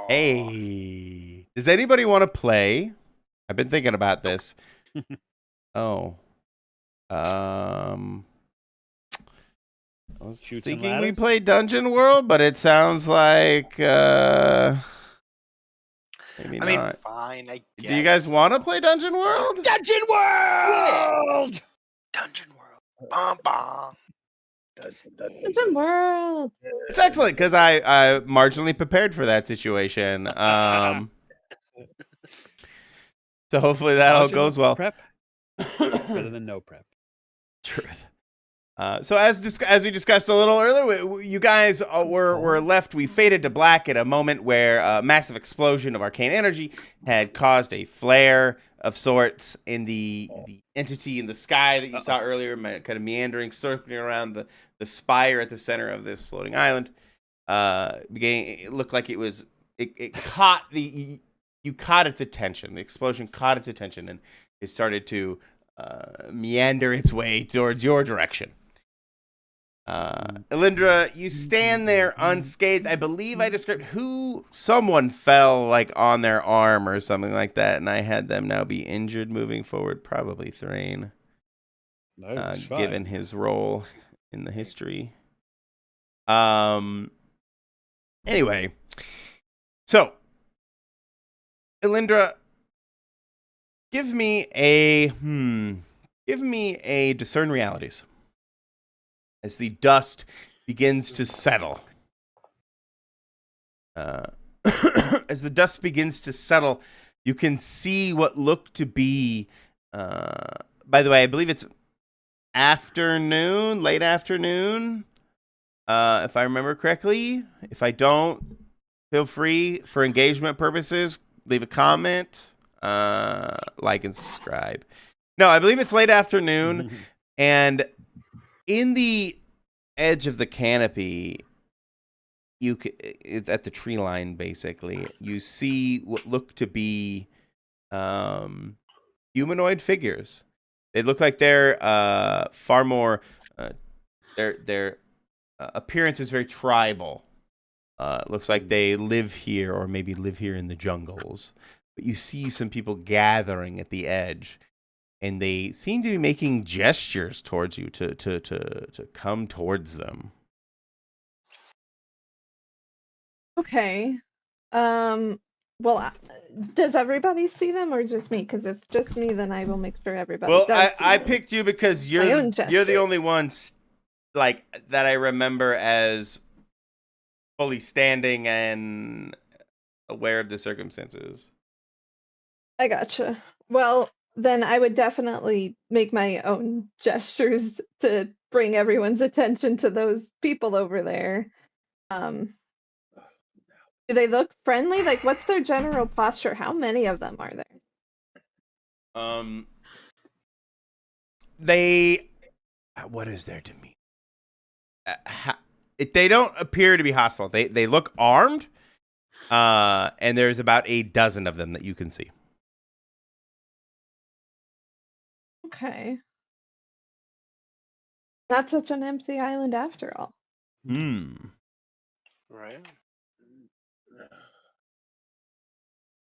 Hey, does anybody want to play? I've been thinking about this. Oh, I was Shoots and thinking we ladders? play Dungeon World, but it sounds like maybe I mean, not. fine, I guess. Do you guys want to play Dungeon World? Dungeon World! Dungeon World. Bum, bum. Dungeon World. It's excellent because I marginally prepared for that situation. So hopefully that all goes well. Prep better than no prep. Truth. So as we discussed a little earlier, you guys were left. We faded to black at a moment where a massive explosion of arcane energy had caused a flare of sorts in the entity in the sky that you saw earlier, kind of meandering, circling around the spire at the center of this floating island. It looked like it caught you caught its attention. The explosion caught its attention, and it started to meander its way towards your direction. Elindra, you stand there unscathed. I believe I described someone fell like on their arm or something like that, and I had them now be injured moving forward. Probably Thrain, given his role in the history. Anyway, so Elindra, give me a discern realities. As the dust begins to settle. As the dust begins to settle, you can see what looked to be, by the way, I believe it's late afternoon, if I remember correctly. If I don't, feel free, for engagement purposes, leave a comment, like and subscribe. No, I believe it's late afternoon, and in the edge of the canopy, at the tree line, basically, you see what look to be humanoid figures. They look like they're far more. Their appearance is very tribal. Looks like they live here, or maybe live here in the jungles. But you see some people gathering at the edge. And they seem to be making gestures towards you to come towards them. Okay. Well, does everybody see them or just me? Because if just me, then I will make sure everybody Well, does. I picked you because you're the only one like that I remember as fully standing and aware of the circumstances. I gotcha. Well, then I would definitely make my own gestures to bring everyone's attention to those people over there. Do they look friendly? Like, what's their general posture? How many of them are there? What is their demeanor? They don't appear to be hostile. They look armed, and there's about a dozen of them that you can see. Okay. Not such an empty island after all. Right.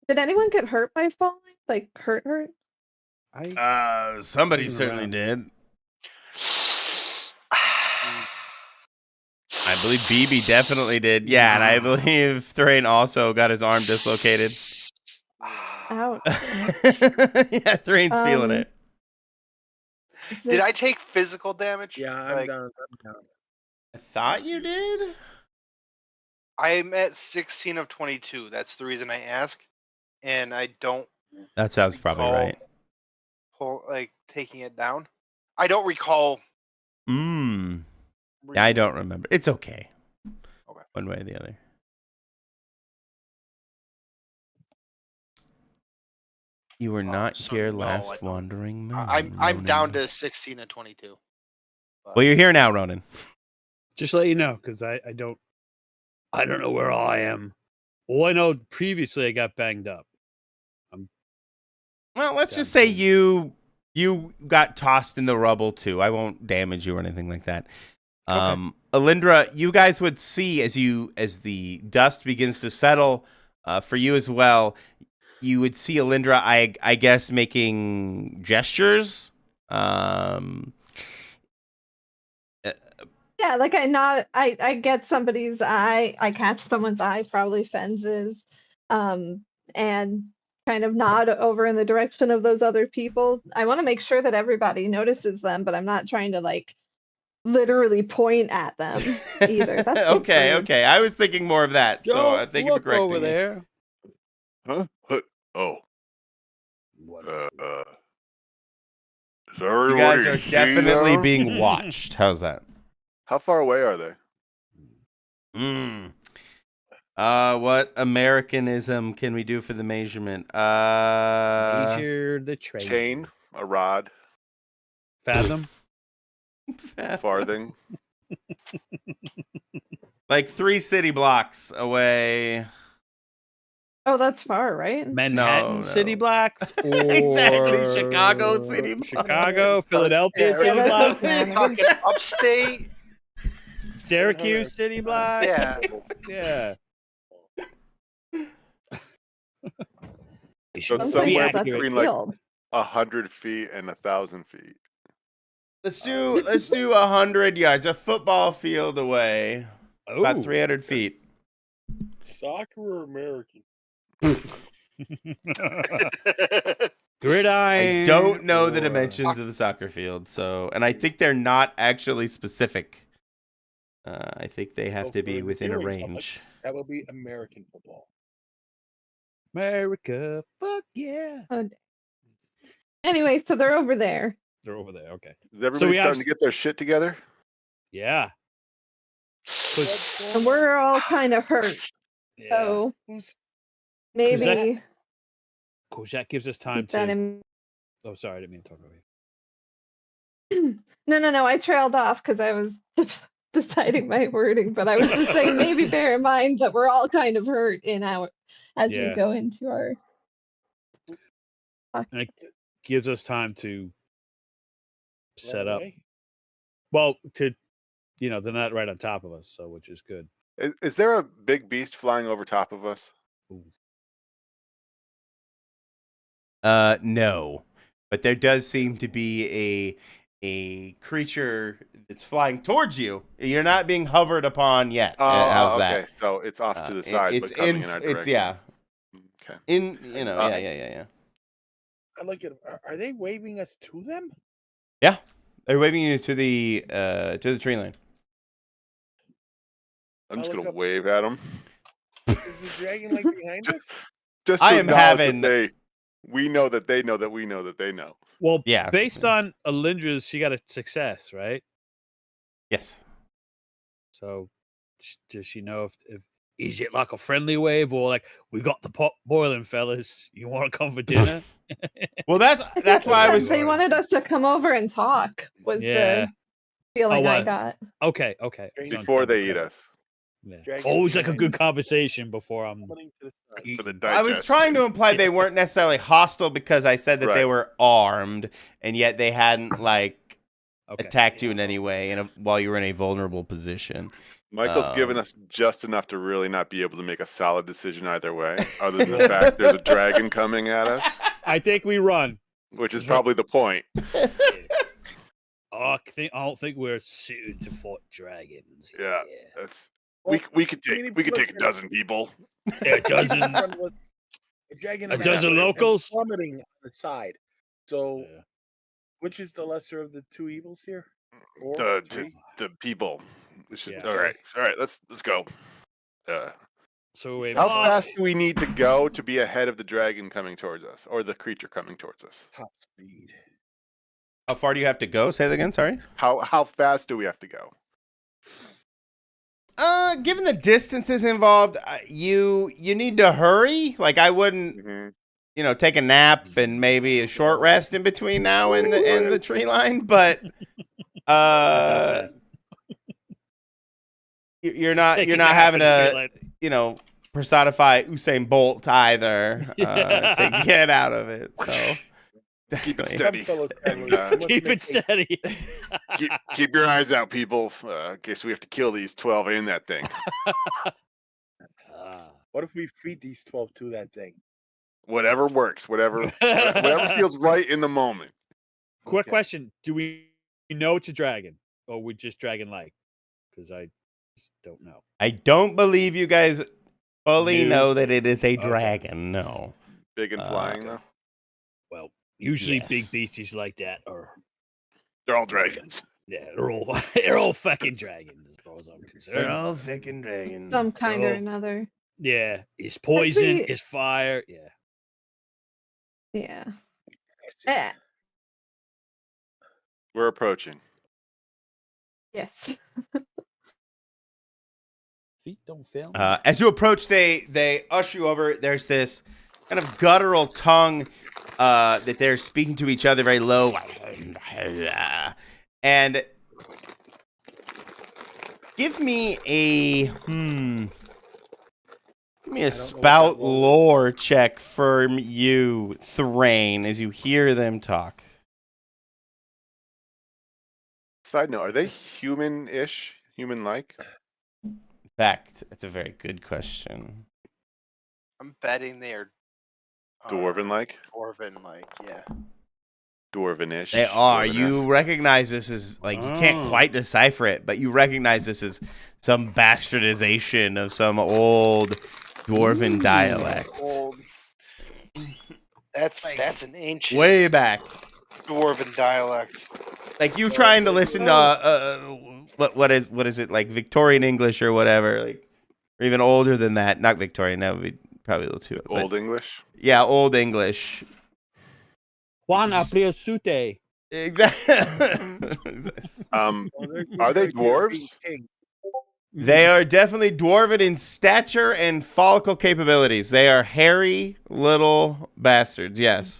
Did anyone get hurt by falling? Like, hurt? Somebody certainly did. I believe BB definitely did. Yeah, and I believe Thrain also got his arm dislocated. Ouch. Yeah, Thrain's feeling it. Did I take physical damage? Yeah, I'm down. I thought you did. I'm at 16 of 22. That's the reason I ask. And I don't. That sounds probably right. Taking it down. I don't recall. I don't remember. It's okay. One way or the other. You were not here last wandering moon. I'm down to 16 and 22. Well, you're here now, Ronan. Just let you know, because I don't know where I am. Well, I know previously I got banged up. Well, let's just say you got tossed in the rubble too. I won't damage you or anything like that. Okay. Elindra, you guys would see as the dust begins to settle for you as well, you would see Alindra, I guess, making gestures. Yeah, like I get somebody's eye, I catch someone's eye, probably Fenz's, and kind of nod over in the direction of those other people. I want to make sure that everybody notices them, but I'm not trying to like literally point at them either. That's so Okay, rude. okay. I was thinking more of that. So Don't thank you for look over correcting me. there. Huh? Oh. What? Is You everybody guys are see definitely them? being watched. How's that? How far away are they? What Americanism can we do for the measurement? Measure the train. Chain, a rod, Fathom. farthing. Like 3 city blocks away. Oh, that's far, right? Manhattan No. city blocks. Or Exactly, Chicago city blocks. Chicago, Philadelphia Yeah, city that's blocks. okay. Talking upstate. Syracuse city blocks. Yeah. Yeah. So it's Some somewhere places that's a between like field. 100 feet and 1,000 feet. Let's do 100 yards, a football field away, about 300 feet. Soccer or American? Gridiron. I don't know the or- dimensions of the soccer field, so and I think they're not actually specific. I think they have So to for be the within a viewing public, range. That would be American football. America. Fuck yeah. Oh, anyway, so they're over there. They're over there. Okay. Is everybody we starting to get their shit together? Yeah. What's going And on? we're all kind of hurt. Yeah. So Who's maybe Cool. That gives us time keep that to. in. Oh, sorry. I didn't mean to talk over you. No. I trailed off because I was deciding my wording, but I was just saying maybe bear in mind that we're all kind of hurt as we Yeah. go into our. And it gives us time to set up. away? Well, they're not right on top of us, so which is good. Is there a big beast flying over top of us? No, but there does seem to be a creature that's flying towards you. You're not being hovered upon yet. How's okay. that? So it's off to the side, but coming in our direction. It's yeah. Okay. Yeah. I like it. Are they waving us to them? Yeah, they're waving you to the tree line. I'm just I'll look gonna up- wave at them. Is the dragon like behind us? Just I to am acknowledge that having- we know that they know that we know that they know. Well, Yeah. based on Alindra's, she got a success, right? Yes. So does she know if is it like a friendly wave or like we got the pot boiling, fellas? You want to come for dinner? Well, that's why I was. They wanted us to come over and talk. Was Yeah. the feeling I what? got. Okay. Before they eat us. Yeah. Dragons Always like a behind good us. conversation before I'm. Putting to the side. eating. For the I was digest. trying to imply they weren't necessarily hostile because I said that they Right. were armed, and yet they hadn't like Okay. attacked you in any way while you were in a vulnerable position. Michael's given Um, us just enough to really not be able to make a solid decision either way, other than the fact there's a dragon coming at us, I think we run. which is probably the point. I don't think we're suited to fight dragons. Yeah. That's Well, we could we need take to a look at- dozen people. Yeah, a dozen. This one was a dragon. A and dozen and locals? plummeting on the side. So, Yeah. which is the lesser of the two evils here? Or The three? the people. We should, Yeah. all right. Let's go. So we How fast do we need to go to be ahead of the dragon coming towards us, or the creature coming towards us? Top speed. How far do you have to go? Say that again. Sorry. How fast do we have to go? Given the distances involved, you need to hurry. Like I wouldn't, Mhm. take a nap and maybe a short rest in between now and the tree line. But you're not having to personify Usain Bolt either to get out of it. So Keep it Exactly. steady. Fellow And, travelers, you must Keep it make haste. steady. keep your eyes out, people. In case we have to kill these 12 in that thing. What if we feed these 12 to that thing? Whatever works, whatever feels right in the moment. Quick Okay. question: do we know it's a dragon, or we just dragon-like? Because I just don't know. I don't believe you guys fully No. know that it is a Okay. dragon. No. Big and flying, though. Well, usually big Yes. beasties like that are They're all dragons. yeah, they're all fucking dragons as far as I'm They're concerned. all fucking dragons. Some kind or Oh. another. Yeah, it's poison, we- it's fire. Yeah. Yeah. Yes. Eh, We're approaching. yes. Feet don't fail me. As you approach, they usher you over. There's this kind of guttural tongue that they're speaking to each other very low. And give me a spout roll is. lore check for you, Thrain, as you hear them talk. Side note, are they human-ish? Human-like? In fact, that's a very good question. I'm betting they are Dwarven-like? Dwarven-like, yeah. Dwarven-ish? They are. Dwarven-esque? You recognize this as, like, you can't quite decipher it, but you recognize this as some bastardization of some old dwarven dialect. Old. That's an ancient Way back. Dwarven dialect. Like, you trying to listen to, what is it, like, Victorian English or whatever, like, or even older than that. Not Victorian, that would be probably a little too Old English? Yeah, Old English. Juan just- Apriosute. Exactly. Are they dwarves? They are definitely dwarven in stature and follicle capabilities. They are hairy little bastards, yes.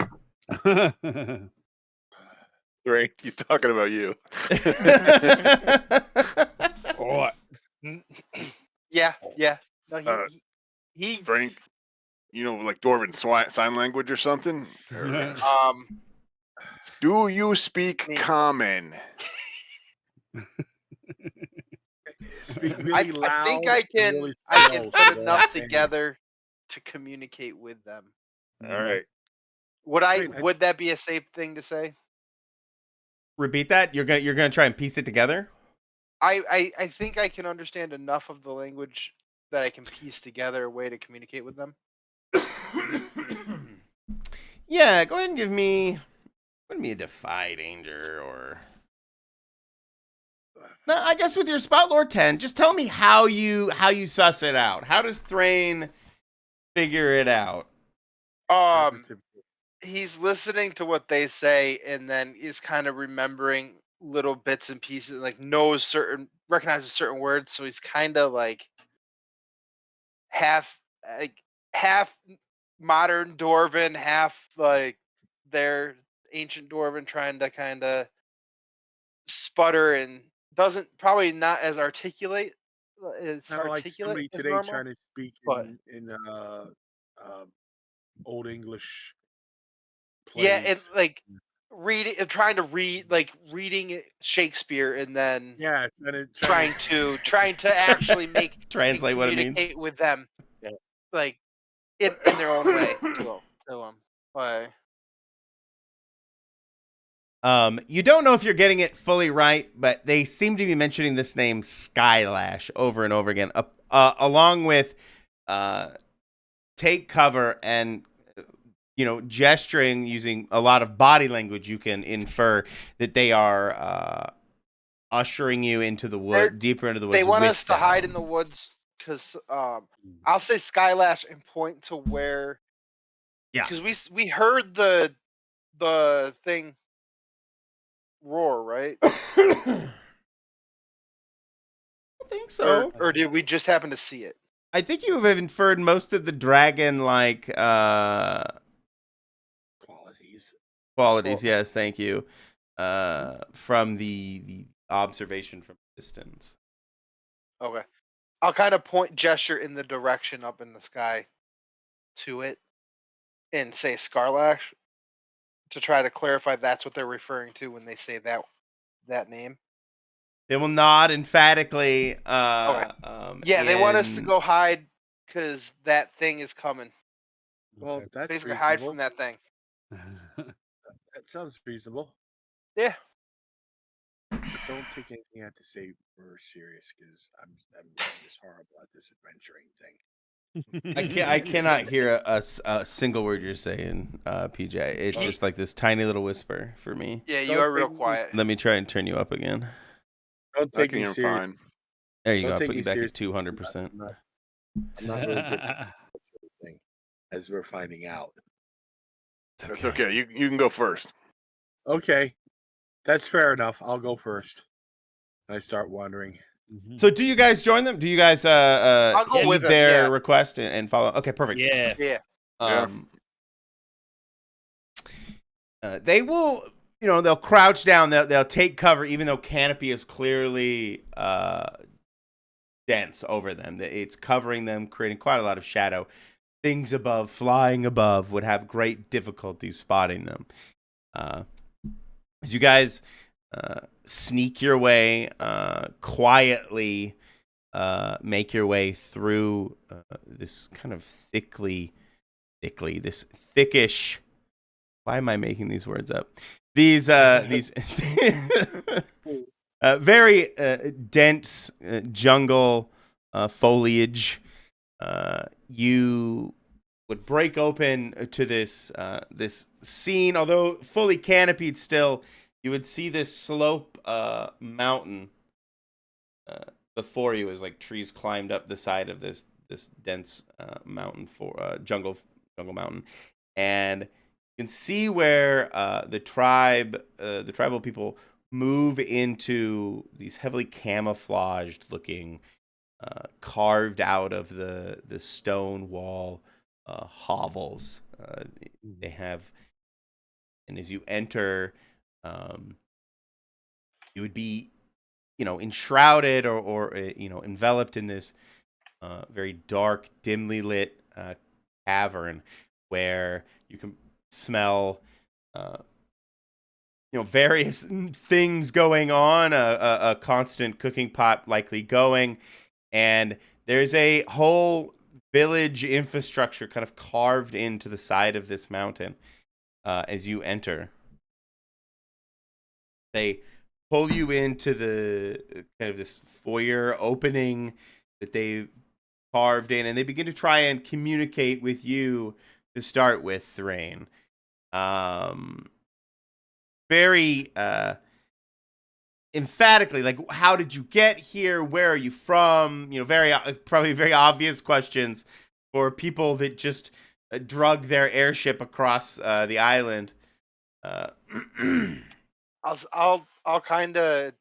Right, he's talking about you. Or Yeah. No, he Frank, like Dwarven sign language or something? Do you speak Me. common? Speak really loud. I think I and can really I slow can so put they enough understand. together to communicate with them. All right. Would that be a safe thing to say? Repeat that. You're gonna try and piece it together. I think I can understand enough of the language that I can piece together a way to communicate with them. Yeah, go ahead and give me a defy danger or. No, I guess with your spot lore 10, just tell me how you suss it out. How does Thrain figure it out? He's listening to what they say and then he's kind of remembering little bits and pieces, like recognizes certain words, so he's kind of like half modern Dwarven, half like their ancient Dwarven, trying to kind of sputter and doesn't probably not as articulate Kind of like somebody as today normal. trying to speak but- in Old English Yeah, plays. and like trying to reading Shakespeare and then Yeah, trying to actually Translate and what it means. communicate with them, Yeah. like in their own way to them. But You don't know if you're getting it fully right, but they seem to be mentioning this name Skylash over and over again, along with take cover and gesturing using a lot of body language. You can infer that they are ushering you into the wood, deeper into the woods. they want with us to hide in them. the woods because I'll say Skylash and point to where. Yeah. Because we heard the thing roar, right? I think so. Or did we just happen to see it? I think you have inferred most of the dragon-like qualities. Yes, thank you. From the observation from distance. Okay. I'll kind of gesture in the direction up in the sky to it and say Scarlash to try to clarify that's what they're referring to when they say that name. They will nod emphatically. Yeah, they want us to go hide because that thing is coming. Well, Okay. that's Basically, hide reasonable. from that thing. That sounds reasonable. Yeah. But don't take anything I have to say for serious, because I'm just horrible at this adventuring thing. I cannot hear a single word you're saying, PJ. It's just like this tiny little whisper for me. Yeah, you Don't are real take me- quiet. Let me try and turn you up again. Don't I take can me hear him serious. fine. There you Don't go. I take put me you back at seriously. 200%. I'm not really good at this thing, as we're finding out. That's okay. You can go first. Okay, that's fair enough. I'll go first. I start wandering. So do you guys join them? Do you guys I'll go heed with them, their yeah. request and follow? Okay, perfect. Yeah. Yeah. They will, they'll crouch down. They'll take cover, even though canopy is clearly dense over them. It's covering them, creating quite a lot of shadow. Things above, flying above, would have great difficulty spotting them. As you guys sneak your way quietly, make your way through this kind of this thickish. Why am I making these words up? These very dense jungle foliage. You would break open to this scene, although fully canopied still. You would see this slope mountain before you, as like trees climbed up the side of this dense mountain for jungle mountain, and you can see where the tribal people move into these heavily camouflaged looking, carved out of the stone wall hovels. They have, and as you enter, you would be, enshrouded or enveloped in this very dark, dimly lit cavern where you can smell various things going on, a constant cooking pot likely going, and there's a whole village infrastructure kind of carved into the side of this mountain. As you enter, they pull you into the kind of this foyer opening that they've carved in, and they begin to try and communicate with you to start with, Thrain. Very emphatically, like, how did you get here? Where are you from? Probably very obvious questions for people that just drug their airship across the island. I'll kind of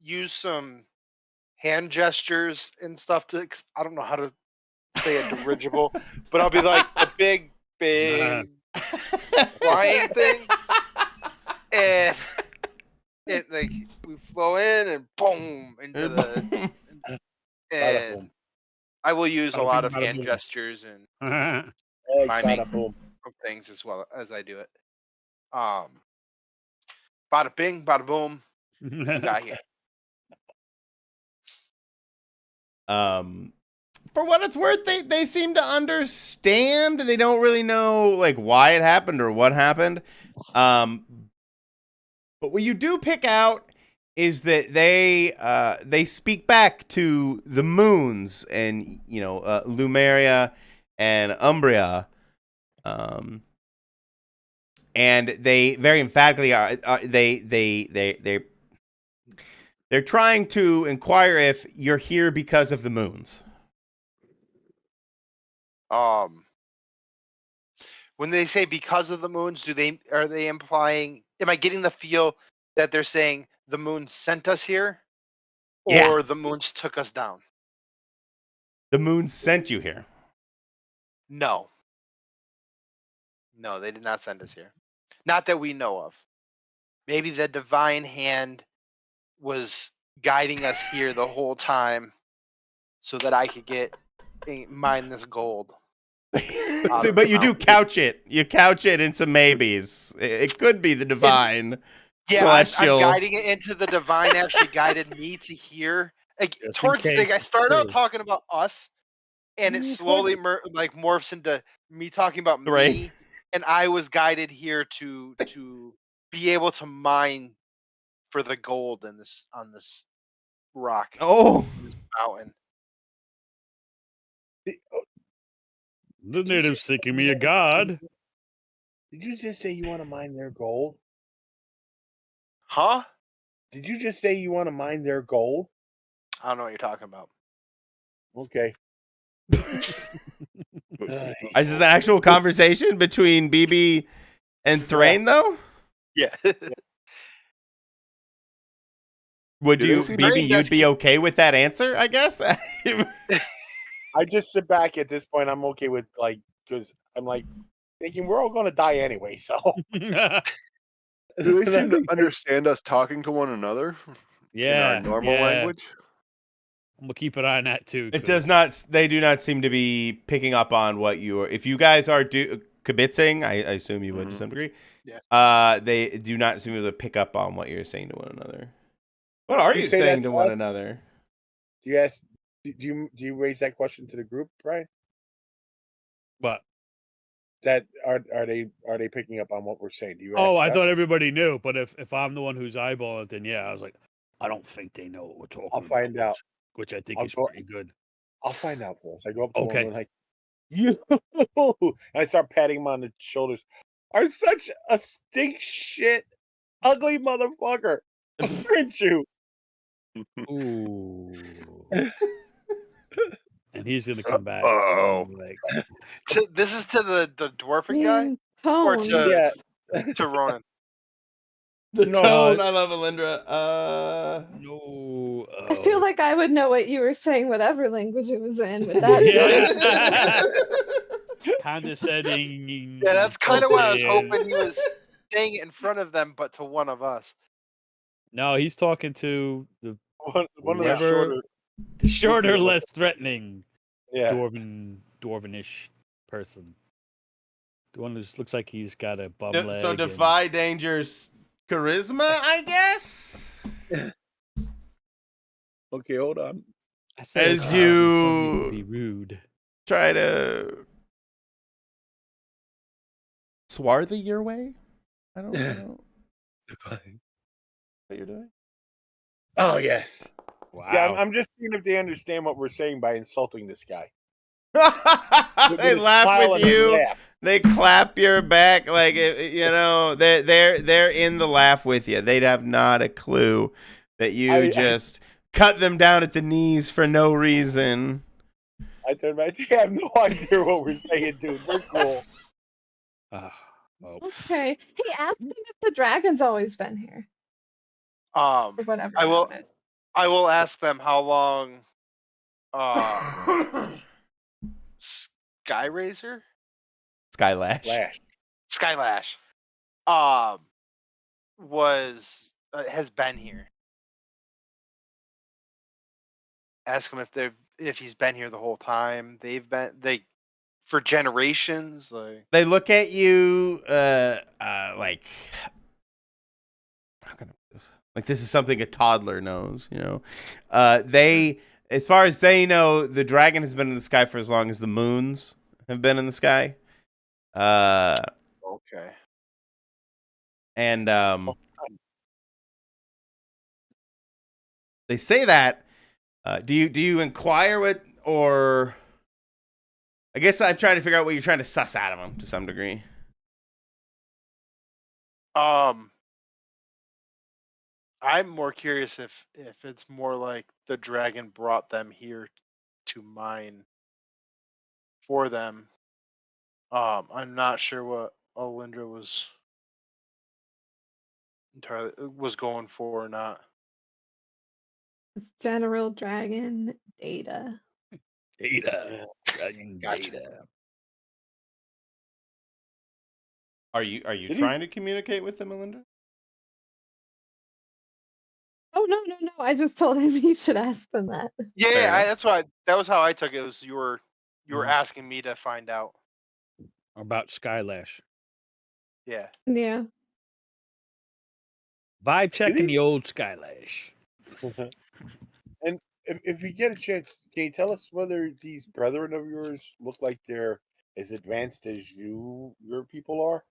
use some hand gestures and stuff to. 'Cause I don't know how to say a dirigible, but I'll be like a big flying thing, and it like we flow in and boom into the. Bada And boom. I will use a Bada lot bing, of bada hand boom. gestures and Hey, miming bada boom. of things as well as I do it. Bada bing, bada boom. We got here. For what it's worth, they seem to understand. They don't really know like why it happened or what happened. But what you do pick out is that they speak back to the moons and Lumeria and Umbria, and they very emphatically are they're trying to inquire if you're here because of the moons. When they say because of the moons, are they implying? Am I getting the feel that they're saying the moon sent us here, Yeah. or the moons took us down? The moon sent you here. No, they did not send us here. Not that we know of. Maybe the divine hand was guiding us here the whole time, so that I could mine this gold. See, but you do couch it. You couch it into maybes. It could be the divine celestial. I'm guiding it into the divine. Actually, guided me to here. Like, Just in towards case I it's start out true. talking about us, and it slowly morphs into me talking about Right. me, and I was guided here to be able to mine for the gold in this on this rock, Oh, this mountain. The natives thinking me a god. Did you just say you want to mine their gold? Huh? Did you just say you want to mine their gold? I don't know what you're talking about. Okay. is this an actual conversation between BB and Thrain, though? Yeah. Would Do you, they seem- BB, Thrain you'd does be keep- okay with that answer, I guess? I just sit back at this point. I'm okay with because I'm thinking we're all going to die anyway. So Do they seem to understand us talking to one another in our normal language? I'm gonna keep an eye on that too. It does not. They do not seem to be picking up on what you are. If you guys are kibitzing, I assume you would to some degree. Yeah. They do not seem to pick up on what you're saying to one another. What are you say saying that to to one us? another? Do you ask? Do you raise that question to the group, Brian? But That are they picking up on what we're saying? Do you? oh, ask I us? thought everybody knew. But if I'm the one who's eyeballing it, then yeah, I was like, I don't think they know what we're talking I'll about. find out. Which I think I'll is go- pretty good. I'll find out for us. I go up to Okay. him and you, and I start patting him on the shoulders. Are such a stink shit, ugly motherfucker, aren't you? Ooh. And he's gonna come back. Uh-oh. Like, This is to the dwarfing guy mean, or tone. to Yeah. Ronan. The No, tone. I love Alindra. no. I feel like I would know what you were saying, whatever language it was in, with that. Yeah. Condescending. Yeah, that's kind of why I was insulting. hoping he was saying it in front of them, but to one of us. No, he's talking to the one of the Whoever- shorter, Goofy less threatening yeah. dwarvenish person. The one who looks like he's got a bum leg. So defy danger's charisma, I guess. Okay, hold on. I said As it's not- you don't need you- to be rude. Try to swarthy your way. I don't know what you're doing. Oh yes. Wow. Yeah, I'm just seeing if they understand what we're saying by insulting this guy. They laugh with you. They clap your back, like they're in the laugh with you. They'd have not a clue that you just cut them down at the knees for no reason. I turn back. They have no idea what we're saying, dude. We're cool. Oh. Okay. Hey, ask them if the dragon's always been here, or whatever. I will. that is. I will ask them how long. Skyraiser, Skylash. Flash. Skylash, has been here. Ask him if he's been here the whole time. They for generations. Like They look at you like, how can I put this? Like this is something a toddler knows, you know. They, as far as they know, the dragon has been in the sky for as long as the moons have been in the sky. okay. And they say that. Do you inquire what, or I guess I'm trying to figure out what you're trying to suss out of them to some degree. I'm more curious if it's more like the dragon brought them here to mine for them. I'm not sure what Alindra was entirely was going for or not. General dragon data. Data. Dragon Gotcha. data. Are you Did he- trying to communicate with them, Melinda? Oh no. I just told him he should ask them that. Yeah, Fair enough. that's why that was how I took it. Was you were Mhm. asking me to find out. About Skylash. Yeah. Yeah. Vibe checking he- the old Skylash. And if you get a chance, can you tell us whether these brethren of yours look like they're as advanced as your people are,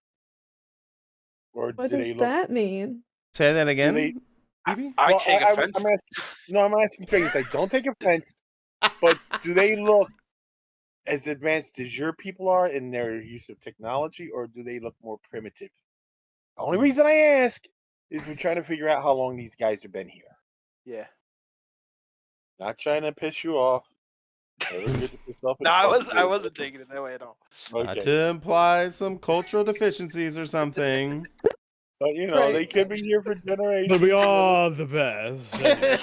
or What do does they look? that mean? Say that Do they? again, BB? I Well, take offense. I'm asking. No, I'm asking Dragons. Like, don't take offense, but do they look as advanced as your people are in their use of technology, or do they look more primitive? The only reason I ask is we're trying to figure out how long these guys have been here. Yeah. Not trying to piss you off. Never get to piss off a No, I truck. wasn't taking it that way at all. Not Okay, to imply some cultural deficiencies or something. but you know they Right. could be here for generations. But we and are the best. then-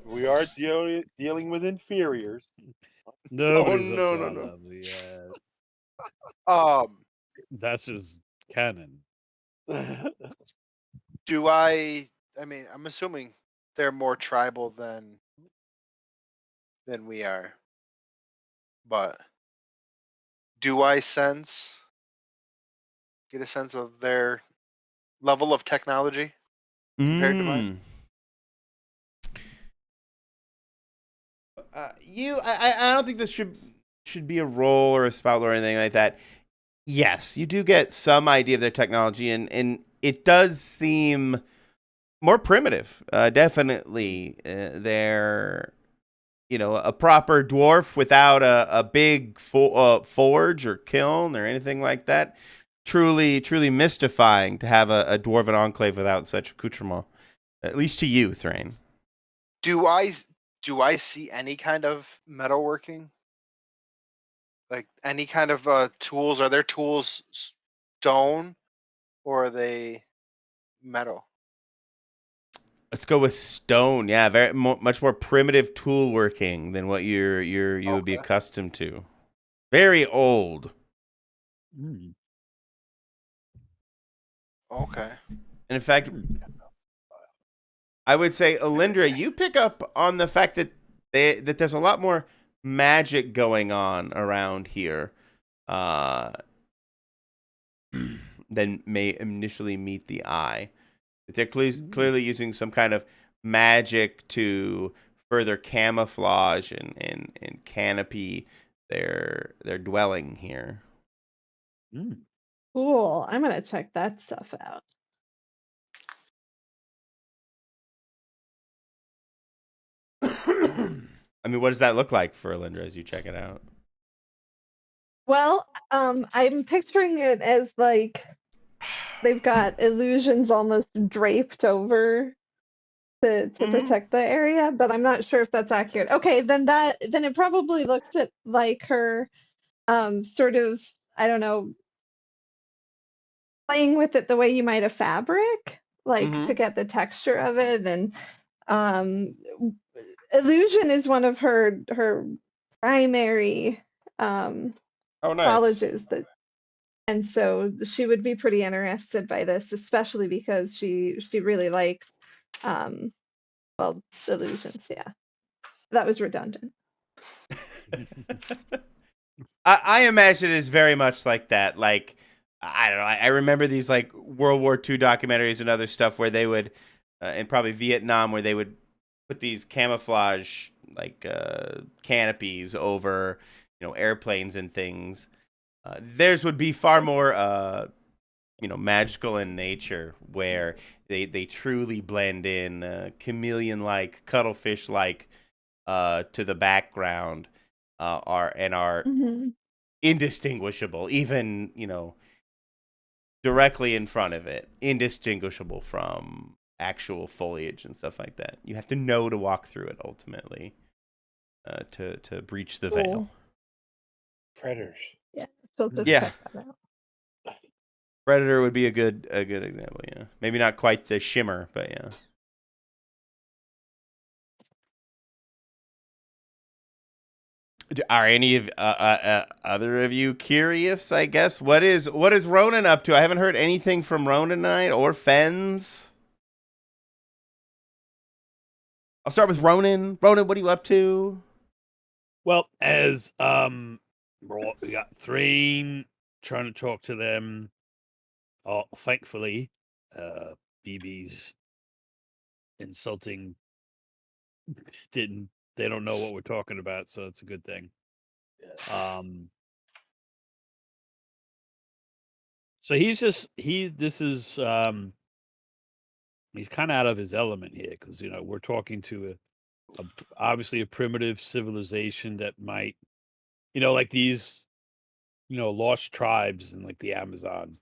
we are dealing with inferiors. Nobody's up no, to no, our no. level yet. That's just canon. Do I mean, I'm assuming they're more tribal than we are. But do I get a sense of their level of technology compared to mine? I don't think this should be a roll or a spout or anything like that. Yes, you do get some idea of their technology, and it does seem more primitive. Definitely, they're a proper dwarf without a big forge or kiln or anything like that. Truly, truly mystifying to have a dwarven enclave without such accoutrement. At least to you, Thrain. Do I see any kind of metalworking? Like any kind of tools? Are their tools stone or are they metal? Let's go with stone. Yeah, much more primitive tool working than what you would be Okay. accustomed to. Very old. Okay. And in fact, I would say, Alindra, you pick up on the fact that there's a lot more magic going on around here than may initially meet the eye. That they're clearly using some kind of magic to further camouflage and canopy their dwelling here. Cool. I'm gonna check that stuff out. I mean, what does that look like for Alindra as you check it out? Well, I'm picturing it as like they've got illusions almost draped over to protect the area, but I'm not sure if that's accurate. Okay, then it probably looks at like her sort of, I don't know, playing with it the way you might a fabric, like to get the texture of it. And um illusion is one of her primary Oh, nice. colleges that, and so she would be pretty interested by this, especially because she really likes well, illusions. Yeah, that was redundant. I imagine it is very much like that. Like, I don't know. I remember these like World War II documentaries and other stuff where they would, and probably Vietnam, where they would put these camouflage like canopies over, airplanes and things. Theirs would be far more, magical in nature, where they truly blend in, chameleon-like, cuttlefish-like, to the background, are indistinguishable, even directly in front of it, indistinguishable from actual foliage and stuff like that. You have to know to walk through it ultimately, to breach the veil. Predators. Yeah, she'll just Yeah. check that out. Predator would be a good example. Yeah, maybe not quite the shimmer, but yeah. Are any of other of you curious? I guess what is Ronan up to? I haven't heard anything from Ronan tonight or Fens. I'll start with Ronan. Ronan, what are you up to? Well, as we got Thrain trying to talk to them. Oh, thankfully, BB's insulting. They don't know what we're talking about, so it's a good thing. So he's kind of out of his element here because we're talking to obviously a primitive civilization that might like these lost tribes in like the Amazon.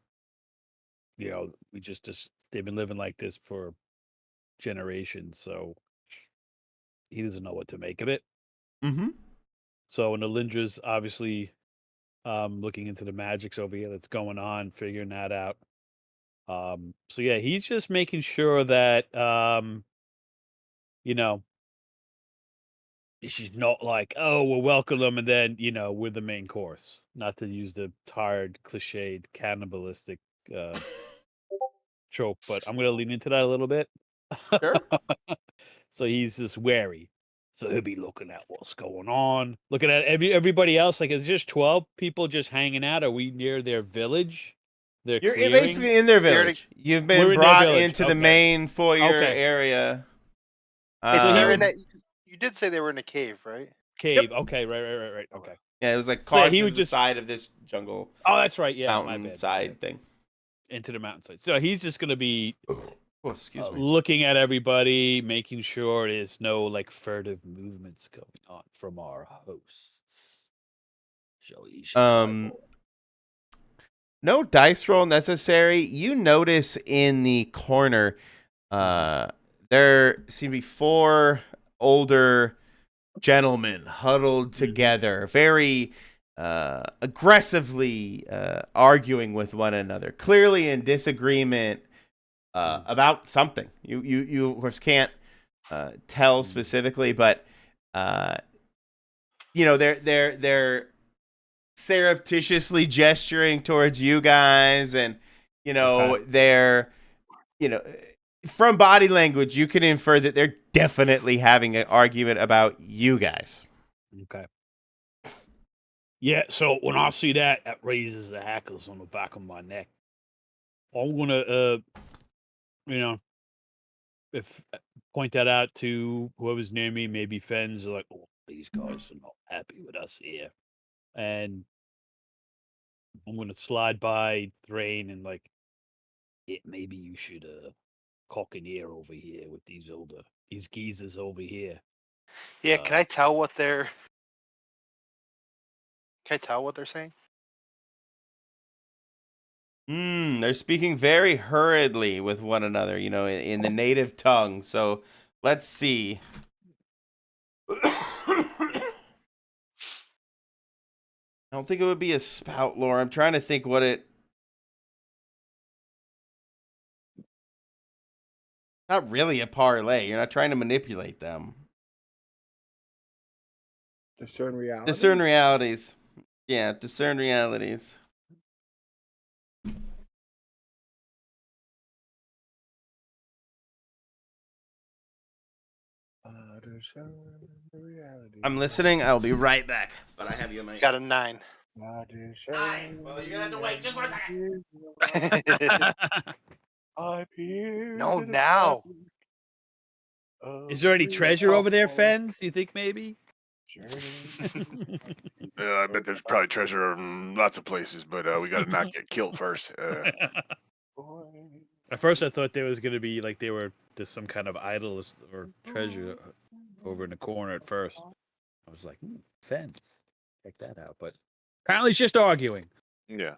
We just they've been living like this for generations, so he doesn't know what to make of it. Mm-hmm. So Nalindra's obviously looking into the magics over here that's going on, figuring that out. So yeah, he's just making sure that she's not like, oh, we'll welcome them and then we're the main course. Not to use the tired, cliched, cannibalistic trope, but I'm gonna lean into that a little bit. Sure. So he's just wary. So he'll be looking at what's going on, looking at everybody else. Like, it's just 12 people just hanging out. Are we near their village? Their You're clearing? basically in their You're village. You've We're been in their brought village, into the okay. main foyer Okay. area. So they're in Um, a, you did say they were in a cave, right? Cave. Okay, right. Okay. Yeah, it was like So, yeah, carved he into would the just- side of this jungle Oh, that's right. Yeah, my bad. mountainside thing. Into the mountainside. So he's just going to be Oh, excuse me. looking at everybody, making sure there's no like furtive movements going on from our hosts. Shall we? No dice roll necessary. You notice in the corner, there seem to be 4 older gentlemen huddled together, very aggressively arguing with one another, clearly in disagreement about something. You of course can't tell specifically, but they're surreptitiously gesturing towards you guys, and they're from body language you can infer that they're definitely having an argument about you guys. Okay. Yeah, so when I see that raises the hackles on the back of my neck. I'm gonna if point that out to whoever's near me, maybe Fens, like, oh, these guys are not happy with us here. And I'm gonna slide by Thrain and like, maybe you should cock an ear over here with these geezers over here. Yeah, can I tell what they're saying? They're speaking very hurriedly with one another, in the native tongue. So let's see. I don't think it would be a spout lore. I'm trying to think what it. Not really a parlay. You're not trying to manipulate them. Discern reality. Discern realities. Yeah, discern realities. I'm listening. I'll be right back. But I have you in my. Got a 9. 9. Well, you're gonna have to wait just 1 second. No, now. Is there any treasure over there, Fens? You think maybe? I bet there's probably treasure in lots of places, but we got to not get killed first. At first, I thought there was going to be like there's some kind of idol or treasure over in the corner at first. I was like, Fence. Check that out. But apparently it's just arguing. Yeah.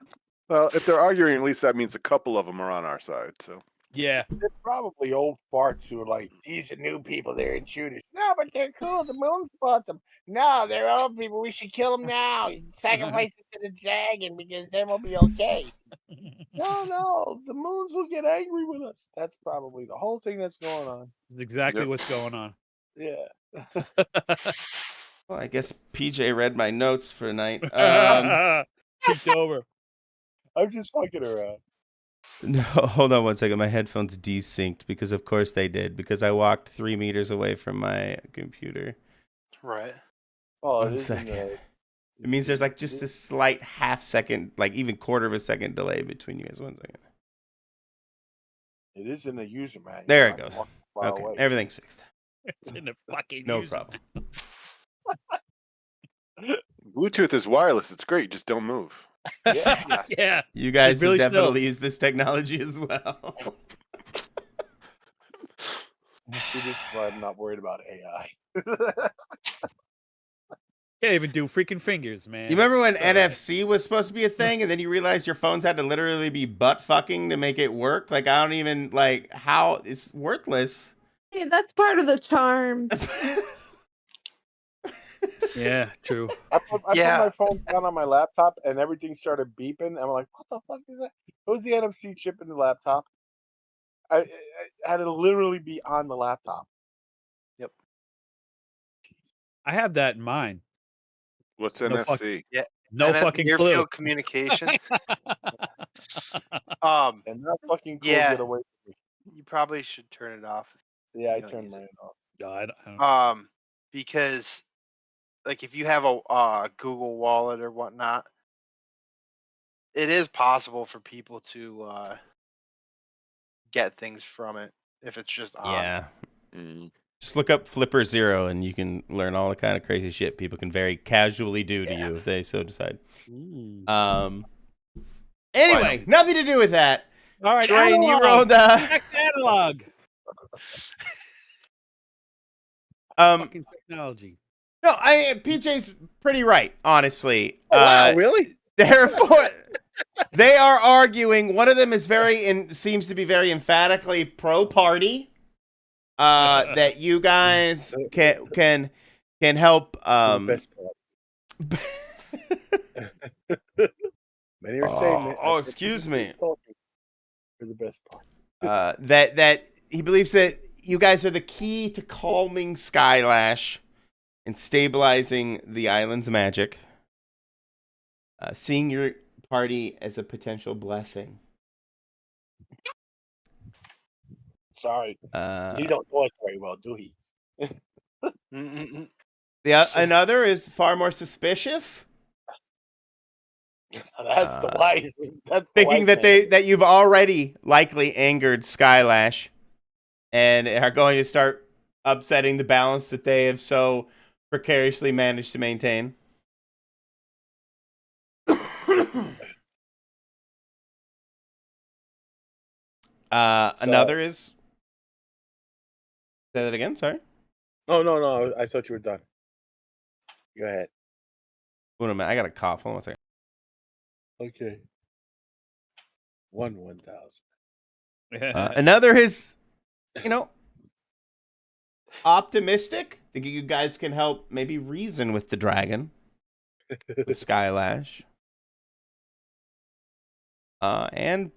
Well, if they're arguing, at least that means a couple of them are on our side. So. Yeah. They're probably old farts who are like, these are new people, they're intruders. No, but they're cool. The moon spots them. No, they're old people. We should kill them now. Sacrifice it to the dragon because then we'll be okay. No, the moons will get angry with us. That's probably the whole thing that's going on. That's exactly what's going on. Yeah. Well, I guess PJ read my notes for tonight. Kicked over. I'm just fucking around. No, hold on 1 second. My headphones desynced because, of course, they did. Because I walked 3 meters away from my computer. Right. Oh, 1 second. It means there's like just this slight half-second, like even quarter of a second delay between you guys. 1 second. It is in the user manual. There it goes. far Okay, away. everything's fixed. It's in the fucking No user problem. Bluetooth is wireless. It's great. Just don't move. Yeah. manual. Yeah. You guys really have still. definitely used this technology as well. See, this is why I'm not worried about AI. Can't even do freaking fingers, man. You remember when It's all right. NFC was supposed to be a thing, and then you realized your phones had to literally be butt fucking to make it work? Like, I don't even like how it's worthless. Hey, that's part of the charm. Yeah, true. I put Yeah. my phone down on my laptop and everything started beeping. I'm like, what the fuck is that? It was the NFC chip in the laptop. I had to literally be on the laptop. I have that in mind. What's No fuck- NFC? No And that fucking near clue. field communication. And that fucking cool Yeah. get away from me. You probably should turn it off. Yeah, I You don't turned use it. mine off. No, I don't. Because like if you have a Google Wallet or whatnot, it is possible for people to get things from it if it's just on. Yeah. Mm. Just look up Flipper Zero, and you can learn all the kind of crazy shit people can very casually do to Yeah. you if they so decide. Ooh. Anyway, nothing to do with that. All right, Drain, you analog. rolled. Back to analog. Fucking technology. No, I mean, PJ's pretty right, honestly. Oh, wow, really? Therefore, they are arguing. One of them is seems to be very emphatically pro-party. That you guys can help. The best part. Many are saying excuse me. For the best part. That he believes that you guys are the key to calming Skylash and stabilizing the island's magic. Seeing your party as a potential blessing. Sorry. He don't know us very well, do he? Mm-mm-mm. Another is far more suspicious. That's the wise. That's the Thinking wise man. that you've already likely angered Skylash and are going to start upsetting the balance that they have so precariously managed to maintain. Another is. Say that again. Sorry. Oh no! I thought you were done. Go ahead. Wait a minute. I got a cough. Hold on a second. Okay. 1,000. Another is, optimistic. Thinking you guys can help maybe reason with the dragon, with Skylash. And,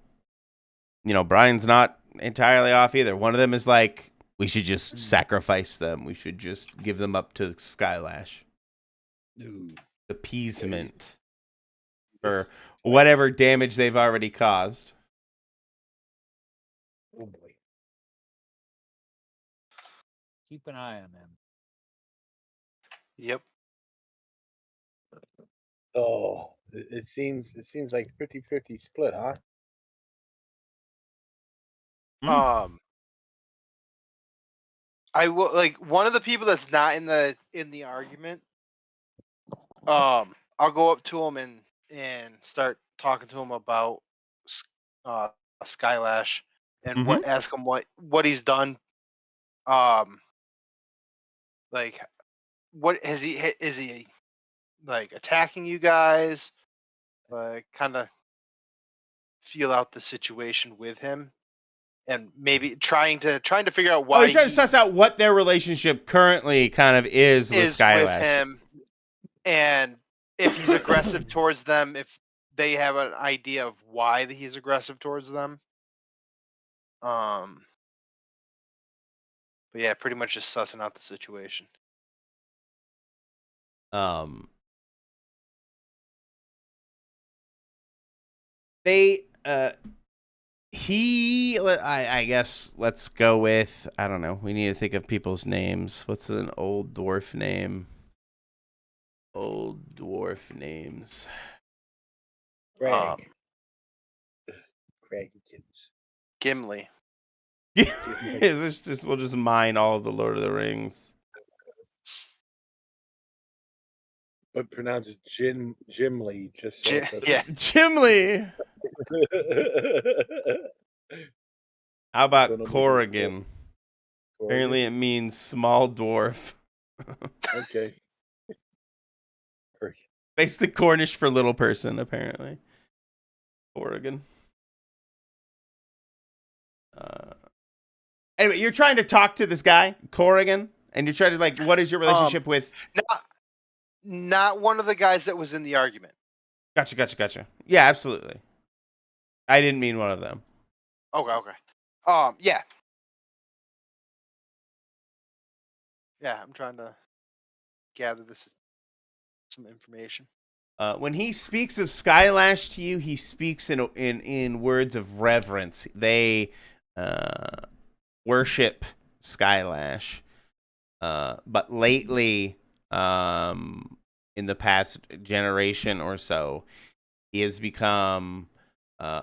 Brian's not entirely off either. One of them is like, we should just sacrifice them. We should just give them up to Skylash. Ooh. Appeasement for whatever damage they've already caused. Oh boy. Keep an eye on them. Yep. Oh, it seems like 50-50 split, huh? I will like one of the people that's not in the argument. I'll go up to him and start talking to him about Skylash and ask him what he's done. Like what is he like attacking you guys? Like kind of feel out the situation with him. And maybe trying to figure out why. You're trying to suss out what their relationship currently kind of is with Skylash. With him, and if he's aggressive towards them, if they have an idea of why he's aggressive towards them. But yeah, pretty much just sussing out the situation. I guess let's go with, I don't know. We need to think of people's names. What's an old dwarf name? Old dwarf names. Craigikins. Gimli. Is this just we'll just mine all of the Lord of the Rings? But pronounce it Gimli, just so it doesn't. Yeah. Chimley. How about So nobody Corrigan? gets Apparently, it means small dwarf. Okay. Basically, Cornish for little person. Apparently, Corrigan. Anyway, you're trying to talk to this guy, Corrigan, and you're trying to like, what is your relationship with? Not one of the guys that was in the argument. Gotcha. Yeah, absolutely. I didn't mean one of them. Okay. Yeah. Yeah, I'm trying to gather some information. When he speaks of Skylash to you, he speaks in words of reverence. They worship Skylash, but lately, in the past generation or so, he has become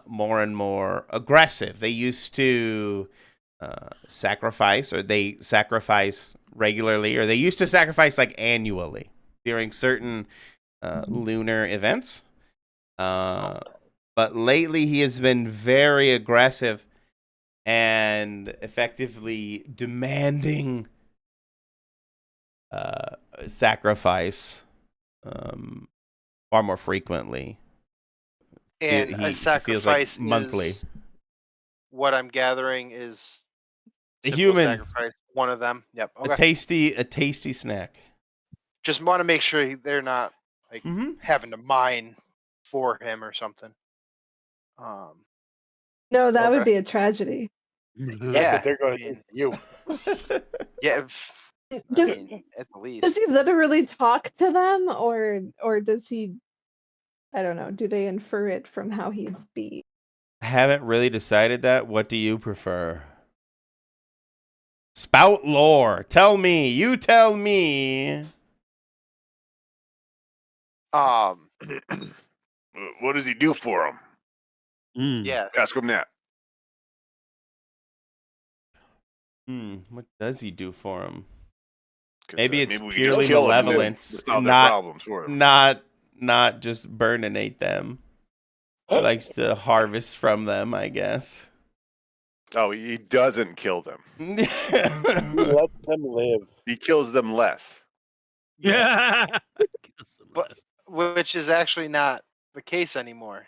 more and more aggressive. They used to sacrifice, or they sacrifice regularly, or they used to sacrifice like annually during certain lunar events. But lately, he has been very aggressive and effectively demanding sacrifice far more frequently. And He a feels like sacrifice monthly. is what I'm gathering is A simple human. sacrifice. One of them. Yep. A Okay. tasty snack. Just want to make sure they're not like Mm-hmm. having to mine for him or something. No, that would Okay. be a tragedy. That's what they're going to do mean- to you. Yeah. I Does, mean, at the least. does he literally talk to them, or does he? I don't know. Do they infer it from how he'd be? Haven't really decided that. What do you prefer? Spout lore. Tell me. You tell me. What does he do for him? Yeah. Ask him that. What does he do for him? 'Cause, Maybe it's we can purely just kill him and then malevolence, solve their problems for him. not just burninate them. He likes to harvest from them, I guess. Oh, he doesn't kill them. He lets them live. He kills them less. Yeah. But which is actually not the case anymore.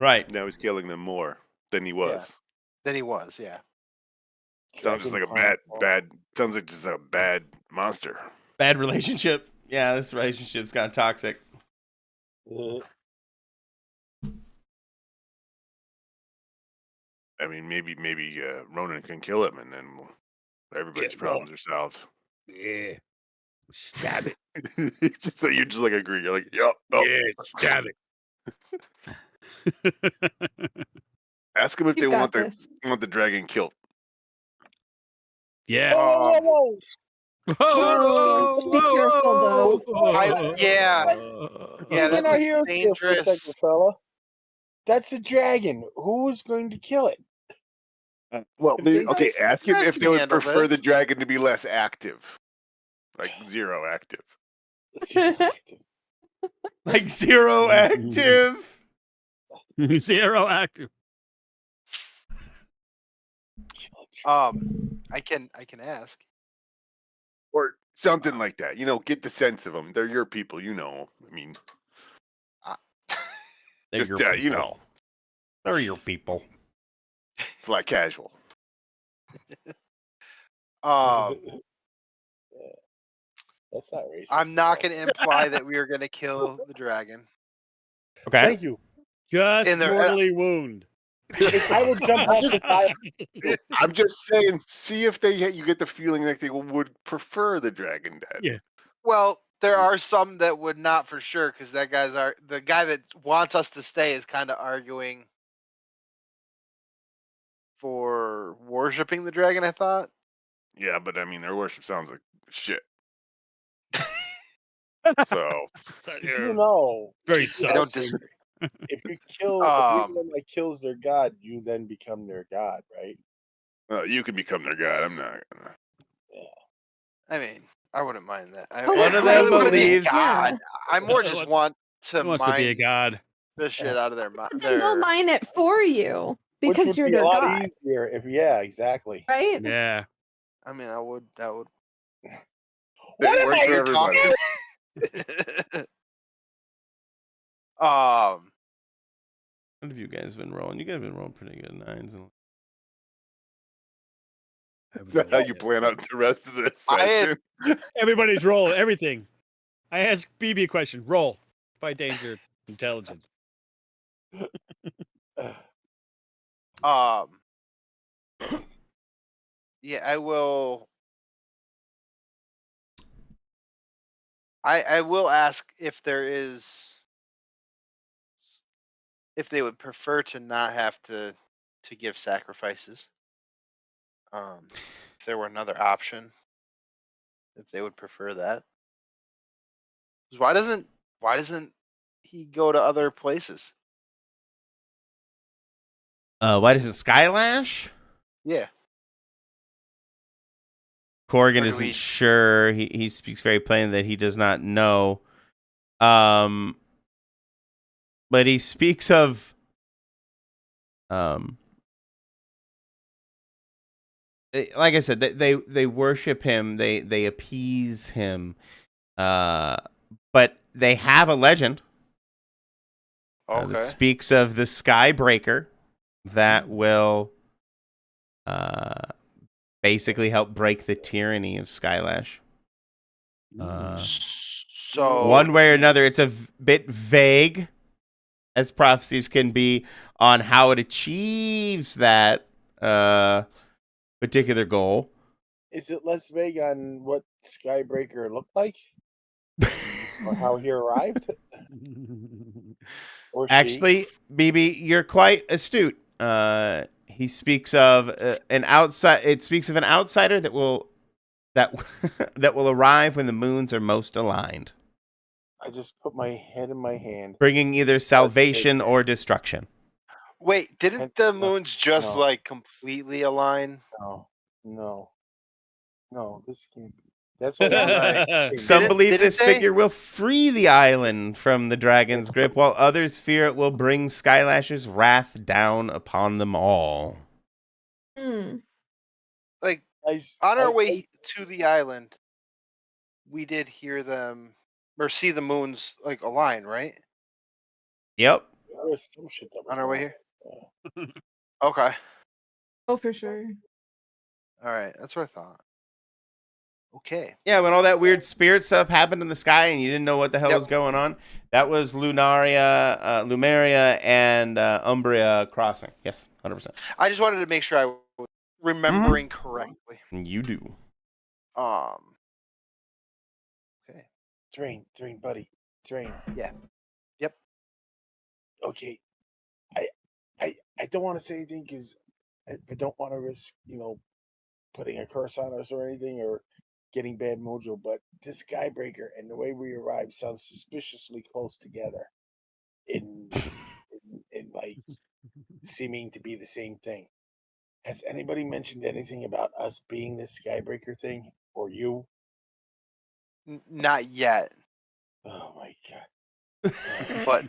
Right. Now he's killing them more than he was. Than he was. Yeah. Sounds just like a bad. Sounds like just a bad monster. Bad relationship. Yeah, this relationship's kind of toxic. I mean, maybe Ronan can kill him, and then everybody's problems are solved. Yeah. Stab it. So you just like agree. You're like, yep. Oh. Yeah, stab it. Ask them if they You've got want this. the dragon killed. Yeah. Whoa. Be careful, though. Yeah, You're that's not here for a dangerous. second, fella. That's a dragon. Who's going to kill it? Well, They okay. say- Ask him if they would handle prefer this. the dragon to be less active, like zero active. Like zero active. Zero active. I can ask. Or something like that. Get the sense of them. They're your people. I mean, They're just your people. They're your people. fly casual. That's not racist. I'm not going to imply that we are going to kill the dragon. Okay. Thank you. Just In their- mortally wound. Because I will jump off this island. I'm just saying. See if you get the feeling that they would prefer the dragon dead. Yeah. Well, there are some that would not for sure, because the guy that wants us to stay is kind of arguing for worshiping the dragon. I thought. Yeah, but I mean, their worship sounds like shit. So You do know. Very I don't sus. You can become their god. I'm not gonna. I mean, I wouldn't mind that. One of I them really wouldn't be a believes- god. Yeah. I more just What- want to He wants to be a mine god. the shit out of their Then they'll their. mine it for you Which because would you're be a their lot god, easier if, yeah, exactly. right? Yeah. I mean, that would. What It am works I for everybody. What have you guys been rolling? You guys have been rolling pretty good nines. I have Is no that how idea. you plan out the rest of this I had- session? Everybody's roll everything. I ask BB a question. Roll by danger intelligence. Yeah, I will. I will ask if there is, if they would prefer to not have to give sacrifices. If there were another option, if they would prefer that. 'Cause why doesn't he go to other places? Why doesn't Skylash? Yeah. Corrigan Or do isn't we- sure. He speaks very plainly that he does not know. But he speaks of like I said, they worship him, they appease him. But they have a legend Okay. that speaks of the Skybreaker that will basically help break the tyranny of Skylash. So One way or another, it's a bit vague, as prophecies can be, on how it achieves that particular goal. Is it less vague on what Skybreaker looked like or how he arrived? Or she? Actually, BB, you're quite astute. He speaks of an outside. It speaks of an outsider that will that will arrive when the moons are most aligned, I just put my head in my hand. bringing either salvation or destruction. wait, didn't the No, moons just no. like completely align? No. This can. That's what I'm Right. Some Didn't- believe didn't this they? figure will free the island from the dragon's grip, while others fear it will bring Skylash's wrath down upon them all. Hmm. Like on our way to the island, we did hear them or see the moons like align, right? Yep. There was some shit that was On our way wrong. here. Okay. Oh, for sure. All right. That's what I thought. Okay. Yeah, when all that weird spirit stuff happened in the sky and you didn't know what the hell Yep. was going on, that was Lumeria, and Umbria crossing. Yes, 100%. I just wanted to make sure I was remembering correctly. You do. Okay. Train, buddy. Train. Yeah. Yep. Okay. I don't want to say anything because I don't want to risk, putting a curse on us or anything or getting bad mojo, but this Skybreaker and the way we arrived sounds suspiciously close together in like seeming to be the same thing. Has anybody mentioned anything about us being this Skybreaker thing or you? Not yet, Oh my god! but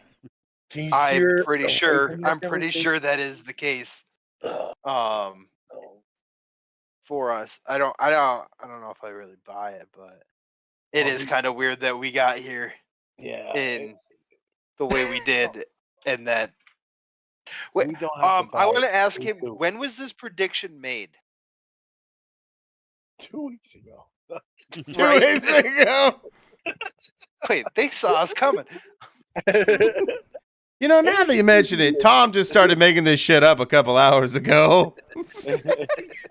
Can you I'm steer pretty away sure. from that I'm pretty conversation? sure that is the case. No. For us, I don't know if I really buy it, but it Well, is kind of weird that we got here Yeah. in the way we did, and that. Wait, we don't have to I buy want it. to ask We him, do. when was this prediction made? 2 weeks ago. 2 Right. weeks ago. Wait, they saw us coming. You know, now that you mention it, Tom just started making this shit up a couple hours ago.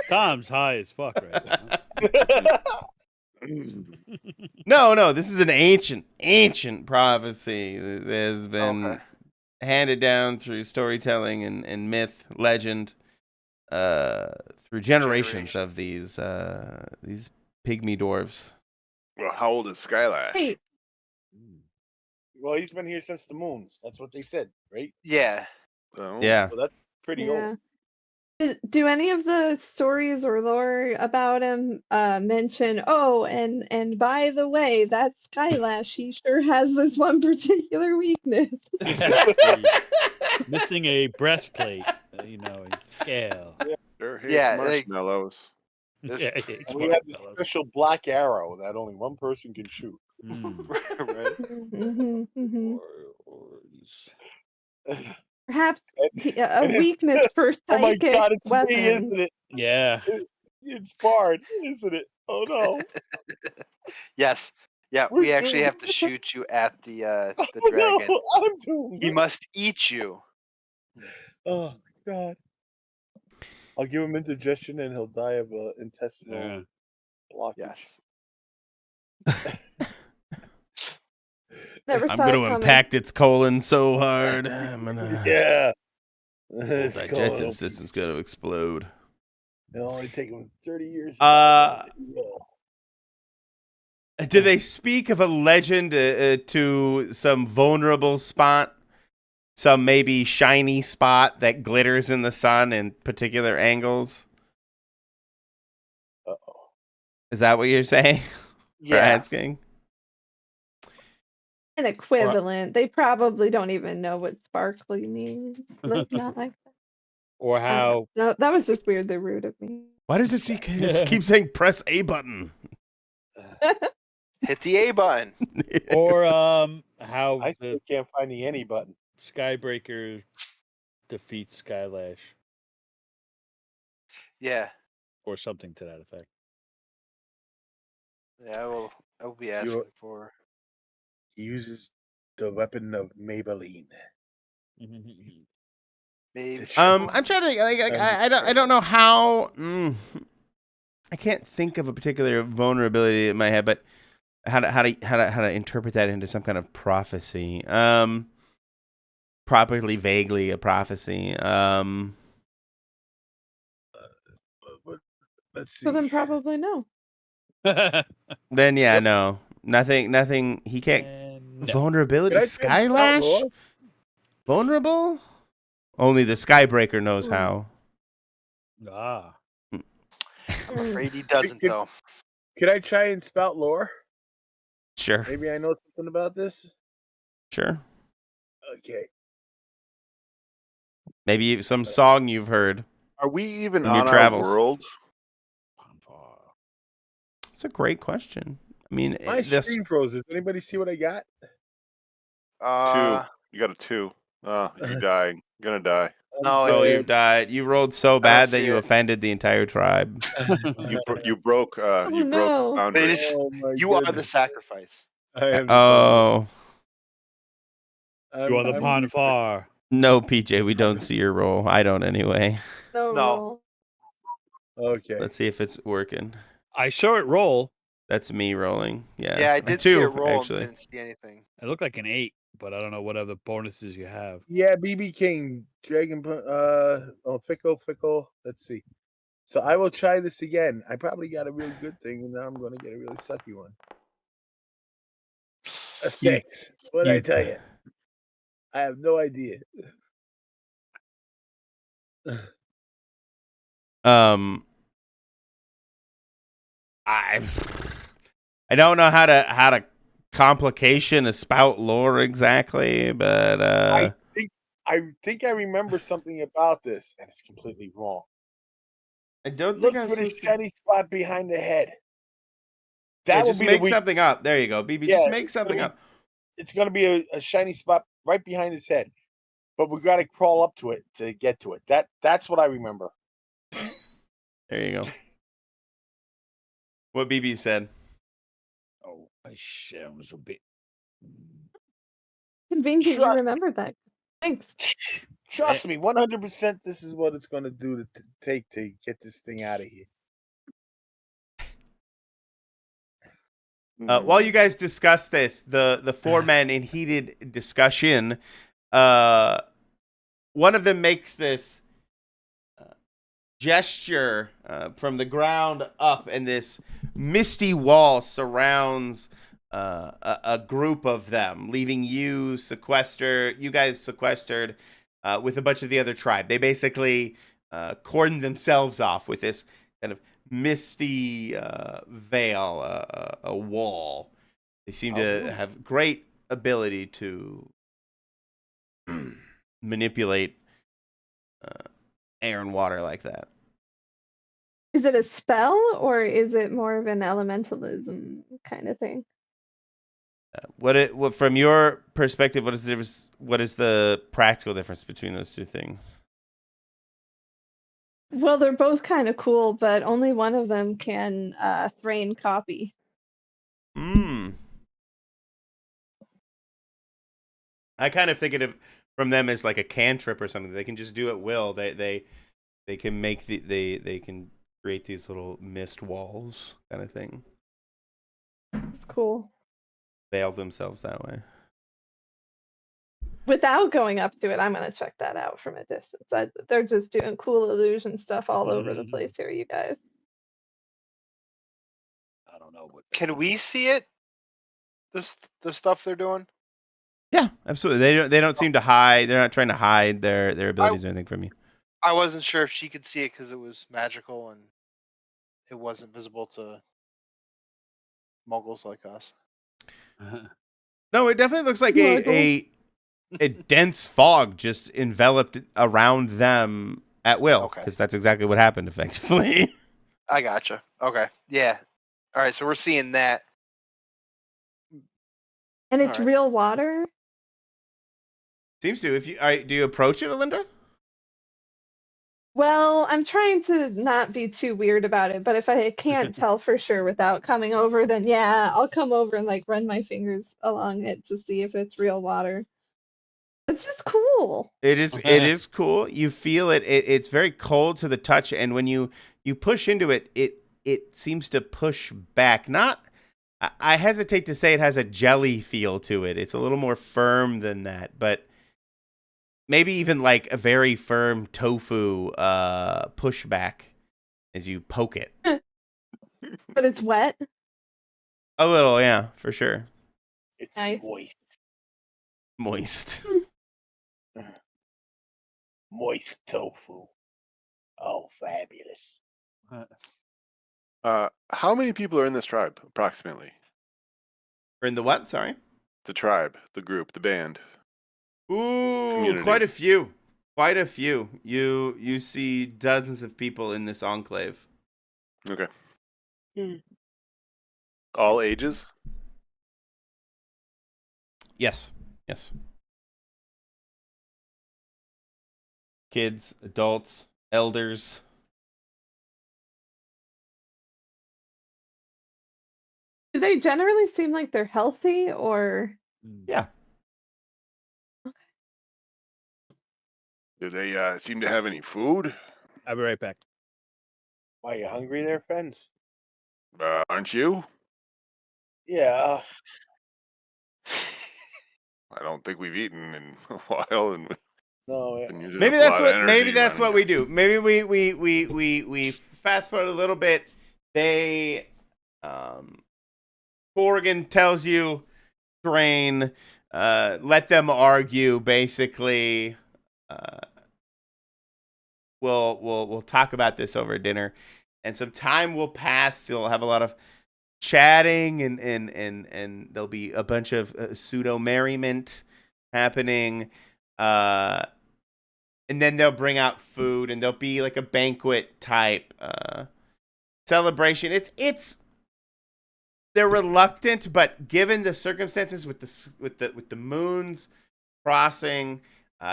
Tom's high as fuck right now. No, this is an ancient prophecy that has been Okay. handed down through storytelling and myth, legend, through generations of these pygmy dwarves. Well, how old is Skylash? Wait, Well, he's been here since the moons. That's what they said, right? Yeah. Oh. Yeah. So that's pretty yeah. old. Do any of the stories or lore about him mention, oh, and by the way, that Skylash, he sure has this one particular weakness. Missing a breastplate, a scale. Sure hates Yeah, like- marshmallows. Yeah, There's- it's And we have this marshmallows. special black arrow that only one person can shoot. Mm. right? Perhaps a And it's- weakness for Oh my psychic god, it's weapons. me, isn't it? Yeah. It's Bard, isn't it? Oh no. Yes. Yeah, We're we actually doomed. have to shoot you at the Oh dragon. no, I'm doomed. He must eat you. Oh god. I'll give him indigestion and he'll die of intestinal Yeah. blockage. Yes. Never I'm saw going it to coming. impact its colon so hard. I'm gonna Yeah. the It's digestive called- system's going to explode. It'll only take him 30 years. Do they speak of a legend to some vulnerable spot? Some maybe shiny spot that glitters in the sun in particular angles? Uh-oh. Is that what you're saying? Or Yeah. asking? An equivalent. They probably don't even know what sparkly means. Like, not like that. Or how No, that was just weirdly rude of me. Why does it keep saying press A button? Hit the A button. or how I the still can't find the any button. Skybreaker defeats Skylash Yeah. or something to that effect. Yeah, I will be asking for. He uses the weapon of Maybelline. Maybe. I'm trying to think. I don't know how. I can't think of a particular vulnerability in my head, but how to interpret that into some kind of prophecy. Properly, vaguely a prophecy. Let's see. So then probably no. Then yeah, no, nothing. He can't. And no. Vulnerability, Can I try to spell Skylash, lore? vulnerable. Only the Skybreaker knows how. Ah. I'm afraid he doesn't Could- though. Can I try and spout lore? Sure, Maybe I know something about this. sure. Okay. Maybe some song you've heard. Are we even In your on travels. our world? It's a great question. I mean, My this. screen froze. Does anybody see what I got? You got a 2. You die. You're gonna die. No, Oh, it- you died. You rolled so bad that you offended the entire tribe. You broke. You no. broke boundaries. It's- Oh my you are the goodness. sacrifice. I am the Oh sacrifice. You are the I'm- pond far. no, PJ, we don't see your roll. I don't anyway. No. No. roll. Okay. Let's see if it's working. I saw it roll. That's me rolling. Yeah. Yeah, I A did see it 2, roll actually. and didn't see anything. It looked like an 8, but I don't know what other bonuses you have. Yeah, BB King, Dragon, Fickle. Let's see. So I will try this again. I probably got a really good thing, and now I'm going to get a really sucky one. A 6. What did I tell you? I have no idea. I don't know how to complication a spout lore exactly, but I think I remember something about this, and it's completely wrong. I don't Look think I'm for the supposed to. shiny spot behind the head. Yeah, That will just be make the weak. something up. There you go, BB. Yeah, Just make it's gonna something be- up. It's going to be a shiny spot right behind his head, but we got to crawl up to it to get to it. That's what I remember. There you go. What BB said. Oh, that sounds a bit. Convenient you Trust- remembered that. Thanks. Trust me, 100%. This is what it's going to do to take to get this thing out of here. While you guys discuss this, the 4 men in heated discussion, one of them makes this gesture from the ground up, and this misty wall surrounds a group of them, leaving you guys sequestered with a bunch of the other tribe. They basically cordon themselves off with this kind of misty veil, a wall. They seem to have great ability to manipulate air and water like that. Is it a spell or is it more of an elementalism kind of thing? What from your perspective, what is the difference, what is the practical difference between those two things? Well, they're both kind of cool, but only one of them can Thrain copy. I kind of think of it from them as like a cantrip or something. They can just do at will. They can make they can create these little mist walls kind of thing. It's cool. Veil themselves that way. Without going up to it, I'm gonna check that out from a distance. They're just doing cool illusion stuff all over the place here, you guys. I don't know what. Can we see it? The stuff they're doing. Yeah, absolutely. They don't seem to hide. They're not trying to hide their abilities or anything from you. I wasn't sure if she could see it because it was magical and it wasn't visible to muggles like us. No, it definitely looks like Muggles. a dense fog just enveloped around them at will, Okay. because that's exactly what happened effectively. I gotcha. Okay. Yeah. All right. So we're seeing that. And it's Alright. real water. Seems to. If you do you approach it, Alinda? Well, I'm trying to not be too weird about it, but if I can't tell for sure without coming over, then yeah, I'll come over and like run my fingers along it to see if it's real water. It's just cool. It is cool. You feel it. It's very cold to the touch, and when you push into it, it seems to push back. Not. I hesitate to say it has a jelly feel to it. It's a little more firm than that, but maybe even like a very firm tofu pushback as you poke it. But it's wet. A little, yeah, for sure. It's Nice. moist. Moist. Moist tofu. Oh, fabulous. How many people are in this tribe, approximately? Or in the what? Sorry. The tribe, the group, the band. Ooh, Community. quite a few. Quite a few. You see dozens of people in this enclave. Okay. All ages? Yes. Yes. Kids, adults, elders. Do they generally seem like they're healthy or? Yeah. Do they seem to have any food? I'll be right back. Why, you hungry there, friends? Aren't you? Yeah. I don't think we've eaten in a while, and we've No, been using Maybe up a that's lot of what. Maybe energy, that's man. what we do. Maybe we fast forward a little bit. They, Corrigan tells you, Drain, let them argue. Basically, we'll talk about this over dinner, and some time will pass. You'll have a lot of chatting, and there'll be a bunch of pseudo merriment happening. And then they'll bring out food, and there'll be like a banquet type celebration. They're reluctant, but given the circumstances with the moons crossing,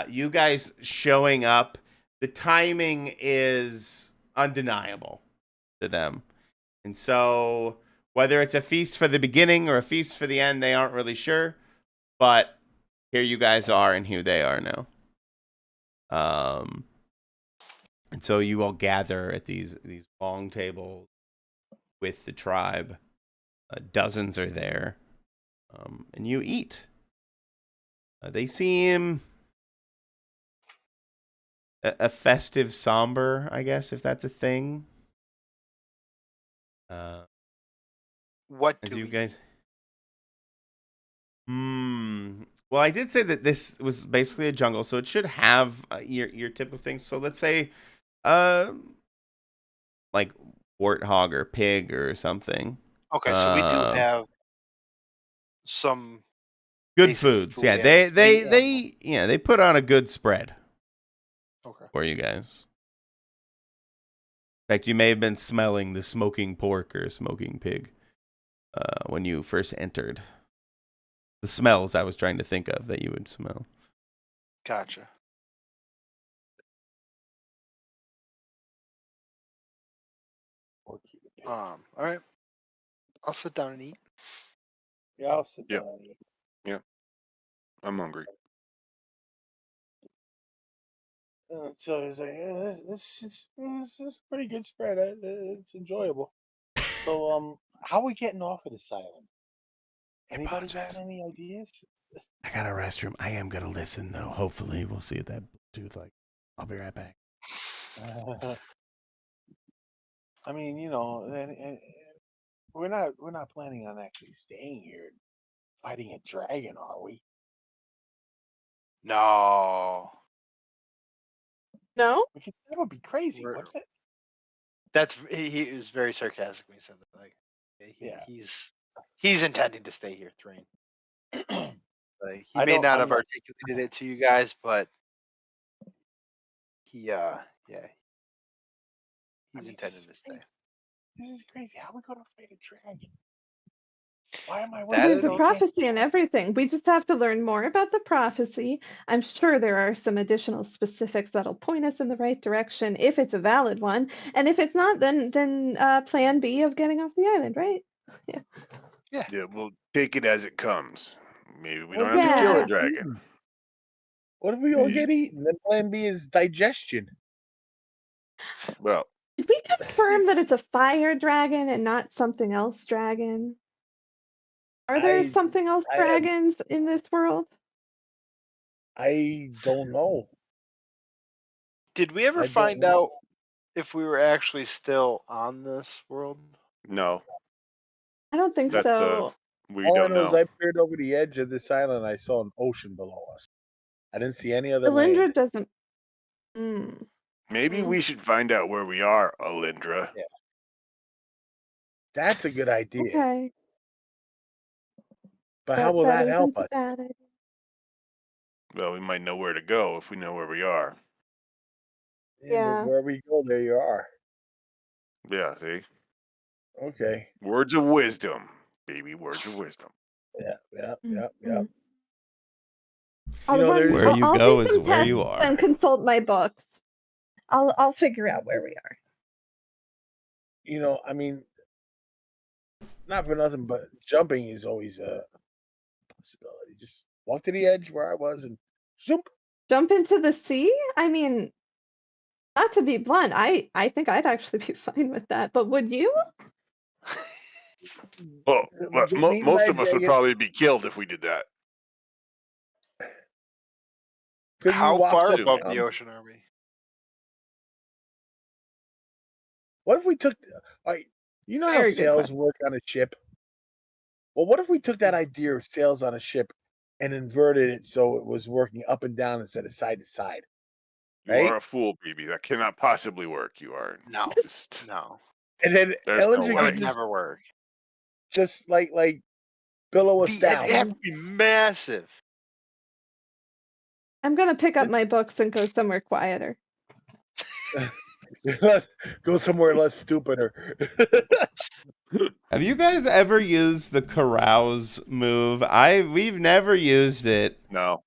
you guys showing up, the timing is undeniable to them. And so whether it's a feast for the beginning or a feast for the end, they aren't really sure. But here you guys are, and here they are now. And so you all gather at these long tables with the tribe. Dozens are there, and you eat. They seem a festive, somber, I guess, if that's a thing. What As do you we? guys. Well, I did say that this was basically a jungle, so it should have your typical things. So let's say Like warthog or pig or something. Okay, so we do Uh, have some Good basic foods. food Yeah, and they put on a good spread okay. for you guys. In fact, you may have been smelling the smoking pork or smoking pig when you first entered. The smells I was trying to think of that you would smell. Gotcha. All right. I'll sit down and eat. Yeah, I'll sit Yep. down and eat. I'm hungry. So it's like, yeah, this is a pretty good spread. It's enjoyable. So, how are we getting off of this island? Anybody got apologize. any ideas? I got a restroom. I am gonna listen though. Hopefully, we'll see what that Bluetooth like. I'll be right back. I mean, and we're not planning on actually staying here and fighting a dragon, are we? No. No? Because that would be crazy, We're- wouldn't it? That's he was very sarcastic when he said that. Like, Yeah. he's intending to stay here, Thrain. Like, he I may don't- not I'm have not- articulated it to you guys, but he I he's mean, intending to stay. This is crazy. How are we gonna fight a dragon? Why am I That wondering? is There's a all- prophecy and everything. We just have to learn more about the prophecy. I'm sure there are some additional specifics that'll point us in the right direction if it's a valid one. And if it's not, then plan B of getting off the island, right? Yeah, we'll take it as it comes. Maybe we What don't if have to we kill all a get dragon. What if we all get eaten? Then plan B is digestion. Well, Did we confirm that it's a fire dragon and not something else dragon? Are there I something else I have- dragons in this world? I don't know. Did we ever I don't find know. out if we were actually still on this world? no, I don't think that's so. we All I don't know is know. I peered over the edge of this island and I saw an ocean below us. I didn't see any other Alindra land. doesn't. Mm. Maybe Mm. we should find out where we are, Alindra. That's a good idea. Okay. But how will that help isn't a us? bad idea. Well, we might know where to go if we know where we are. Yeah. But where we go, there you are. Yeah, see? Okay. Words of wisdom, baby, words of wisdom. Yeah. Mm. You know, there's- Where you I'll go do is some where tests you are. and consult my books. I'll figure out where we are. I mean, not for nothing, but jumping is always a possibility. Just walk to the edge where I was and zoom. Jump into the sea? I mean, not to be blunt, I think I'd actually be fine with that. But would you? Oh, well, Get eaten by most a of us would dragon. probably be killed if we did that. Could we How waft far up above down? the ocean are we? What if we took? All right, you know how Very good sails question. work on a ship? Well, what if we took that idea of sails on a ship and inverted it so it was working up and down instead of side to side? You Right? are a fool, baby. That cannot possibly work. You are No. just No. And then There's no Ellen That way. would could never work. just like billow us It'd down. have to be massive. I'm gonna pick up my books and go somewhere quieter. Go somewhere less stupider. Have you guys ever used the carouse move? We've never used it. No.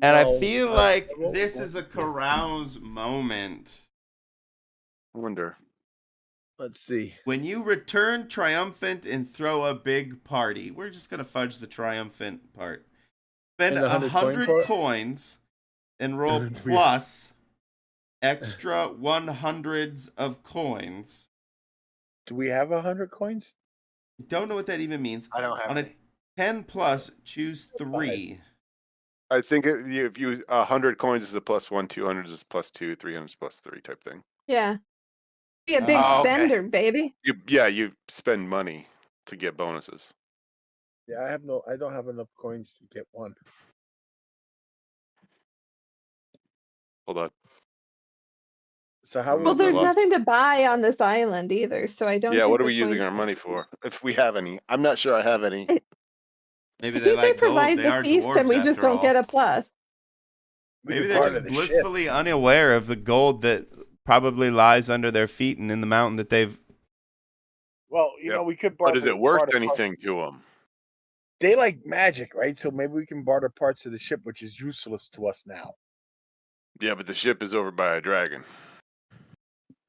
And I No, feel I- like I won't- this is a carouse moment. I wonder. Let's see. When you return triumphant and throw a big party, we're just gonna fudge the triumphant part. Spend And the 100 coin part? coins and roll Do we- plus extra 100s of coins. Do we have 100 coins? Don't know what that even means. I don't have On a any. 10 plus, choose 3. I think if you 100 coins is a +1, 200 is +2, 300 is +3 type thing. Yeah. Be a big Oh, okay. spender, baby. You spend money to get bonuses. Yeah, I don't have enough coins to get one. Hold on. So how Well, we there's Well, nothing to buy on this island either, so I don't. Yeah, think what are the we using coins our will- money for? If we have any. I'm not sure I have any. Maybe I they think they like gold. provide They the are feast, and dwarves we just after don't all. get a plus. We Maybe could they're barter just the ship. blissfully unaware of the gold that probably lies under their feet and in the mountain that they've. Well, you Yep. know, we could But barter. is it worth barter parts. anything to them? They like magic, right? So maybe we can barter parts of the ship, which is useless to us now. Yeah, but the ship is over by a dragon.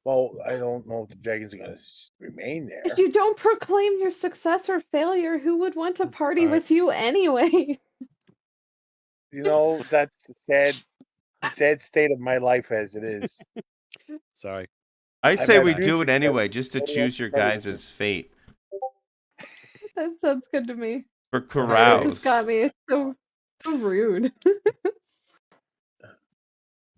Well, I don't know if the dragons are going to remain there. If you don't proclaim your success or failure, who would want to party Sorry. with you anyway? You know, that's the sad state of my life as it is. Sorry. I say had we huge do it success anyway, just to with choose your party with guys' fate That sounds good to me. for Okay. Just carouse. got me. It's so rude.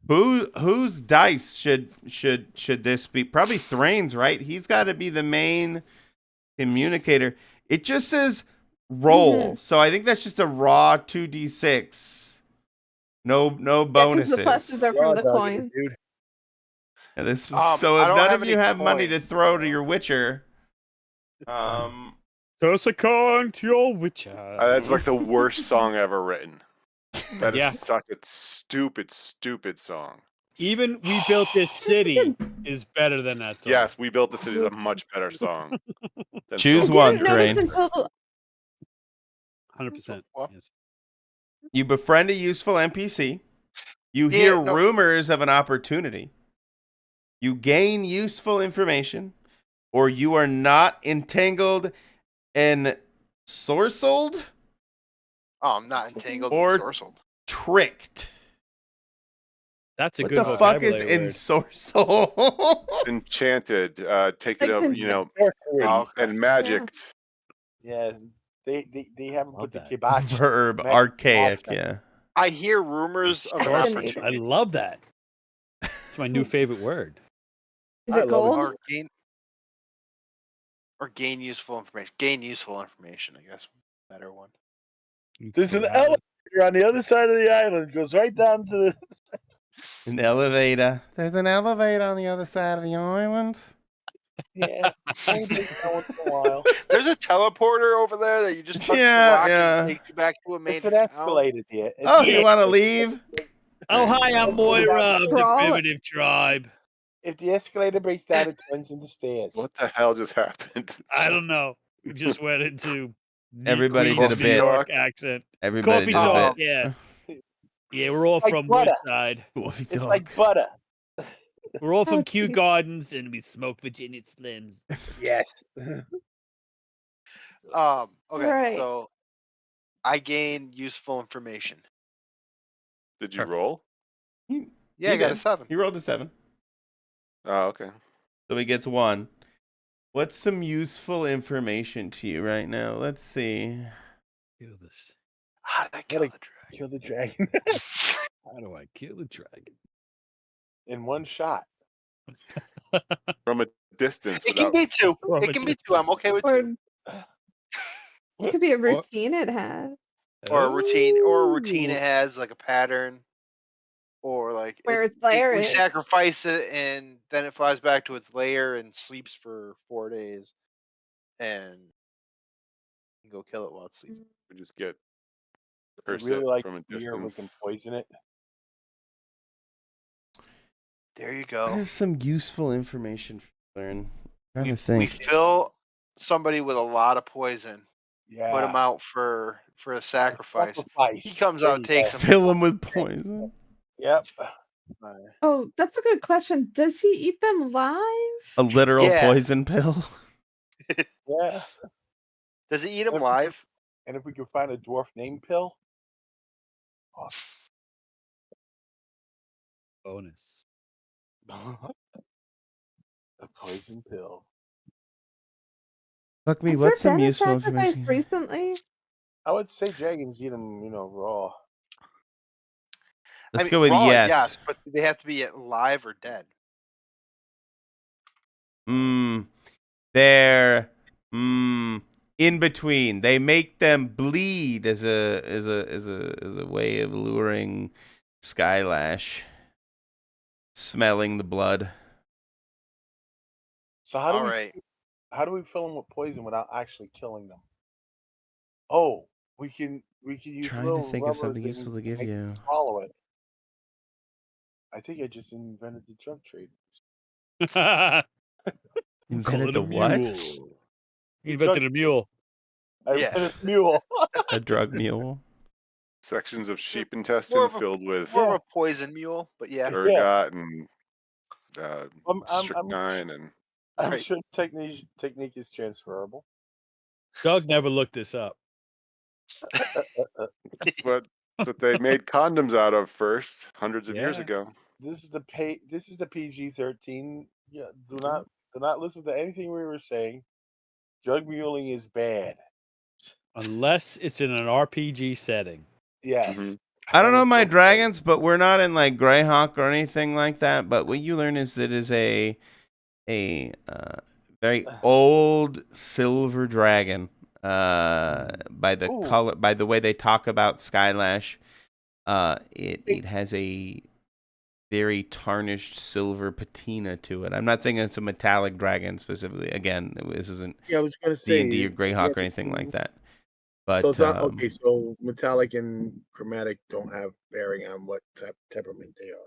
Whose dice should this be? Probably Thrain's, right? He's got to be the main communicator. It just says roll, so I think that's just a raw 2d6. No Yeah, 'cause bonuses. the pluses are Raw from the dog, coin. dude. Yeah, this, so I if don't none have of you any have money to coins, throw to so- your Witcher, Toss a coin to your witcher. That's like the worst song ever written. That is Yeah. such a stupid, stupid song. Even We Built This City is better than that song. Yes, We Built the City is a much better song. than Choose Phil I one, didn't Collins. notice Thrain. until 100%. What? Yes. You befriend a useful NPC. You Yeah, hear no. rumors of an opportunity. You gain useful information, or you are not entangled and sorcelled, Oh, I'm not entangled Or- and sorcelled. tricked. That's a What good the fuck is vocabulary word. ensorcelled? Enchanted, taken Like over, the- you know, Sorcery. Oh, okay. and magicked. Yeah, they haven't Love put the that. kibosh. Verb, Magic archaic, option. yeah. I hear rumors of an Sorcery. I opportunity. love that. It's my new favorite word. is I it love it. gold? Or gain useful information. Gain useful information, I guess. Better one. There's an elevator on the other side of the island. It goes right down to the. An elevator. There's an elevator on the other side of the island. Yeah, only takes that once in a while. There's a teleporter over there that you just touch Yeah, the rock yeah. and it takes you back to a main It's an town. escalator, dear. Oh, you want to leave? Oh, hi, I'm Moira of the Crawl. Primitive Tribe. If the escalator breaks down, it turns into stairs. What the hell just happened? I don't know. We just went into New Everybody Queens, did a New bit. York accent. Everybody Coffee did a talk, bit. yeah. Yeah, we're all Like from butter. Woodside. Coffee It's talk. like butter. We're all from Kew Okay. Gardens, and we smoke Virginia Slims. Yes. Okay, Right. so I gain useful information. Did you Sure. roll? Yeah, He I got a did. 7. He rolled a 7. Oh, okay. So he gets 1. What's some useful information to you right now? Let's see. Kill this. How did I kill Gotta the dragon? Kill the dragon How do I kill the dragon? in one shot. From a distance. It can Without, be 2. From It a can be 2. I'm distance. okay with Or 2. it could be a routine it has. Or a routine Ooh. it has like a pattern. Or like Where its we lair is. sacrifice it and then it flies back to its lair and sleeps for 4 days. And you can go kill it while it's sleeping. we just get I curse really it like from a fear. We distance. can poison it. There you What go. is some useful information to learn? I'm trying to We think. fill somebody with a lot of poison, Yeah. put him out for a sacrifice. Sacrifice. He comes There out, you takes go. him. Fill him with poison. Yep. Oh, that's a good question. Does he eat them live? A literal Yeah. poison pill. Yeah. Does he eat him If we live? And if we can find a dwarf name pill, awesome. Bonus. A poison pill. Fuck me, Has what's there some been a useful sacrifice information? recently? I would say dragons eat them, raw. Let's go with raw, yes. but they have to be alive or dead. They're in between. They make them bleed as a way of luring Skylash, smelling the blood. So All right. how do we fill them with poison without actually killing them? Oh, we can use Trying to little think of rubber something things useful to to give make them you. swallow it. I think I just invented the drug trade. Call Invented it the a what? mule. He Drug- invented a mule. I Yes. invented a mule. A drug mule? Sections of sheep More intestine of a- filled with More of a poison mule, but yeah. ergot and I'm strychnine and I'm sure technique is transferable. Doug never looked this up. but they made condoms out of first, hundreds of years Yeah. ago. This is the PG-13. Yeah, do not listen to anything we were saying. Drug muling is bad. Unless it's in an RPG setting. Yes. Mhm. I don't know my Almost dragons, but we're not in like Greyhawk or anything like that. But what you learn is it is a very old silver dragon. By the Ooh. color, by the way they talk about Skylash, it has a very tarnished silver patina to it. I'm not saying it's a metallic dragon specifically. Again, this isn't Yeah, I was going to say D&D or Greyhawk or anything like that. But So it's not okay. So metallic and chromatic don't have bearing on what temperament they are.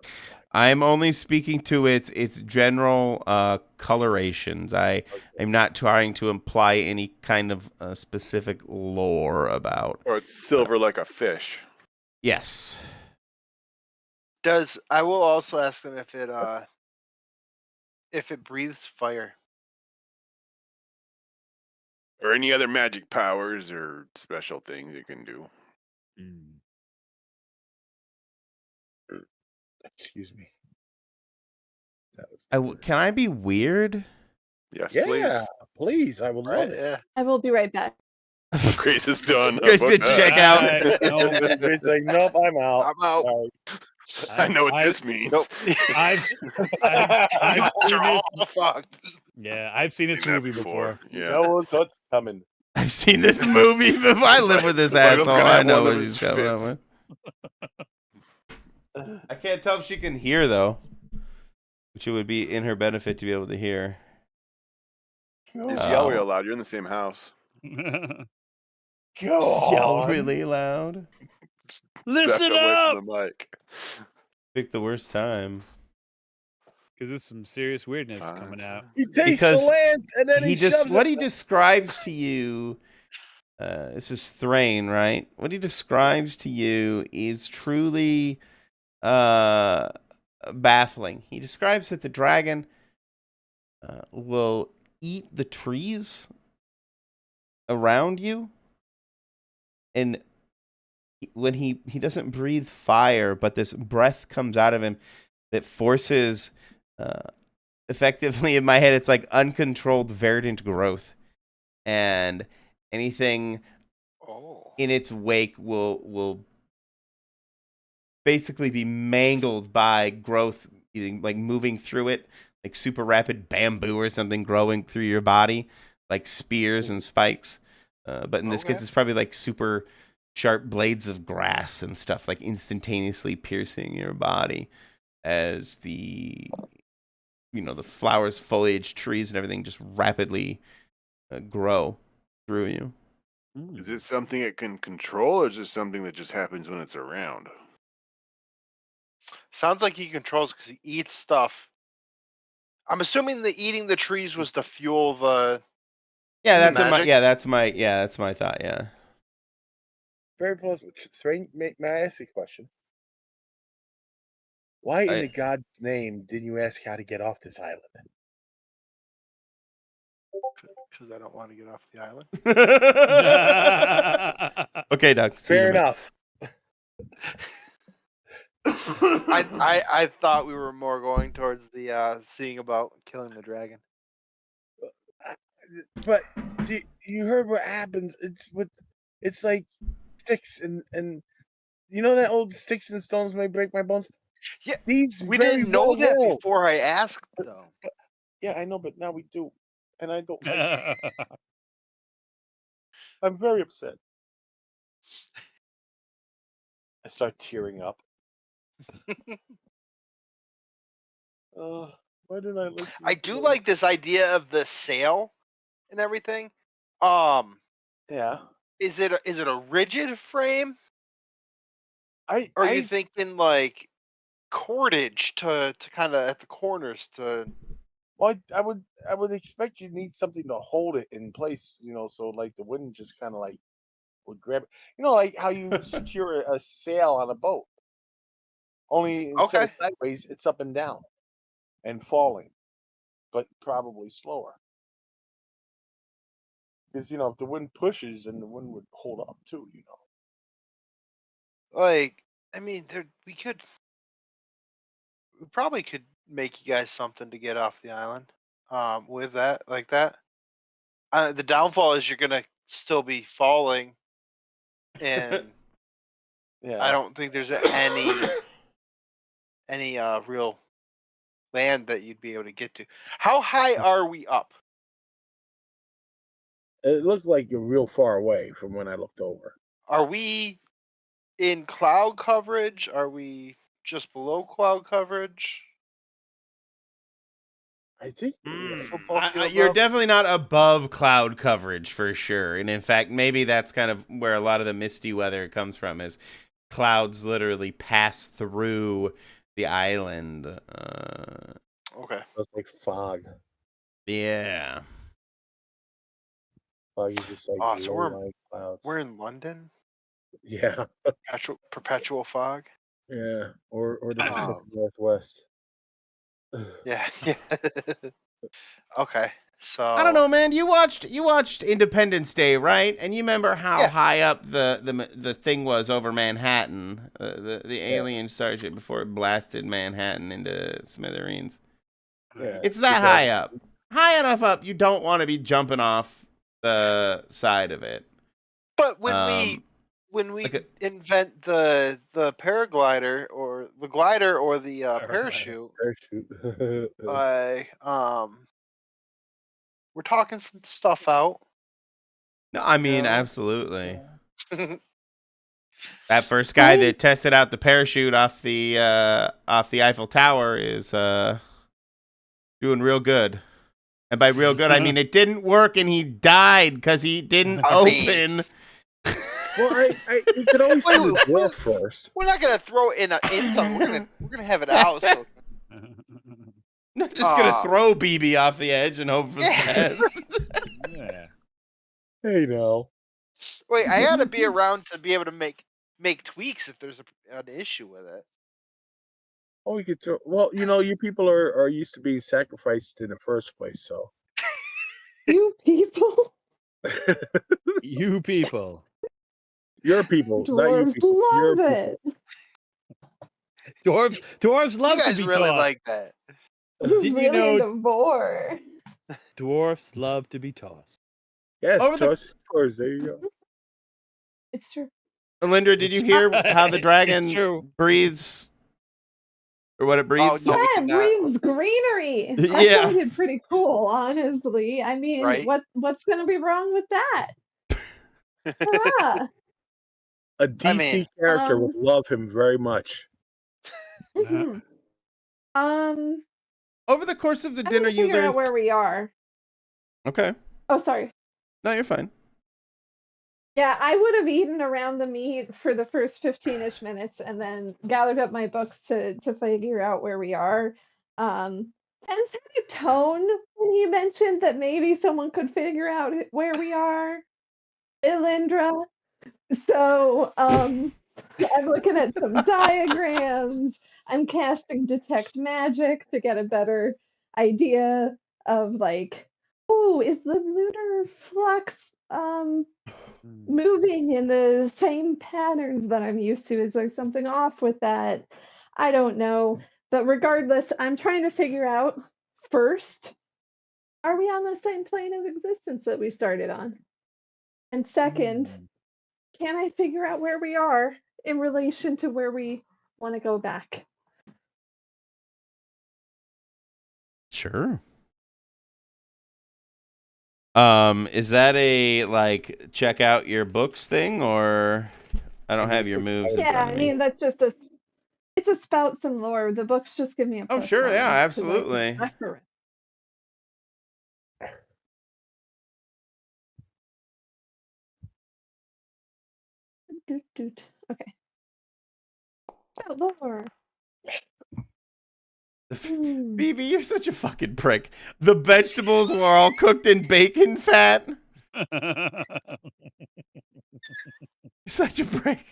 I'm only speaking to its general colorations. I am not trying to imply any kind of specific lore about. Or it's silver like a fish. Yes. I will also ask them if it breathes fire. Or any other magic powers or special things you can do. Excuse me. That was Can I be weird? Yes, yeah, please. I would love it. Yeah. I will be right back. Grace is done. Grace Fuck did that. check out. It's like, nope, I'm out. I'm out. Sorry. I know what this means. Nope. I've You're seen this. all fucked. Yeah, I've seen this Seen that movie before. Yeah. Know what's coming. I've seen this movie before. I live with this Michael's asshole. gonna I have know one what of he's his coming up fits. with. I can't tell if she can hear though, which it would be in her benefit to be able to hear. Just yell real loud. You're in the same house. Just yell really loud. Listen Back away up! from the mic. Pick the worst time. Because there's some serious weirdness coming out. He tastes Because the land and then he shoves what it. he describes to you. This is Thrain, right? What he describes to you is truly baffling. He describes that the dragon will eat the trees around you, and when he doesn't breathe fire, but this breath comes out of him that forces, effectively in my head, it's like uncontrolled verdant growth, and anything in its wake will basically be mangled by growth, like moving through it, like super rapid bamboo or something growing through your body, like spears and spikes. But in this case, it's probably like super sharp blades of grass and stuff, like instantaneously piercing your body as the flowers, foliage, trees, and everything just rapidly grow through you. Is it something it can control, or is it something that just happens when it's around? Sounds like he controls because he eats stuff. I'm assuming that eating the trees was to fuel the. That's magic? that's my thought. Yeah. Very plausible. May I ask you a question? Why in the God's name didn't you ask how to get off this island? Because I don't want to get off the island. Okay, Doug. Fair enough. I thought we were more going towards the seeing about killing the dragon. But you heard what happens. It's like sticks and you know that old sticks and stones may break my bones. Yeah, these we very didn't know well that know. before I asked, though. Yeah, I know, but now we do, and I don't like it. I'm very upset. I start tearing up. Why did I listen? I to do them? like this idea of the sail and everything. Yeah. Is it a rigid frame, I or are you thinking like cordage to kind of at the corners to? well, I would expect you need something to hold it in place, so like the wind just kind of like would grab it. Like how you secure a sail on a boat. Only instead of Okay. sideways, it's up and down and falling, but probably slower. Because if the wind pushes, and the wind would hold up too. Like, I mean, we probably could make you guys something to get off the island. With that, like that. The downfall is you're gonna still be falling, and I Yeah. don't think there's any real land that you'd be able to get to. How high are we up? It looked like you're real far away from when I looked over. Are we in cloud coverage? Are we just below cloud coverage? I think Football field You're up? definitely not above cloud coverage for sure. And in fact, maybe that's kind of where a lot of the misty weather comes from, is clouds literally pass through the island. Okay. it's like fog. Yeah. Fog is just like So low-lying clouds. we're in London. Yeah. Perpetual fog. Yeah. Or the Um, Pacific Northwest. Yeah. Yeah. Okay. So I don't know, man. You watched Independence Day, right? And you remember how Yeah. high up the thing was over Manhattan, the alien starship, before it blasted Manhattan into smithereens. Yeah. It's that high up, high enough up. You don't want to be jumping off the side of it. But when we like invent the paraglider or the glider or the parachute, Parachute. we're talking some stuff out. No, I mean Yeah. absolutely. That first guy that tested out the parachute off the Eiffel Tower is doing real good. And by real good, I mean it didn't work and he died because he didn't open. Well, you could always do the dwarf first. We're not gonna throw it in something. We're gonna have it out. So Not just gonna throw BB off the edge and hope for the best. Yeah. Hey, now. wait, I gotta be around to be able to make tweaks if there's an issue with it. Oh, you could throw. Well, you people are used to being sacrificed in the first place, so. You people. You people. Your people, not you Dwarves people. Your love people. it. Dwarves love You to guys be really taught. like that. This is Didn't you really know into vor. dwarfs love to be tossed? Yes, Over the- toast scores. There you go. It's true. Melinda, did you hear how the It's dragon true. breathes? Or what it breathes? No, we Yeah, it cannot. breathes greenery. That Yeah. sounded pretty cool, honestly. I mean, Right? what's gonna be wrong with that? Ah, A DC character would love him very much. mhm. Over the course of the I'm dinner, gonna you figure out learned. where we are. Okay. Oh, sorry. No, you're fine. Yeah, I would have eaten around the meat for the first 15-ish minutes and then gathered up my books to figure out where we are. Ken set a tone when he mentioned that maybe someone could figure out where we are. Elindra. So, I'm looking at some diagrams. I'm casting detect magic to get a better idea of like, oh, is the lunar flux moving in the same patterns that I'm used to? Is there something off with that? I don't know. But regardless, I'm trying to figure out first, are we on the same plane of existence that we started on? And second, can I figure out where we are in relation to where we want to go back? Sure. Is that a like check out your books thing, or I don't have your moves in Yeah, front I of me? mean that's just a It's a spout some lore. The books just give me a Oh, plus sure, yeah, 1, 'cause I can absolutely. reference. Doot, doot. Okay. Spout lore. Phoebe, you're such a fucking prick. The vegetables were all cooked in bacon fat. You're such a prick.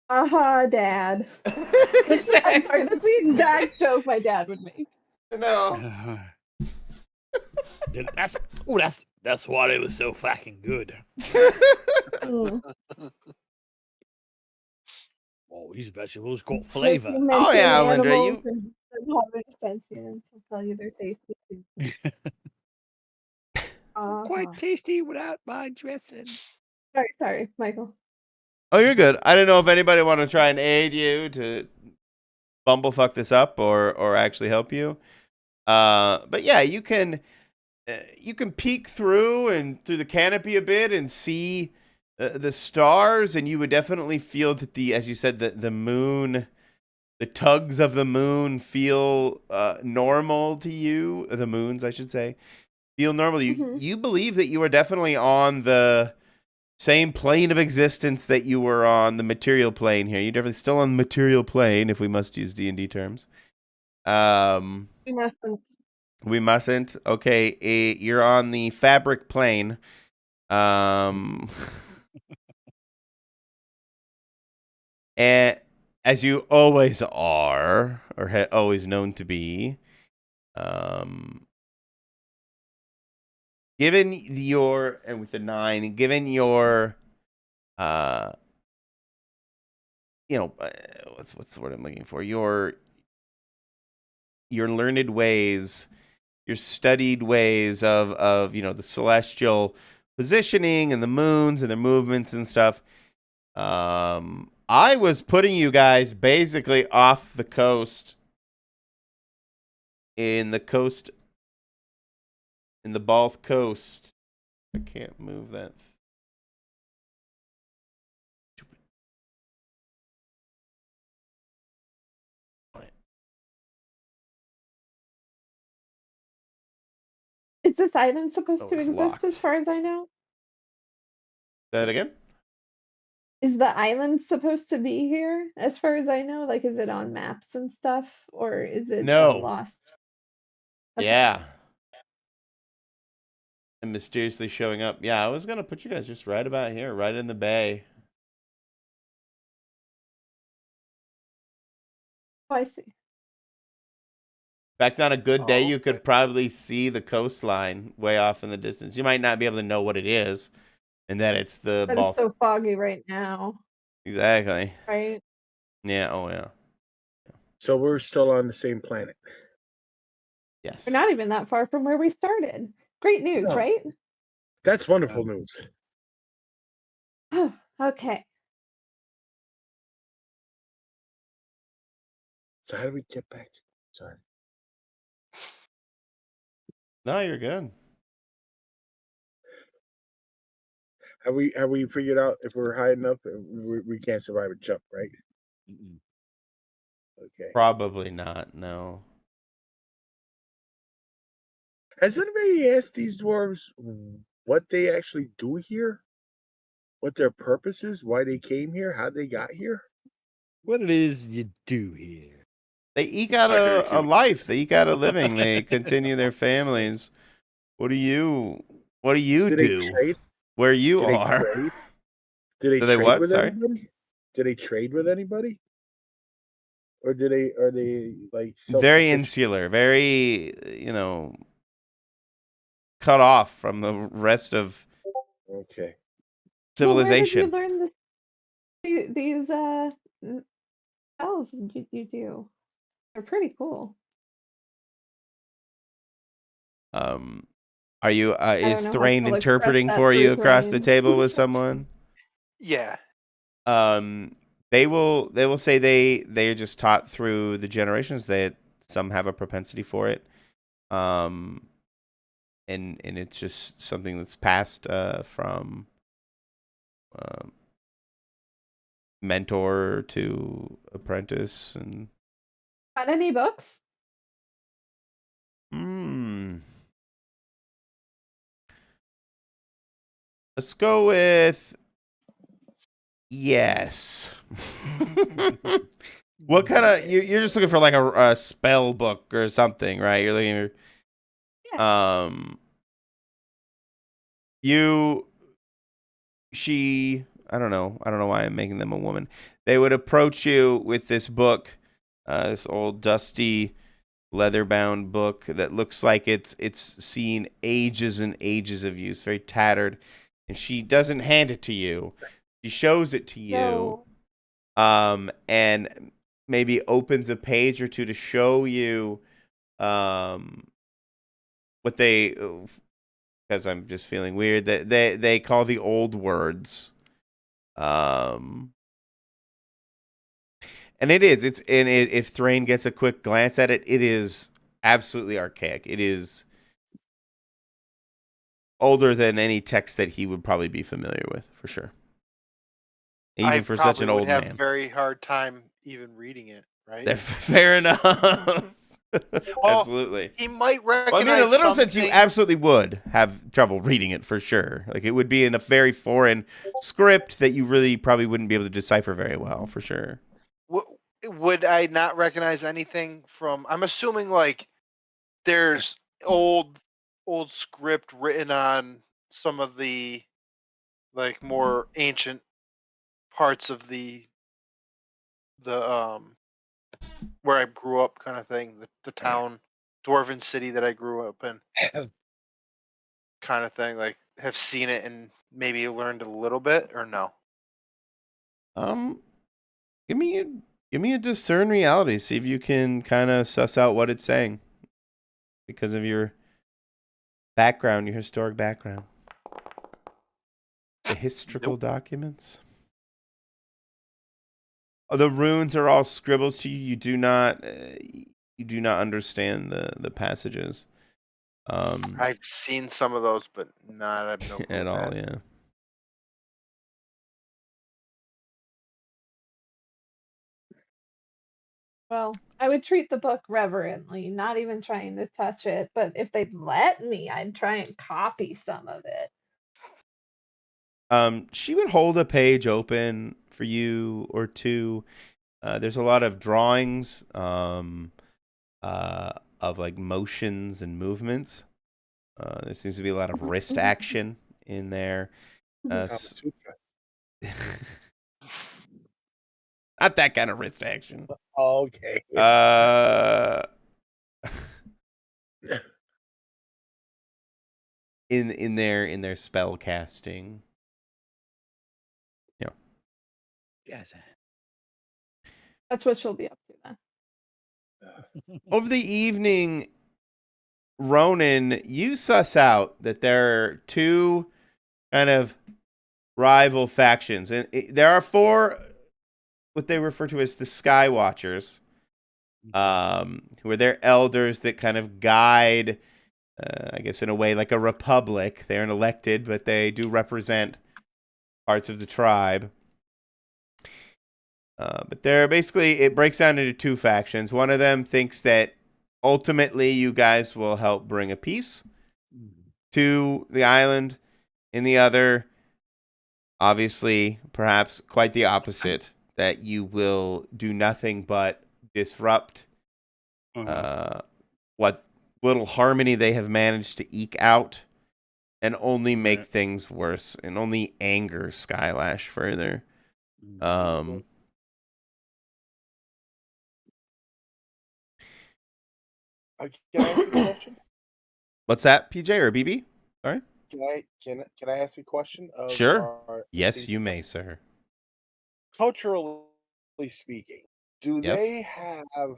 Dad. I'm sorry, that's the exact joke my dad would make. No. That's why it was so fucking good. Mm. Oh, these vegetables got Like flavor. you mention yeah, Lindra, animals you- and them having sentience. I'll tell you they're tasty too. Quite tasty without my dressing. Sorry, Michael. Oh, you're good. I don't know if anybody want to try and aid you to bumblefuck this up or actually help you. But yeah, you can peek through the canopy a bit and see the stars, and you would definitely feel that as you said, the moon, the tugs of the moon feel normal to you. The moons, I should say, feel normal. You believe that you are definitely on the same plane of existence that you were on, the material plane here. You're definitely still on the material plane, if we must use D&D terms. We mustn't. We mustn't. Okay, you're on the fabric plane. And as you always are, or always known to be, given your, and with the 9, given your, what's the word I'm looking for? Your learned ways, your studied ways of the celestial positioning and the moons and the movements and stuff. I was putting you guys basically off the coast in the Balth Coast. I can't move that. Is this island supposed Oh, to it's exist locked. as far as I know? Say that again? Is the island supposed to be here as far as I know? Like, is it on maps and stuff? Or is it No. lost? Okay. Yeah. And mysteriously showing up. Yeah, I was going to put you guys just right about here, right in the bay. Oh, I see. In fact, on a good day, you could okay. probably see the coastline way off in the distance. You might not be able to know what it is, and that it's the But it's Balth. so foggy right now, Exactly. right? Yeah. Oh, yeah. So we're still on the same planet. Yes. We're not even that far from where we started. Great news, No. right? That's wonderful news. Oh, okay. So how do we get back to? Sorry. No, you're good. Have we figured out if we're high enough? We can't survive a jump, right? Mm-mm. Okay. Probably not. No. Has anybody asked these dwarves what they actually do here? What their purpose is? Why they came here? How they got here? What it is you do here? They eke out I hear a you. life. They eke out a living. They continue their families. What do you Do they do? trade? Where you Do they are? trade? Do they Do they trade what? with Sorry? anybody? Do they trade with anybody? Or are they like Very self-sufficient? insular. Very, cut off from the rest of Okay. Well, where did you civilization. learn these spells you do? They're pretty cool. Are you? I Is don't know how Thrain she'll express interpreting that for you through across the Thrain. table with someone? Yeah. They will say they are just taught through the generations. That some have a propensity for it. And it's just something that's passed from mentor to apprentice and Got any books? Let's go with yes. What kind of you're just looking for like a spell book or something, right? You're looking for I don't know why I'm making them a woman. They would approach you with this book, this old dusty leather-bound book that looks like it's seen ages and ages of use, very tattered, and she doesn't hand it to you. She shows it to you, and maybe opens a page or two to show you what they, because I'm just feeling weird, that they call the old words. And if Thrain gets a quick glance at it, it is absolutely archaic. It is older than any text that he would probably be familiar with, for sure. Even I for such an probably old would have man. very hard time even reading it, right? Fair enough. Well, Absolutely. he might Well, I recognize mean, in a literal sense, you something. absolutely would have trouble reading it for sure. Like, it would be in a very foreign script that you really probably wouldn't be able to decipher very well, for sure. Would I not recognize anything from? I'm assuming like there's old script written on some of the like more ancient parts of the where I grew up, kind of thing. The town, dwarven city that I grew up in, kind of thing. Like, have seen it and maybe learned a little bit, or no? Give me a discern reality. See if you can kind of suss out what it's saying because of your background, your historic background. The historical documents. Oh, the runes are all scribbles to you. You do not understand the passages. I've seen some of those, but not. I have no clue At all, man. yeah. Well, I would treat the book reverently, not even trying to touch it. But if they'd let me, I'd try and copy some of it. She would hold a page open for you or two. There's a lot of drawings of like motions and movements. There seems to be a lot of wrist action in there. Not that kind of wrist action. Okay. In their spell casting. Yeah. Yes. That's what she'll be up to then. Over the evening, Ronan, you suss out that there are two kind of rival factions, and there are four what they refer to as the Sky Watchers, who are their elders that kind of guide, I guess in a way like a republic. They aren't elected, but they do represent parts of the tribe. But they're basically, it breaks down into two factions. One of them thinks that ultimately you guys will help bring a peace to the island. In the other, obviously, perhaps quite the opposite, that you will do nothing but disrupt what little harmony they have managed to eke out and only make things worse and only anger Skylash further. Can I ask you a question? What's that, PJ or BB? Sorry? Can I ask you a question? Sure. Yes, you may, sir. Culturally speaking, do Yes. they have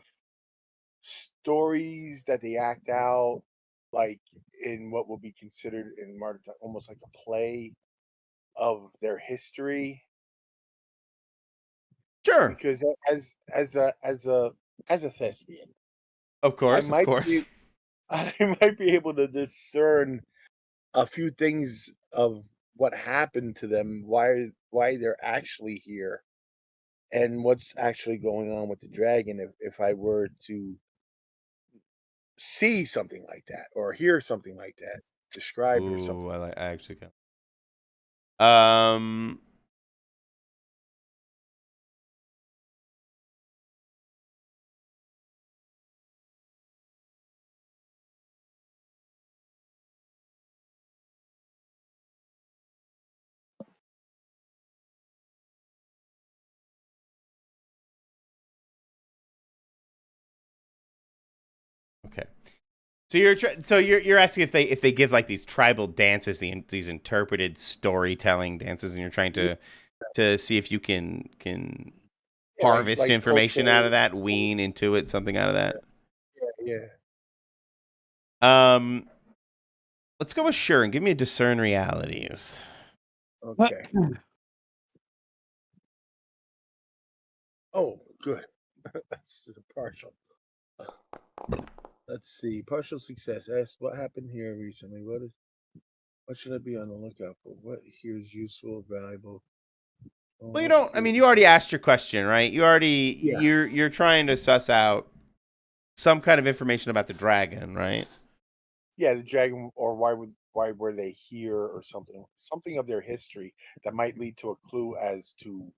stories that they act out, like in what will be considered in modern time, almost like a play of their history? Sure. Because as a thespian, Of course. I might be able to discern a few things of what happened to them, why they're actually here, and what's actually going on with the dragon if I were to see something like that or hear something like that described or something. Ooh, I actually can. Um. Okay. So you're asking if they give like these tribal dances, these interpreted storytelling dances, and you're trying to see if you can Yeah, harvest like information out cultural. of that, wean into it, something out of that. Yeah, yeah. Um, let's go with sure and give me a discern realities. Okay. Oh, good. That's a partial. Let's see. Partial success. Ask what happened here recently. What should I be on the lookout for? What here is useful, valuable? Oh, Well, you what don't. I here mean, is you already asked your question, right? yeah. You're trying to suss out some kind of information about the dragon, right? Yeah, the dragon, or why were they here, or something of their history that might lead to a clue as to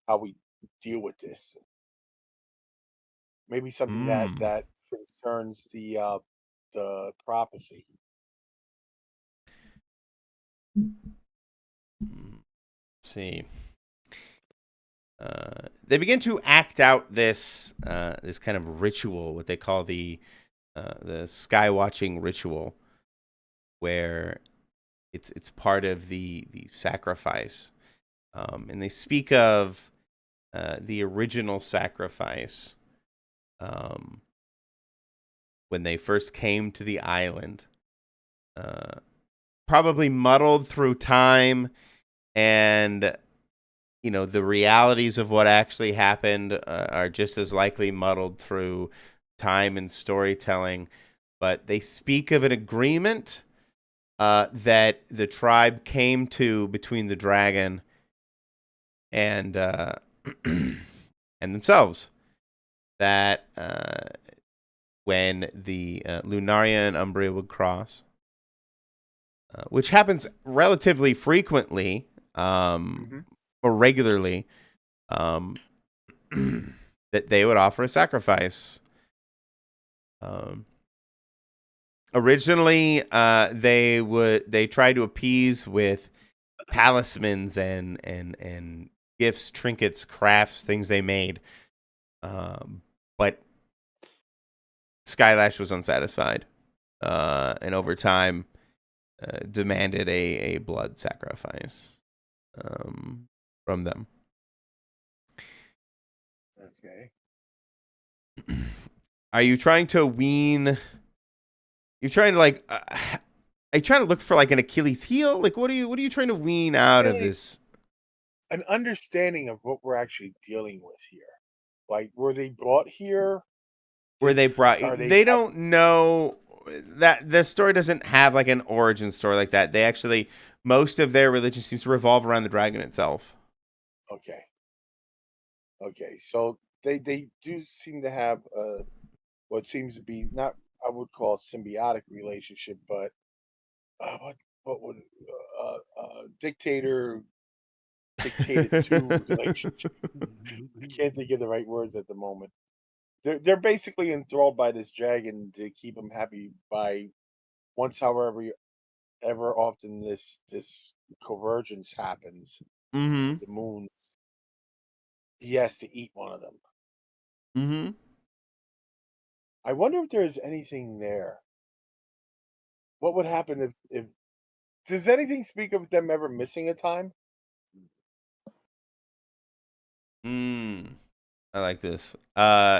how we deal with this. Maybe something that Hmm. that concerns the prophecy. Let's see. They begin to act out this kind of ritual, what they call the sky watching ritual, where it's part of the sacrifice, and they speak of the original sacrifice um, when they first came to the island, uh, probably muddled through time and the realities of what actually happened are just as likely muddled through time and storytelling. But they speak of an agreement that the tribe came to between the dragon and and themselves. That when the Lunaria and Umbria would cross, which happens relatively frequently Hmm. or regularly, um, that they would offer a sacrifice. Um, Originally, they tried to appease with talismans and gifts, trinkets, crafts, things they made, but Skylash was unsatisfied, and over time demanded a blood sacrifice from them. Okay. Are you trying to wean? You're trying to like. Are you trying to look for like an Achilles heel? Like, what are you trying to wean out of Really, this? an understanding of what we're actually dealing with here. Like, were they brought here? Where Did they brought? are they? They don't know that the story doesn't have like an origin story like that. They actually most of their religion seems to revolve around the dragon itself. Okay. Okay. So they do seem to have what seems to be not I would call a symbiotic relationship, but what would dictator dictated to relationship. I can't think of the right words at the moment. They're basically enthralled by this dragon to keep them happy by once however ever often this convergence happens, Mm-hmm. the moon, he has to eat one of them. Mm-hmm. I wonder if there's anything there. What would happen if does anything speak of them ever missing a time? Mm. I like this. Yeah.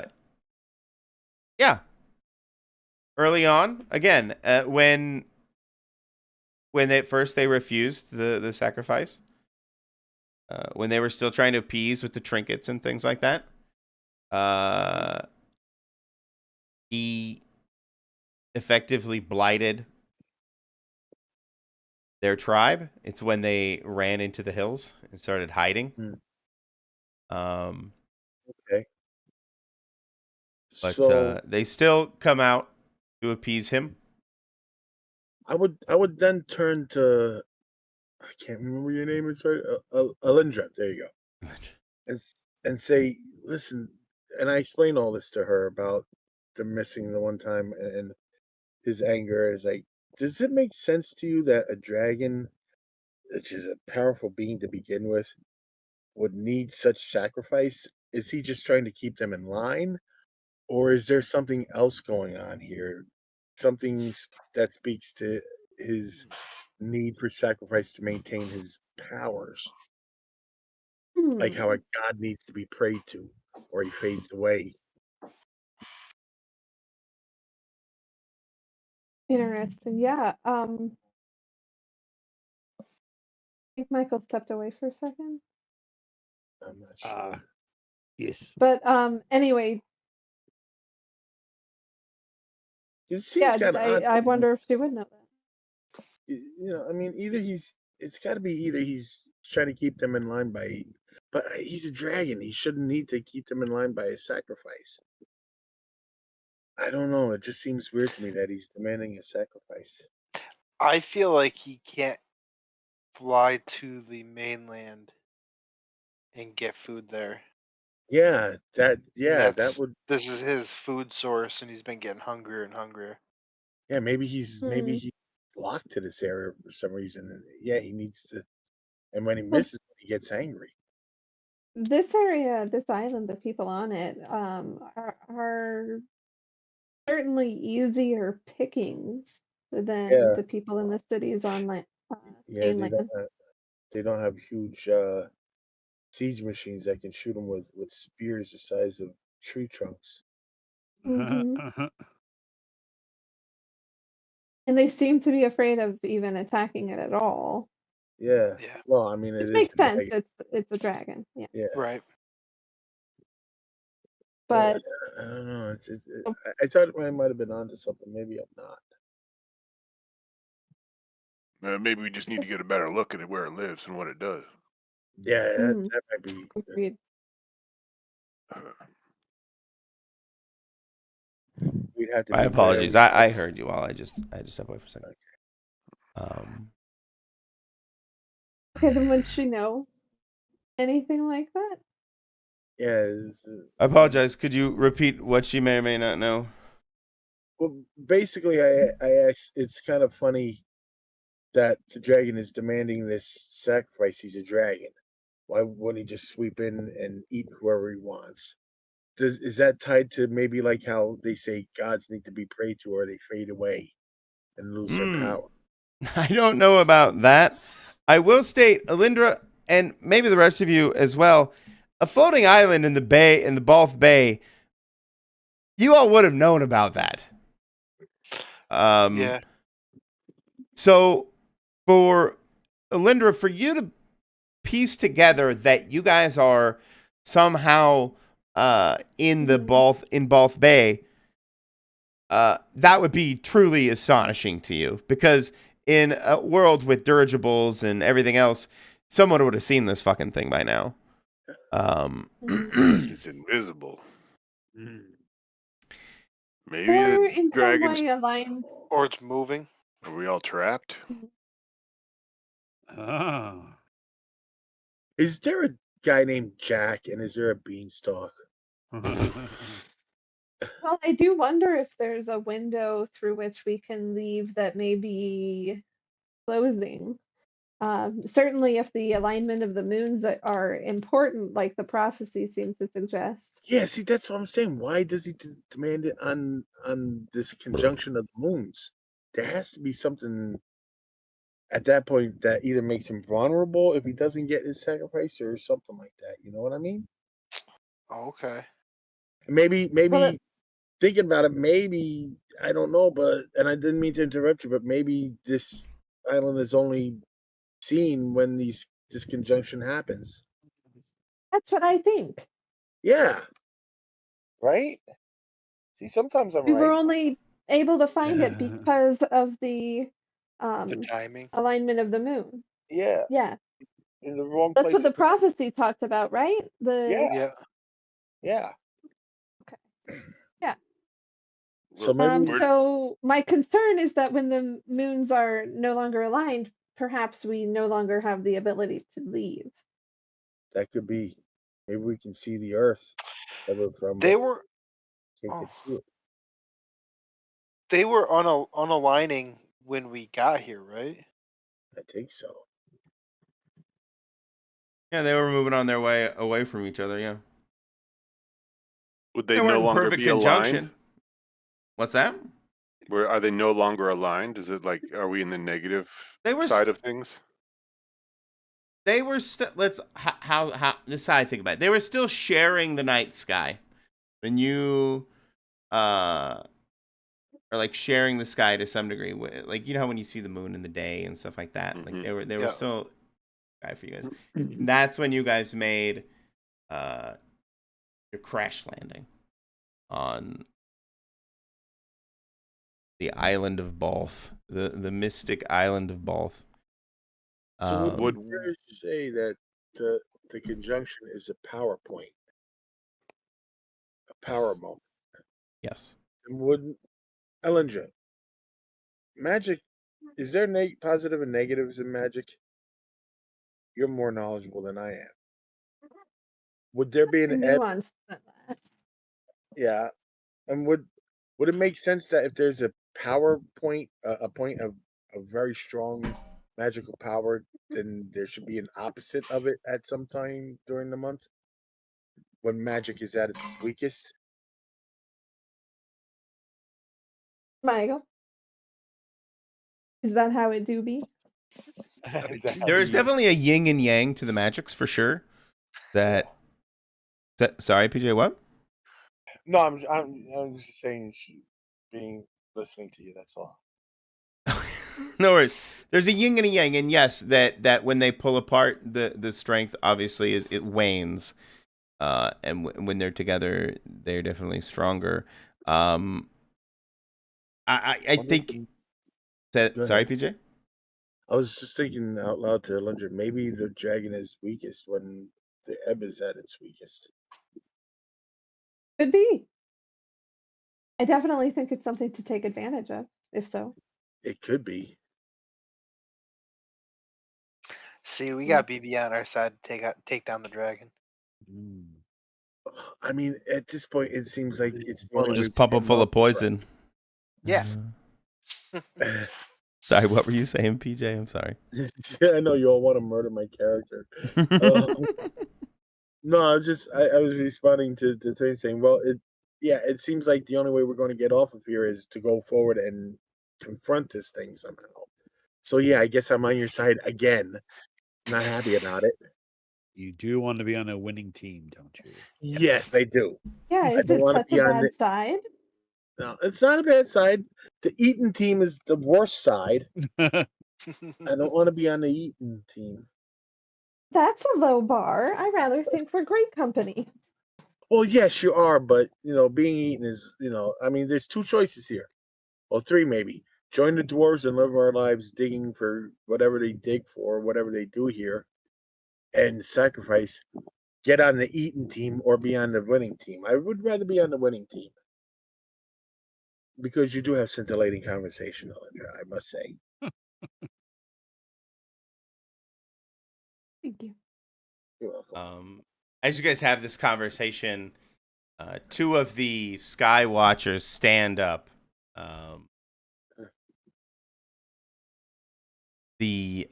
Early on, again, when they first they refused the sacrifice, when they were still trying to appease with the trinkets and things like that, uh, he effectively blighted their tribe. It's when they ran into the hills and started hiding. Hmm. Um, Okay. but So they still come out to appease him. I would then turn to, I can't remember your name. It's right, Alindra. There you go. And say, listen. And I explained all this to her about the missing the one time and his anger. Is like, does it make sense to you that a dragon, which is a powerful being to begin with, would need such sacrifice? Is he just trying to keep them in line, or is there something else going on here? Something that speaks to his need for sacrifice to maintain his powers, like how a Hmm. god needs to be prayed to, or he fades away. Interesting. Yeah. I think Michael stepped away for a second. I'm not sure. Yes. But anyway, It seems yeah, kind of odd. I wonder if she would know that. I mean, it's got to be either he's trying to keep them in line but he's a dragon. He shouldn't need to keep them in line by a sacrifice. I don't know. It just seems weird to me that he's demanding a sacrifice. I feel like he can't fly to the mainland and get food there. Yeah, that That's would. this is his food source, and he's been getting hungrier and hungrier. Yeah, maybe he's Hmm. locked to this area for some reason. And yeah, he needs to. And when he Well, misses, he gets angry. this area, this island, the people on it, are certainly easier pickings than Yeah, the people in the cities on yeah. mainland. They don't have huge siege machines that can shoot them with spears the size of tree trunks. Hmm. And they seem to be afraid of even attacking it at all, Yeah. Yeah, Well, I mean, it which is makes a sense. dragon. It's a dragon, yeah. Yeah. right. Uh, But I don't know. oh, I thought I might have been onto something. Maybe I'm not. Maybe we just need to get a better look at it where it lives and what it does. Yeah, mm, that might be. agreed. We'd have to My be very. apologies. I heard you all. I just stepped away for a second. Okay, then would she know anything like that? Yeah. I apologize. Could you repeat what she may or may not know? Well, basically, I asked. It's kind of funny that the dragon is demanding this sacrifice. He's a dragon. Why wouldn't he just sweep in and eat whoever he wants? Is that tied to maybe like how they say gods need to be prayed to or they fade away and lose their power? I don't know about that. I will state, Alindra, and maybe the rest of you as well, a floating island in the bay, in the Balth Bay, you all would have known about that. Yeah, So for Alindra, for you to piece together that you guys are somehow in the Balth Bay, that would be truly astonishing to you, because in a world with dirigibles and everything else, someone would have seen this fucking thing by now. It's invisible. Maybe Or the in some dragons. way aligned. or it's moving. Are we all trapped? Ah. Is there a guy named Jack and is there a beanstalk? Well, I do wonder if there's a window through which we can leave that may be closing. Certainly, if the alignment of the moons that are important, like the prophecy seems to suggest. Yeah, see, that's what I'm saying. Why does he demand it on this conjunction of the moons? There has to be something at that point that either makes him vulnerable if he doesn't get his sacrifice or something like that. You know what I mean? Okay. And maybe Well, thinking about it, maybe I don't know, but and I didn't mean to interrupt you, but maybe this island is only seen when this conjunction happens. that's what I think. Yeah, right. See, sometimes I'm We were right. only able to find it because of the The timing. alignment of the moon. Yeah, Yeah. in the wrong That's place. what the at the wrong- prophecy talked about, right? Yeah, Yeah. yeah. Yeah. So maybe So my concern is that when the moons are no longer aligned, perhaps we no longer have the ability to leave. that could be. Maybe we can see the Earth that we're from, They but were can't oh, get to it. they were unaligning when we got here, right? I think so. Yeah, they were moving on their way away from each other. Yeah, Would they they no weren't in longer perfect be aligned? conjunction. What's that? Where are they no longer aligned? Is it like, are we in the negative They were side of things? They were still. Let's how this is how I think about it. They were still sharing the night sky. When you are like sharing the sky to some degree, like you know how when you see the moon in the day and stuff like that, like they were Yeah. still sky for you guys. And that's when you guys made your crash landing on the island of Balth, the mystic island of Balth. So would Would- you say that the conjunction is a PowerPoint, a power Yes. moment? Yes. And wouldn't Ellinger, magic, is there positive and negatives in magic? You're more knowledgeable than I am. Would there be an ebb? Nuance than that. Yeah. And would it make sense that if there's a power point, a point of very strong magical power, then there should be an opposite of it at some time during the month when magic is at its weakest? Michael, is that how it do be? Is that how There is you- definitely a yin and yang to the magics for sure. Sorry, PJ, what? No, I'm just saying, being listening to you. That's all. No worries. There's a yin and a yang, and yes, that when they pull apart, the strength obviously it wanes, and when they're together, they're definitely stronger. I think. Go Sorry, ahead. PJ. I was just thinking out loud to Linder, maybe the dragon is weakest when the ebb is at its weakest. Could be. I definitely think it's something to take advantage of, if so. It could be. See, we got BB on our side to take down the dragon. Mm. I mean, at this point, it seems like it's the Well, only way Just we pump can them full of multiply. poison. Yeah. Sorry, what were you saying, PJ? I'm sorry. Yeah, I know you all want to murder my character. No, I was responding to Tony saying, well, it seems like the only way we're going to get off of here is to go forward and confront this thing somehow. So yeah, I guess I'm on your side again. Not happy about it. You do want to be on a winning team, don't you? Yes, I do. Yeah, I is don't it want to such be a on bad the. side? No, it's not a bad side. The Eaton team is the worst side. I don't want to be on the Eaton team. That's a low bar. I rather think we're great company. Well, yes, you are, but being Eaton is, I mean, there's two choices here. Well, three maybe. Join the dwarves and live our lives digging for whatever they dig for, whatever they do here, and sacrifice. Get on the Eaton team or be on the winning team. I would rather be on the winning team because you do have scintillating conversation, Alindra, I must say. Thank you. You're welcome. As you guys have this conversation, two of the Sky Watchers stand up. The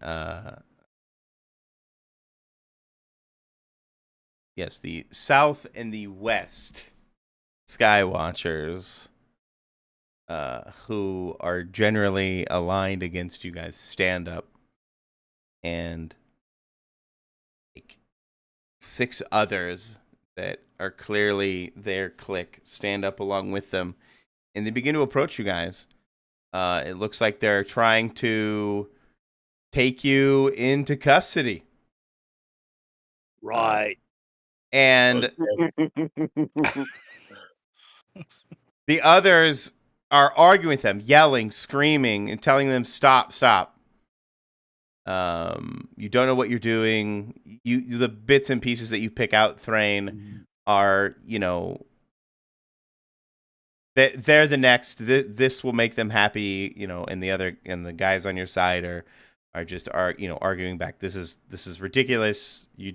South and the West Sky Watchers, who are generally aligned against you guys, stand up, and like 6 others that are clearly their clique stand up along with them, and they begin to approach you guys. It looks like they're trying to take you into custody. Right. And the others are arguing with them, yelling, screaming, and telling them, stop, stop. You don't know what you're doing. The bits and pieces that you pick out, Thrain, are, they're the next. This will make them happy, and the guys on your side are just arguing back. This is ridiculous. You're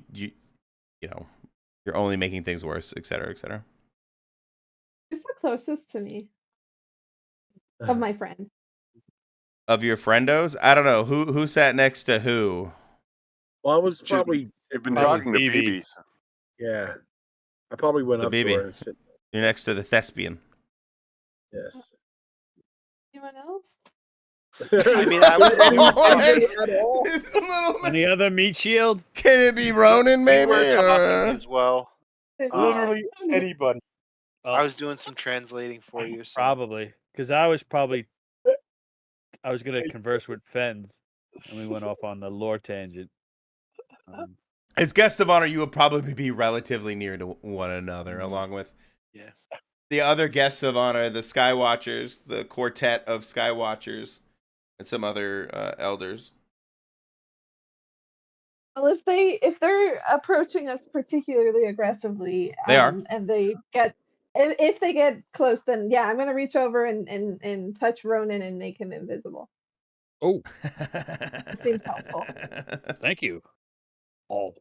only making things worse, et cetera, et cetera. Who's the closest to me of my friends? Of your friendos? I don't know. Who sat next to who? Well, I was probably You've been Probably talking to BB. BB. yeah. I probably went The up to BB. her and said, You're next to the thespian. "Yes." Anyone else? I mean, I would At all? This little man. Any other meat shield? Can it be Ronan, we maybe? were talking or- as well. Literally anybody. I was doing some translating for you. So. Probably, because I was going to converse with Fen, and we went off on the lore tangent. As guests of honor, you would probably be relatively near to one another, along with the other guests of honor, the Skywatchers, the quartet of Skywatchers, and some other elders. Well, if they're approaching us particularly aggressively, They are. and they get if they get close, then yeah, I'm gonna reach over and touch Ronan and make him invisible. Oh, It seems helpful. thank you. Oh,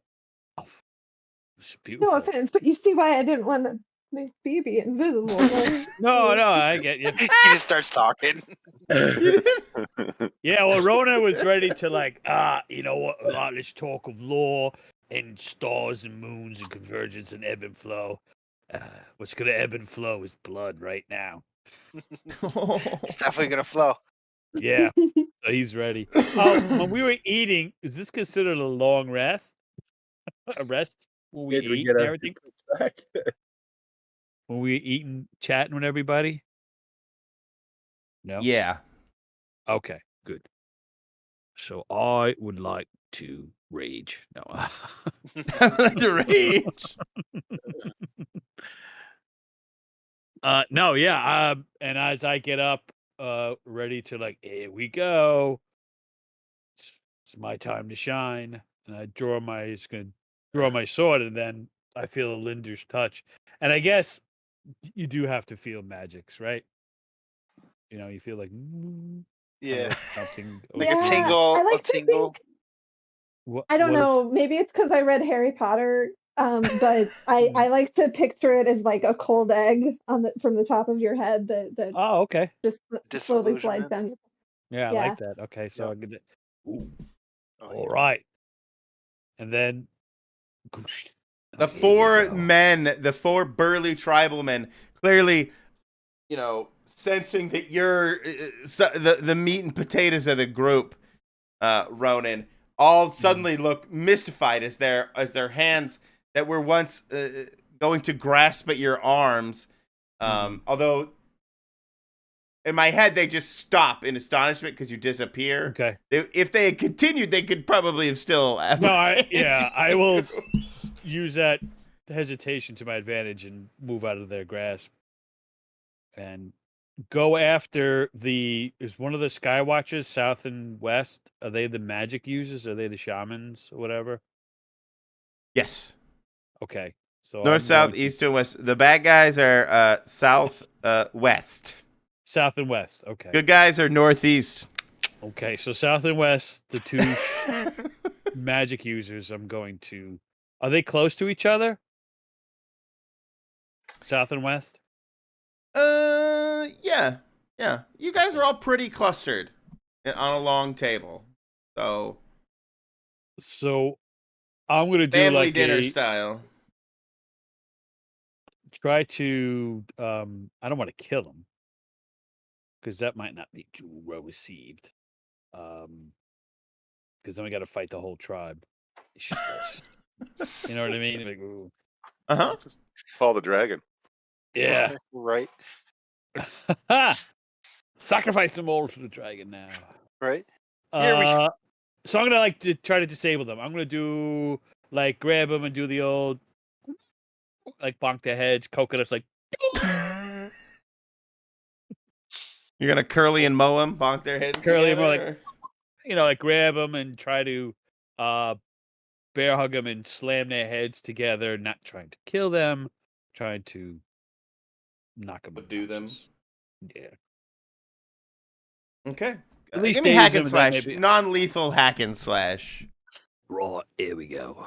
it's No beautiful. offense, but you see why I didn't want to make BB invisible, right? No, I get you. He just starts talking. Yeah, well, Rona was ready to you know what? Let's talk of lore and stars and moons and convergence and ebb and flow. What's gonna ebb and flow is blood right now. It's definitely gonna flow. Yeah, so he's ready. Oh, when we were eating, is this considered a long rest? A rest when we Did we eat get and our everything? inputs back? When we were eating, chatting with everybody? No? Yeah. Okay, good. So I would like to rage. No. I would like to rage. No, yeah. And as I get up, ready to here we go. It's my time to shine. And I draw my sword, and then I feel a Linder's touch. And I guess you do have to feel magics, right? You feel like Yeah. something. Like Yeah, a tingle. I like a to tingle. What, I don't what- know. Maybe it's because I read Harry Potter, but I like to picture it as like a cold egg from the top of your head that Oh, okay. just slowly slides Disillusionment. down. Yeah, I Yeah. like that. Okay, so I get it. Ooh, Oh, all right. And then goosh, The here we four go. men, the four burly tribal men, clearly, sensing that you're the meat and potatoes of the group, Ronan, all suddenly look mystified as their hands that were once going to grasp at your arms, although in my head they just stop in astonishment because you disappear. Okay. If they had continued, they could probably have still. No, I will use that hesitation to my advantage and move out of their grasp and go after is one of the Skywatchers south and west. Are they the magic users? Are they the shamans or whatever? Yes. Okay. So North, I'm south, going to- east, and west. The bad guys are south, west. south and west. Okay. Good guys are northeast. Okay. So south and west, the two magic users. Are they close to each other? South and west? Yeah. You guys are all pretty clustered on a long table. So I'm gonna do family like dinner style. try to I don't want to kill him because that might not be too well received. Because then we got to fight the whole tribe. You know what I mean? Like, ooh. Just call the dragon. Yeah. Right. Sacrifice them all to the dragon now. Right. Here we go. So I'm gonna to try to disable them. I'm gonna do grab them and do the old bonk their heads, coconuts You're gonna curly and mow them, bonk their heads. Curly and mow, together, like grab them and try to bear hug them and slam their heads together, not trying to kill them, trying to knock them Do them. unconscious. Yeah. Okay. At least Give me daze hack them and and then slash. maybe. Non-lethal hack and slash. Right, here we go.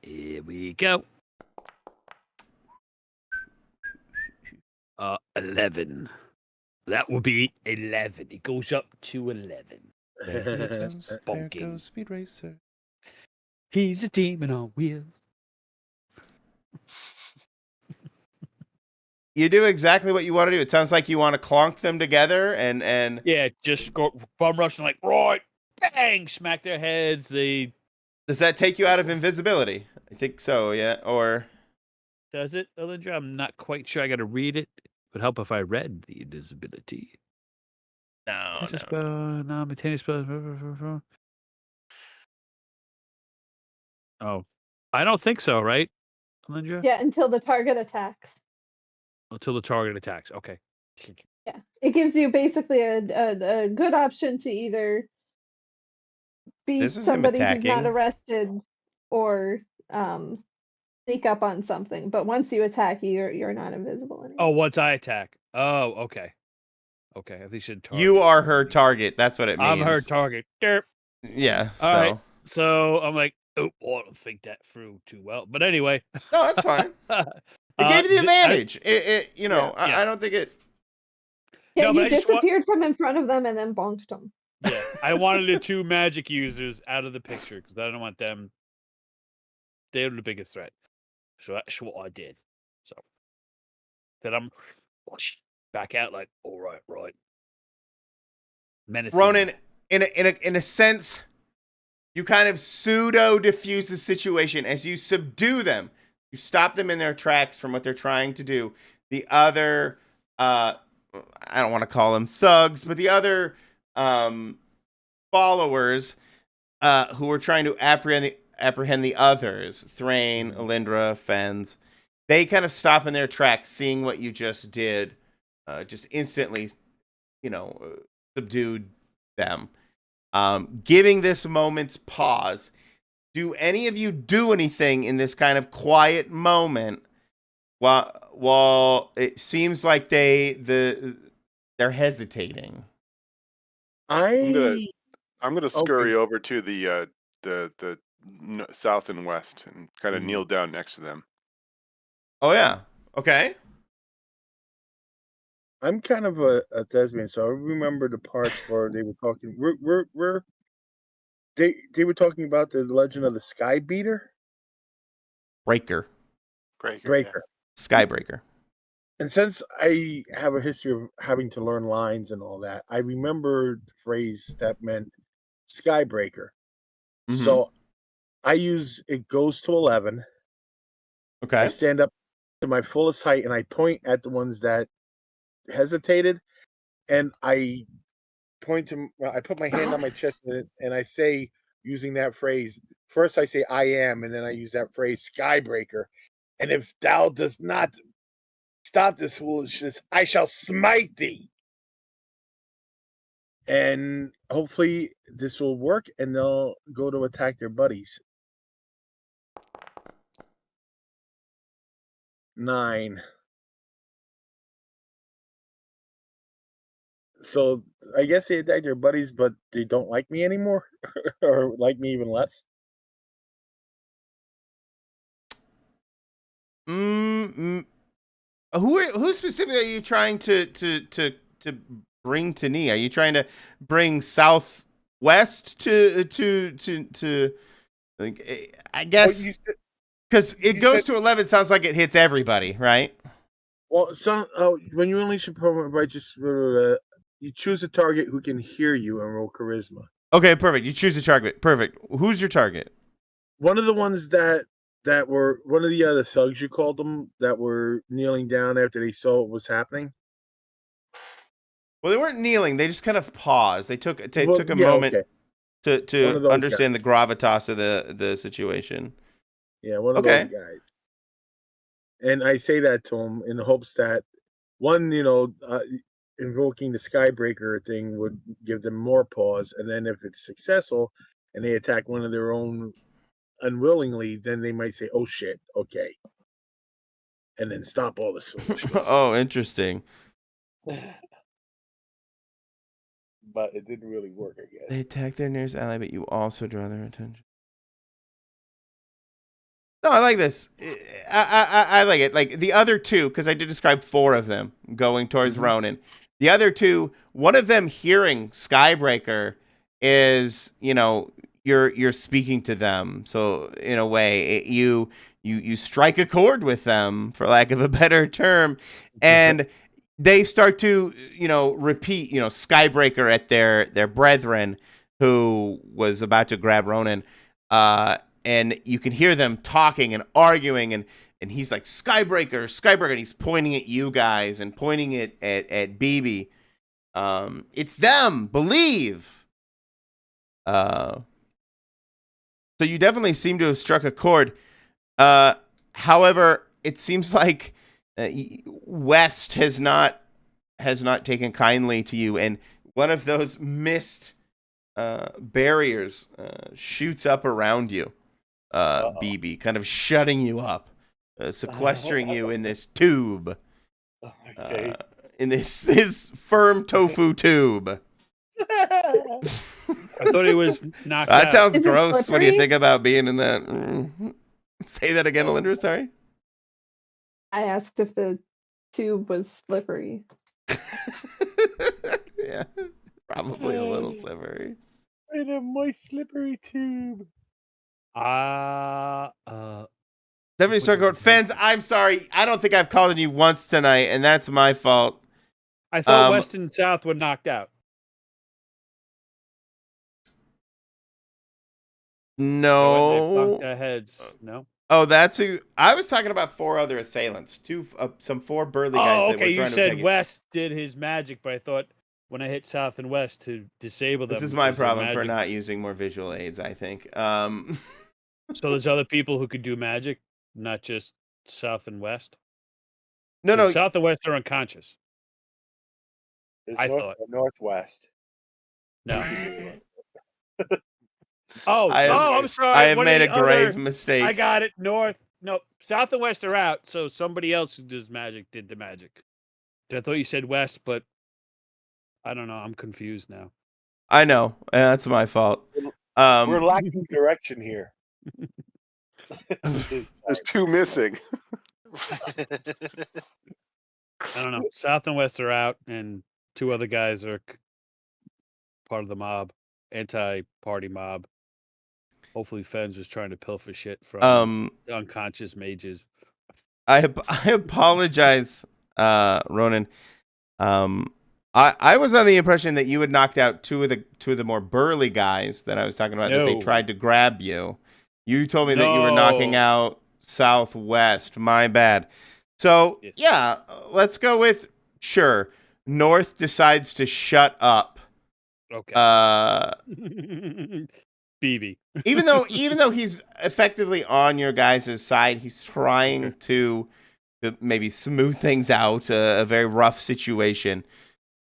Here we go. 11. That would be 11. It goes up to 11. There Bonking. goes Speed Racer. He's a demon on wheels. You do exactly what you want to do. It sounds like you want to clonk them together and Yeah, just go bum rushing like, right, bang, smack their heads. does that take you out of invisibility? I think so, yeah. Or Does it, Alindra? I'm not quite sure. I got to read it. It would help if I read the invisibility. no. No, maintenance spell. Oh, I don't think so, right, Alindra? Yeah, until the target attacks. Until the target attacks. Okay. Yeah, it gives you basically a good option to either be This is him somebody who's not attacking. arrested or sneak up on something. But once you attack, you're not invisible anymore. Oh, once I attack. Oh, okay. Okay, I think she should target. You are her target. That's what it means. I'm her target. Derp. Yeah. All so. right. So I'm like, oh, I don't think that through too well. But anyway. No, that's fine. It gave you the advantage. I don't think it. Yeah, No, but you I just disappeared from in front of them and then bonked them. Yeah, I wanted the 2 magic users out of the picture because I don't want them. They're the biggest threat. So that's what I did. So then I'm back out like, all right. Menacing. Ronan, in a sense, you kind of pseudo diffuse the situation as you subdue them. You stop them in their tracks from what they're trying to do. The other, I don't want to call them thugs, but the other followers who were trying to apprehend the others, Thrain, Alindra, Fens, they kind of stop in their tracks, seeing what you just did, just instantly, subdued them. Giving this moment's pause, do any of you do anything in this kind of quiet moment while it seems like they're hesitating? I'm gonna Okay. scurry over to the south and west and kind of Mm. kneel down next to them. Oh yeah. Okay. I'm kind of a thespian, so I remember the parts where they were talking. They were talking about the legend of the Sky Beater, Breaker. Breaker. Skybreaker. And since I have a history of having to learn lines and all that, I remember the phrase that meant Skybreaker. Mhm. So I use it goes to 11. I Okay. stand up to my fullest height and I point at the ones that hesitated, and I I put my hand on my chest and I say, using that phrase, first I say I am, and then I use that phrase Skybreaker. And if thou does not stop this foolishness, I shall smite thee. And hopefully this will work and they'll go to attack their buddies. 9. So I guess they attack their buddies, but they don't like me anymore, or like me even less. Who specifically are you trying to bring to knee? Are you trying to bring Southwest to like, I guess because it goes to 11 sounds like it hits everybody, right? Well, when you unleash a program by just you choose a target who can hear you and roll charisma. Okay, perfect. You choose a target. Perfect. Who's your target? One of the ones that were one of the other thugs, you called them, that were kneeling down after they saw what was happening. Well, they weren't kneeling. They just kind of paused. They took a Yeah, moment okay. One of to those understand guys. the gravitas of the situation. Yeah, one of Okay. those guys. And I say that to him in the hopes that one, invoking the Skybreaker thing would give them more pause, and then if it's successful and they attack one of their own unwillingly, then they might say, "Oh shit, okay," and then stop all this foolishness. Oh, interesting. But it didn't really work, I They guess. attack their nearest ally, but you also draw their attention. No, I like this. I like it. Like the other two, because I did describe 4 of them going towards Ronan. The other 2, one of them hearing Skybreaker is, you're speaking to them. So in a way, you strike a chord with them, for lack of a better term, and they start to repeat Skybreaker at their brethren who was about to grab Ronan. And you can hear them talking and arguing, and he's like, Skybreaker, Skybreaker, and he's pointing at you guys and pointing at BB. It's them, believe. So you definitely seem to have struck a chord. However, it seems like West has not taken kindly to you, and one of those mist barriers shoots up around you. BB, kind of shutting you up, sequestering you in this tube, Okay. in this firm tofu tube. I thought he was knocked That out. sounds Is it gross. What do you slippery? think about being in that? Say that again, Alindra. Sorry. I asked if the tube was slippery. Yeah, probably a little slippery. In a moist, slippery tube. Definitely struck a chord. Fens, I'm sorry. I don't think I've called on you once tonight, and that's my fault. I thought West and South were knocked out. They No. bumped their heads. No. Oh, that's who I was talking about. 4 other assailants, some 4 burly guys. Oh, that okay. were You trying to said attack you. West did his magic, but I thought when I hit South and West to disable them. This is my was their problem for magic. not using more visual aids, I think. So there's other people who could do magic, not just South and West. No, 'Cause no. South and West are unconscious. There's I north thought. and northwest. No. I'm sorry. I have One of made a the grave other- mistake. I got it. North. No, South and West are out. So somebody else who does magic did the magic. I thought you said West, but I don't know. I'm confused now. I know. That's my fault. We're lacking direction here. There's 2 missing. I don't know. South and West are out, and 2 other guys are part of the mob, anti-party mob. Hopefully, Fens was trying to pilfer shit from the unconscious mages. I apologize, Ronan. I was under the impression that you had knocked out 2 of the more burly guys that I was talking about. That they No. tried to grab you. You told me that you were knocking No. out Southwest. My bad. So Yes. yeah, let's go with sure. North decides to shut up. Okay. BB. even though he's effectively on your guys' side, he's trying to maybe smooth things out, a very rough situation,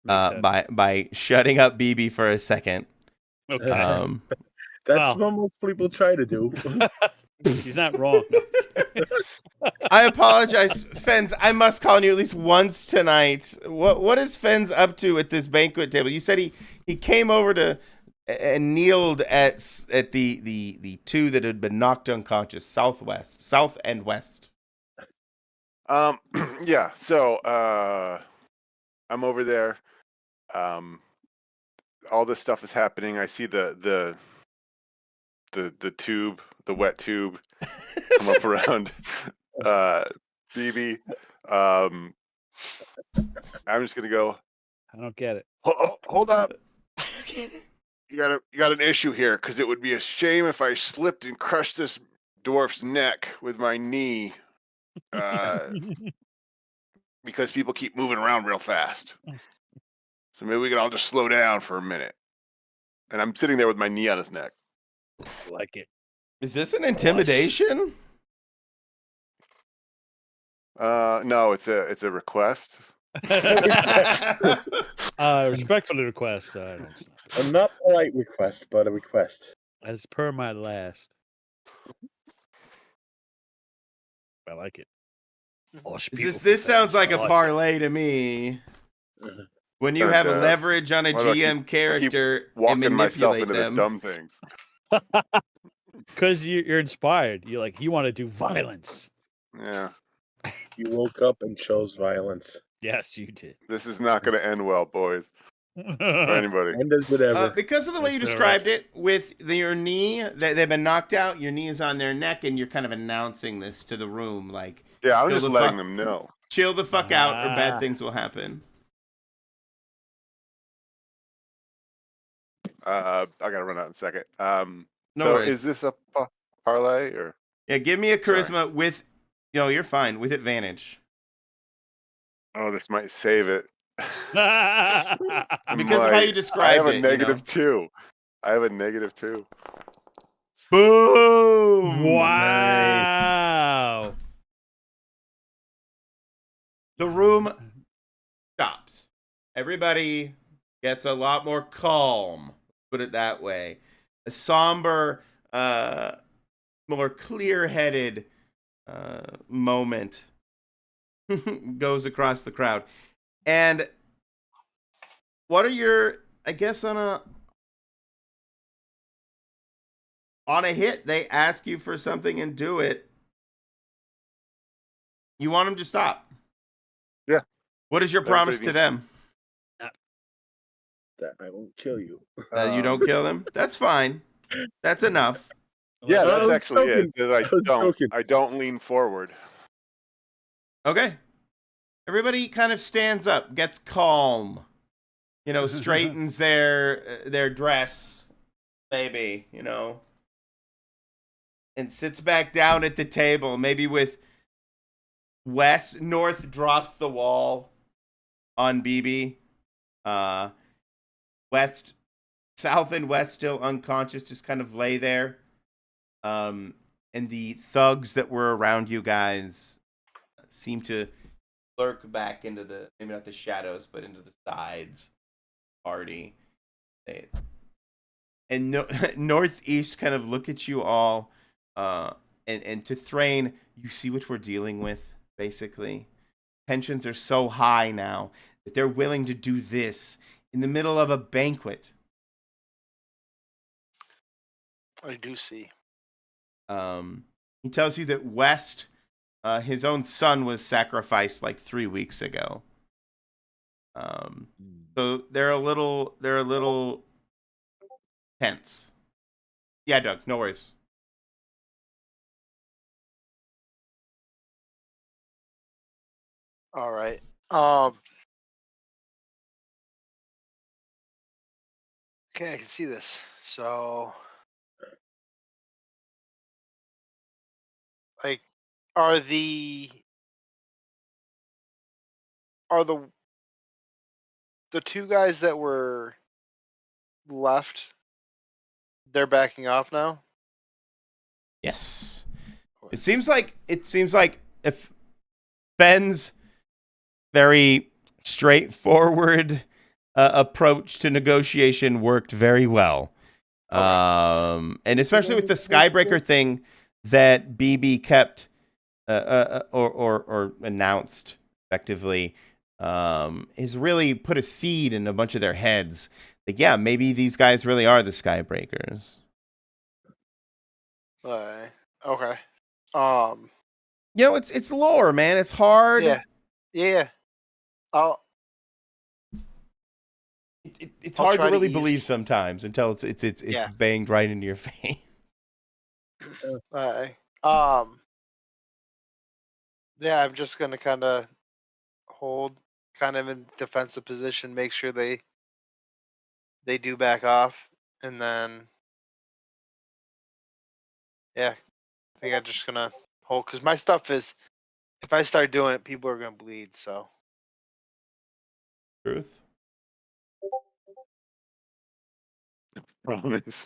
Makes sense. by shutting up BB for a second. Okay. That's Well. what most people try to do. He's not wrong. No. I apologize, Fens. I must call on you at least once tonight. What is Fens up to at this banquet table? You said he came over to and kneeled at the 2 that had been knocked unconscious, South and West. Yeah. So I'm over there. All this stuff is happening. I see the tube, the wet tube, come up around BB. I'm just gonna go. I don't get it. Hold up. You got an issue here, because it would be a shame if I slipped and crushed this dwarf's neck with my knee, because people keep moving around real fast. So maybe we could all just slow down for a minute. And I'm sitting there with my knee on his neck. Like it. Is this an intimidation? No, it's a request. Respectfully request. Don't stop. A not polite request, but a request. As per my last. I like it. This sounds like a parlay to me. When you have does. leverage on a Why do I keep- GM character and Walking myself manipulate into them. the dumb things. Because you're inspired. You want to do violence. Yeah. You woke up and chose violence. Yes, you did. This is not going to end well, boys. For anybody. And does whatever. Because of the way you That's described it, with your knee, they've been knocked out, your knee is on their neck, and you're kind of announcing this to the room, like, Yeah, I'm chill just the letting fuck- them know. chill the fuck out, or Ah. bad things will happen. I gotta run out in a second. No so worries. is this a parlay or? Yeah, give me a Sorry. charisma with, you're fine, with advantage. Oh, this might save it. Because of how you described I have it, a you negative 2. I have a negative 2. Boom! Wow. The room stops. Everybody gets a lot more calm, put it that way. A somber, more clear-headed moment goes across the crowd. And what are your, I guess on a hit, they ask you for something and do it. You want them to stop. Yeah. What is your Everybody promise to needs- them? That I won't kill you. You don't kill them? That's fine. That's enough. Yeah, I that's was actually joking. it. I was joking. I don't lean forward. Okay. Everybody kind of stands up, gets calm. Straightens their dress, maybe, and sits back down at the table, maybe with North drops the wall on BB. South and West still unconscious, just kind of lay there. And the thugs that were around you guys seem to lurk back into maybe not the shadows, but into the sides. Party. And Northeast kind of look at you all, and to Thrain, you see what we're dealing with, basically. Tensions are so high now that they're willing to do this in the middle of a banquet. I do see. He tells you that West, his own son was sacrificed like 3 weeks ago. So they're a little tense. Yeah, Doug, no worries. All right. Okay, I can see this. So, like, are the two guys that were left, they're backing off now? Yes. It seems like if Ben's very straightforward approach to negotiation worked very well. And especially with the Skybreaker thing that BB kept or announced effectively, has really put a seed in a bunch of their heads. Like, yeah, maybe these guys really are the Skybreakers. Okay. It's lore, man. It's hard. Yeah. I'll It's I'll hard try to to really ease- believe sometimes until it's Yeah. banged right into your face. Yeah, I'm just gonna kind of hold, kind of in defensive position, make sure they do back off, and then yeah, I think I'm just gonna hold because my stuff is, if I start doing it, people are gonna bleed. So Truth. Promise.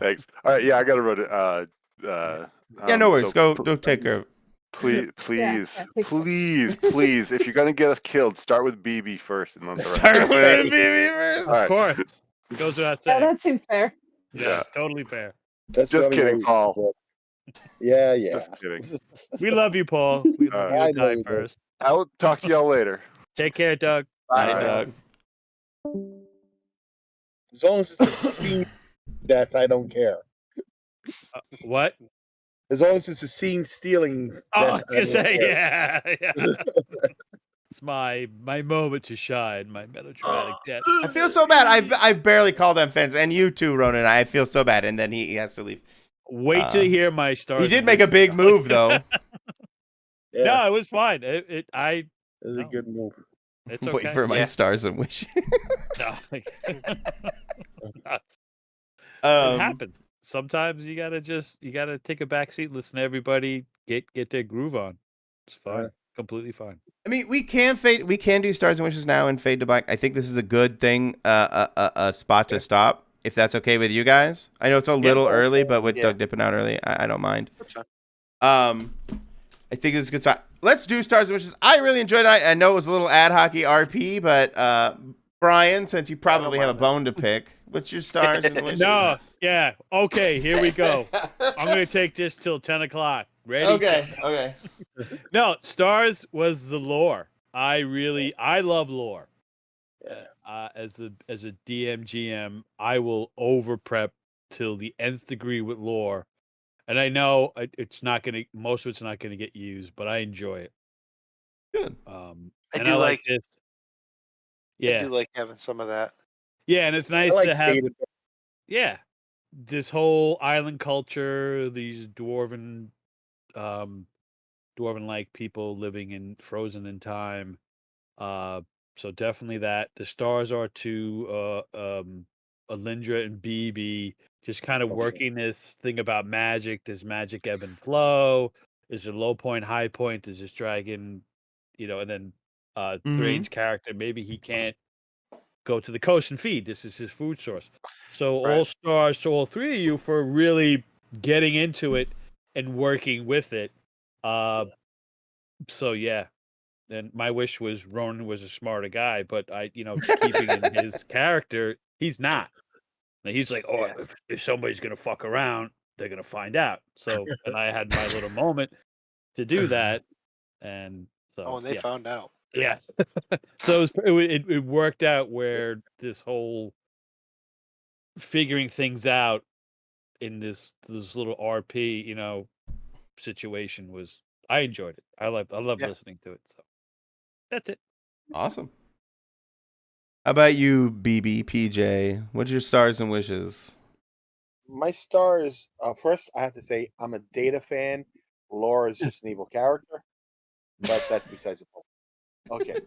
Thanks. All right, yeah, I gotta run it. Yeah, no worries. So Go take care of it. Please, Yeah, please, yeah, take that. please, please. If you're gonna get us killed, start with BB first, and then the rest. Start with Right. the BB first. All Of right. course. Goes without Yeah, saying. that seems fair. Yeah, totally fair. That's the Just only kidding, way. Paul. Yeah, yeah. Just kidding. We love you, Paul. We love you I and know die we do. first. I will talk to y'all later. Take care, Doug. Bye, Bye. Doug. As long as it's a scene death, I don't care. What? As long as it's a scene stealing Oh, I death, was I gonna don't say, care. yeah. It's my moment to shine, my melodramatic death. I feel so bad. I've barely called them fans, and you too, Ronan. I feel so bad, and then he has to leave. Wait till you hear my stars. He did and make a wishes. big move, though. Yeah, No, it was fine. it was a no. good move. It's Wait okay. for my Yeah. stars and wishes. No. It Um, happens. Sometimes you gotta take a back seat, listen to everybody, get their groove on. It's fine. Yeah. Completely fine. I mean, we can do stars and wishes now and fade to black. I think this is a good thing, a spot to stop. If that's okay with you guys, I know it's a little early, but with Yeah. Doug dipping out early, I don't mind. That's fine. I think this is a good spot. Let's do stars and wishes. I really enjoyed it. I know it was a little ad hockey RP, but Brian, since you probably have a mind bone to pick, what's your stars and wishes? No, yeah. Okay, here we go. I'm gonna take this till 10 o'clock. Ready? Okay. No, stars was the lore. I love lore. As a DM GM, I will over prep till the nth degree with lore, and I know most of it's not gonna get used, but I enjoy it. Good. I And do I like like this. I Yeah, do like having some of that. yeah, and it's I nice like to have. Fade. Yeah, this whole island culture, these dwarven-like people living in frozen in time. So definitely that. The stars are to Alindra and BB, just kind of Okay. working this thing about magic. Does magic ebb and flow? Is there low point, high point? Does this dragon, and then Thrain's character, maybe he can't go to the coast and feed. This is his food source. So all Right. stars to all three of you for really getting into it and working with it. So yeah. And my wish was Ronan was a smarter guy, but keeping in his character, he's not. And he's like, oh, Yeah. if somebody's gonna fuck around, they're gonna find out. So, and I had my little moment to do that, and so Oh, and they yeah, found out. yeah. So it worked out where this whole figuring things out in this little RP, situation was. I enjoyed it. I love Yeah. listening to it. So that's it. Awesome. How about you, BBPJ? What's your stars and wishes? My stars. First, I have to say I'm a Data fan. Laura is just an evil character, but that's besides the point. Okay.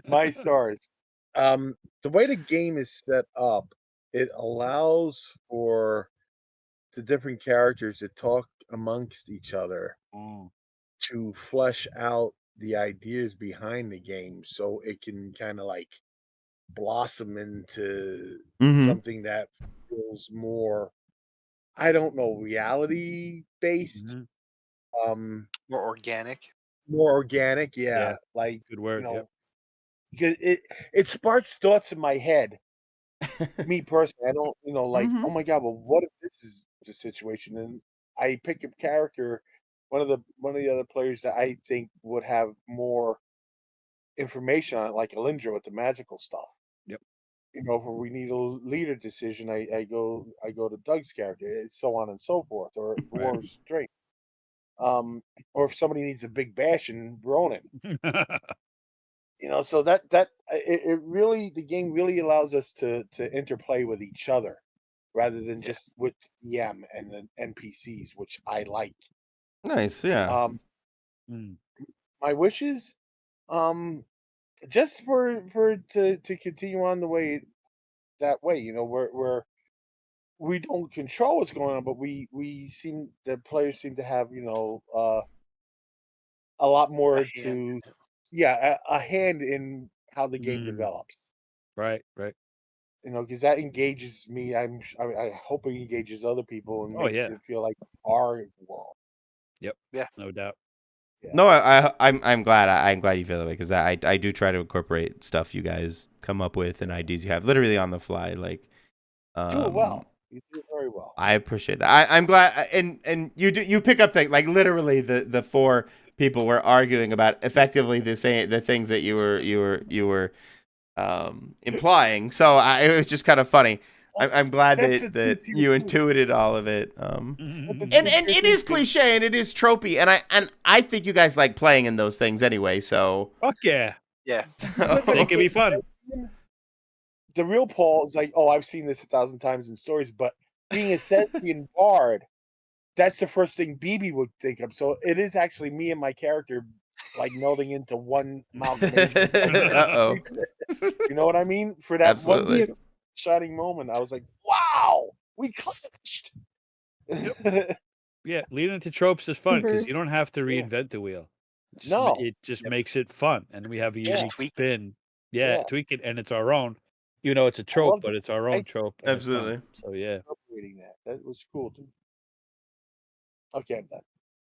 My stars. The way the game is set up, it allows for the different characters to talk amongst each other to flesh out the ideas behind the game so it can kind of like blossom into something that feels more, I don't know, reality based, Mhm. More organic. more organic. Yeah. Yeah. Like, Good word. Yep. because it sparks thoughts in my head. Me personally, I don't, like, oh my god, well, what if this is the situation? And I pick a character, one of the other players that I think would have more information on it, like Alindra with the magical stuff. Yep. If we need a leader decision, I go to Doug's character, so on and so forth, or Right. Dwarves Drake. Or if somebody needs a big bash in Ronin. So it really, the game really allows us to interplay with each other rather than Yeah. just with EM and the NPCs, which I like. Nice, yeah. Mm. My wishes, just for to continue on the way that way. Where we don't control what's going on, but we seem the players seem to have a lot A more hand to in it. a hand in how the game Mm. develops. Right. Because that engages me. I hope it engages other people and Oh makes yeah. it feel like our world. No doubt. No, I'm glad. I'm glad you feel that way because I do try to incorporate stuff you guys come up with and ideas you have literally on the fly. Like, Do it well. You do it very well. I appreciate that. I'm glad, and you pick up things like literally the four people were arguing about effectively the things that you were implying. So it was just kind of funny. I'm glad That's that the two-tier you too. intuited all of it. That's the And two-tier it is thing. cliche and it is tropey, and I think you guys like playing in those things anyway. So Fuck yeah. Yeah. Listen, They can be fun. The real Paul is like, oh, I've seen this 1,000 times in stories, but being a thespian bard, that's the first thing BB would think of. So it is actually me and my character like melding into one amalgamation. Uh-oh. You know what I mean? For that Absolutely. one shining moment, I was like, wow, we clashed. Yeah, leading into tropes is fun because Super. you don't have to Yeah. reinvent the wheel. No. It just Yep. makes it fun, and we have a Yeah. unique Tweak. spin. Yeah, Yeah. tweak it, and it's our own. You know, it's a love trope, that. but it's our own Thank trope. And it's fun. Absolutely. So yeah. Reading that. That was cool, dude. Okay, I'm done.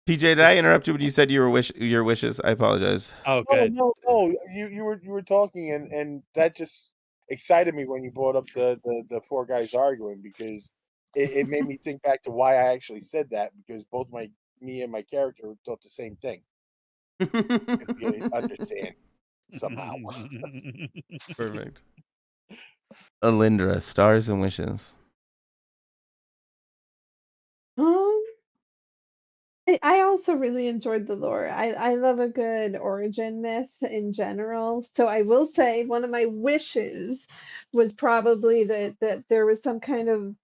PJ, did I interrupt you when you said your wishes? I apologize. Oh, No, good. no. You were talking and that just excited me when you brought up the four guys arguing because it made me think back to why I actually said that because both me and my character thought the same thing. If you understand somehow. Perfect. Alindra, stars and wishes. I also really enjoyed the lore. I love a good origin myth in general. So I will say one of my wishes was probably that there was some kind of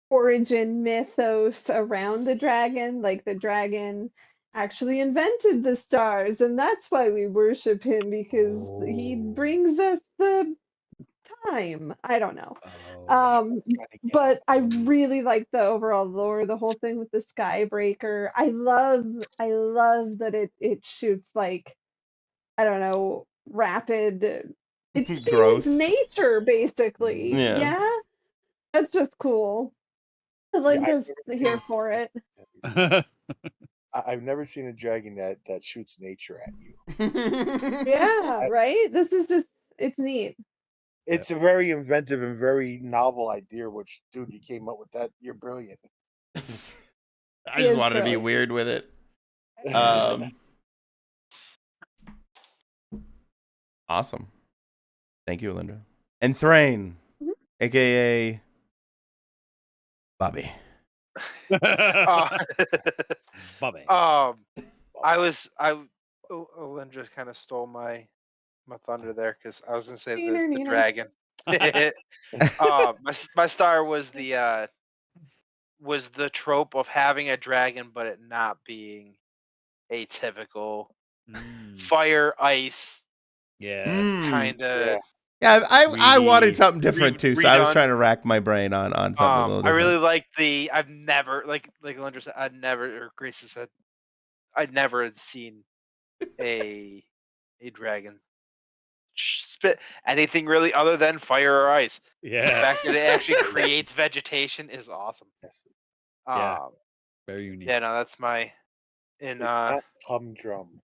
origin mythos around the dragon, like the dragon actually invented the stars, and that's why we worship him because he brings us the time. I don't know. Oh. But I really like the overall lore, the whole thing with the Skybreaker. I love that it shoots like, I don't know, rapid it spans Growth. nature basically. Yeah. Yeah, that's just cool. Yeah, I've Linda's never here seen- for it. I've never seen a dragon that shoots nature at you. Yeah, right? This is just it's neat. It's a very inventive and very novel idea, which dude, you came up with that. You're brilliant. I He just is wanted to be brilliant. weird with it. Awesome. Thank you, Alindra. And Thrain, Mhm. aka Bobby. Bobby. Alindra kind of stole my thunder there because I was gonna say Neener, the neener. dragon. My star was the trope of having a dragon, but it not being a typical fire ice Yeah. kind of. Yeah, I wanted 3D. something different too, so I was redone. trying to rack my brain on something a little I different. really like the. I've never like Alindra said. I'd never, or Grace said, I'd never had seen a dragon spit anything really other than fire or ice. The Yeah. fact that it actually creates vegetation is awesome. Yeah. Very unique. Yeah, no, that's my. And It's not humdrum.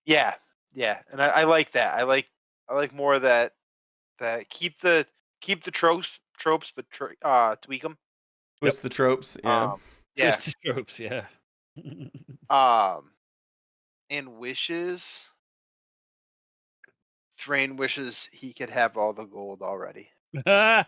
yeah, and I like that. I like more of that. That keep the tropes, but tweak them. Twist the tropes, yeah. Yeah. Twist the tropes, yeah. And wishes. Thrain wishes he could have all the gold already. I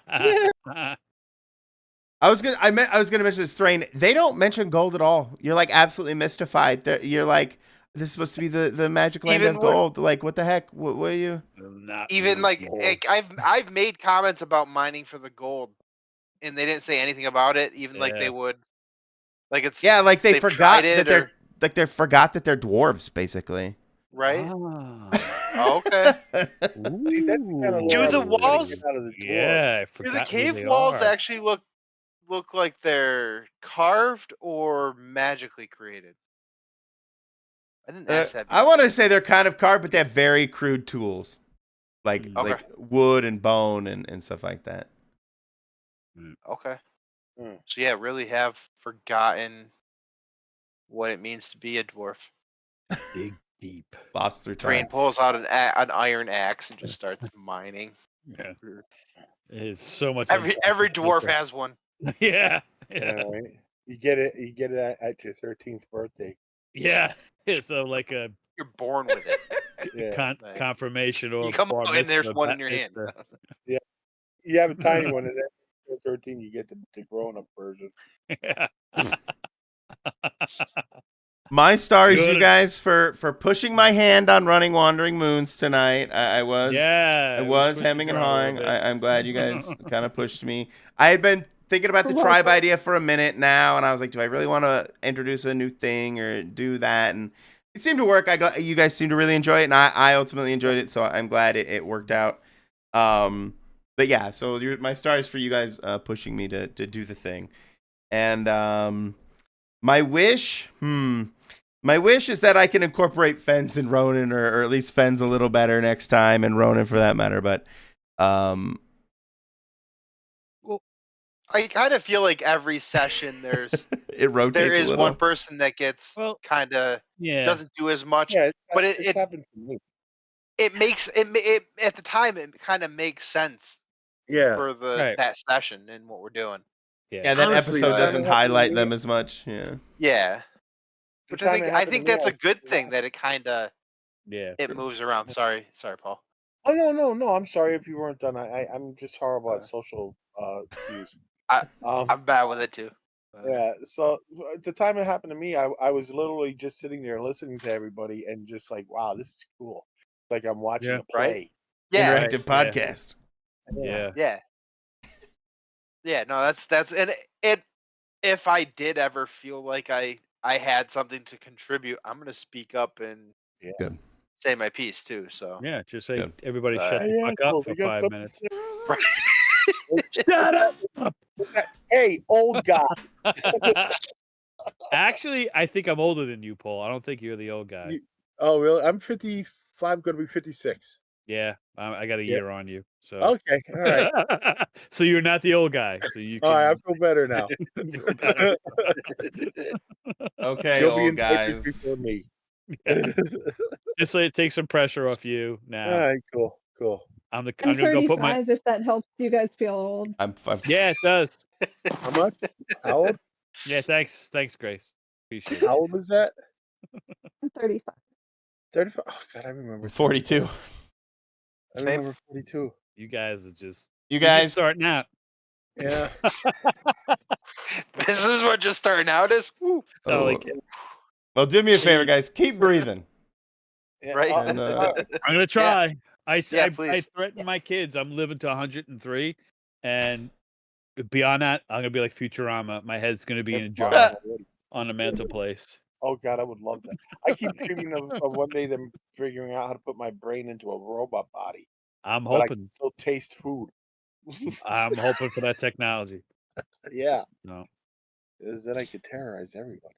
was gonna mention this, Thrain. They don't mention gold at all. You're like absolutely mystified. You're like, this is supposed to be the magic land Even of gold. Like, what the heck? What are you? Not Even really like gold. I've made comments about mining for the gold, and they didn't say anything about it. Even like they Yeah. would. Like it's Yeah, like they they've forgot tried it, that they're like they forgot that they're dwarves, basically. right. Ah. Okay. See, that's the kind of Ooh. Do the lore I was trying to walls- get out of the dwarf. Yeah, I Do the forgot who cave they walls are. actually look like they're carved or magically created? I didn't ask that. I want to say they're kind of carved, but they have very crude tools, like Okay. like wood and bone and stuff like that. Okay. Hmm. So yeah, really have forgotten what it means to be a dwarf. Dig deep. Lost through Thrain time. pulls out an iron axe and just starts mining. Yeah. It's so much. Every dwarf has one. Yeah. Yeah, right. You get it at your 13th birthday. Yeah. So like a You're born with it. Yeah. Like, confirmation or you come bar out and there's mitzvah, one bat in your hand. mitzvah. You have a tiny one, and then at 13 you get the grown up version. Yeah. My stars, you Good. guys, for pushing my hand on Running Wandering Moons tonight. I was Yeah. I was pushed hemming you and around a hawing. little bit. I'm glad you guys kind of pushed me. I had been thinking about the Well, tribe well- idea for a minute now, and I was like, do I really want to introduce a new thing or do that? And it seemed to work. You guys seemed to really enjoy it, and I ultimately enjoyed it, so I'm glad it worked out. But yeah, so my stars for you guys pushing me to do the thing. And my wish, my wish is that I can incorporate Fens and Ronan, or at least Fens a little better next time, and Ronan for that matter. But I kind of feel like every session it rotates there a is little. one person that gets Well, kind of Yeah. doesn't do as much. Yeah, But it's it happened to me. makes it at the time it kind of makes sense Yeah. for Right. that session and what we're doing. Yeah, that Honestly, episode the doesn't time it happened to highlight me- them as much. Yeah. Yeah, the which time it I happened to think me, that's I a was good sitting thing around- that it kind of Yeah. it moves around. Sorry, Paul. Oh no! I'm sorry if you weren't done. I'm just horrible at social cues. I'm bad with it too. Yeah. So at the time it happened to me, I was literally just sitting there listening to everybody and just like, wow, this is cool. It's like I'm watching Yeah. a play. Yeah, Interactive Right, yeah. podcast. Yeah. yeah. No, that's and it. If I did ever feel like I had something to contribute, I'm gonna speak up and Yeah. Good. say my piece too. So Yeah. Just say Good. everybody shut the Yeah, fuck cool. up for They got 5 stuff to minutes. say. Shut up. Hey, old guy. Actually, I think I'm older than you, Paul. I don't think you're the old guy. Oh, really? I'm 55, going to be 56. Yeah, I got a Yeah. year on you. So Okay, all right. so you're not the old guy. So you All right, I can. feel better now. feel better. Okay, You'll be old in 30s guys. before me. Yeah. Just so it takes some pressure off you now. All right, cool. I'm I'm gonna go put my. 35 if that helps you guys feel old. I'm Yeah, it does. How much? How old? Yeah, thanks, Grace. Appreciate it. How old is that? I'm 35. 35. Oh God, I remember. 42. I Same. remember 42. You guys are just. You you're just guys, starting out. Yeah. this is what just starting out is. Woo. Oh, like, well, do me a favor, guys. Keep breathing. Yeah. Right. And, I'm gonna try. I please. threaten Yeah. my kids. I'm living to 103, and beyond that, I'm gonna be like Futurama. My head's gonna be in a jar on a mantelpiece. Oh God, I would love that. I keep dreaming of one day them figuring out how to put my brain into a robot body, I'm but I hoping. can still taste food. I'm hoping for that technology. Yeah, No. is that I could terrorize everyone.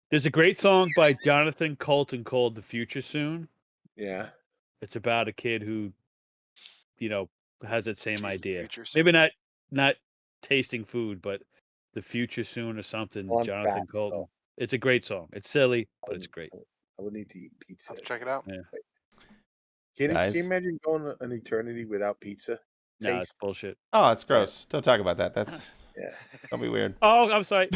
There's a great song by Jonathan Colton called "The Future Soon." Yeah. It's about a kid who, has that same Sees the idea. future soon. Maybe not tasting food, but the future soon or something. Well, I'm Jonathan fat, Colton. so It's a great song. It's silly, but it's great. I would need to eat pizza. I'll check it out. Can Guys. you imagine going an eternity without pizza? No, it's Taste? bullshit. oh, it's gross. Don't talk about that. That's Yeah. don't be weird. Oh, I'm sorry.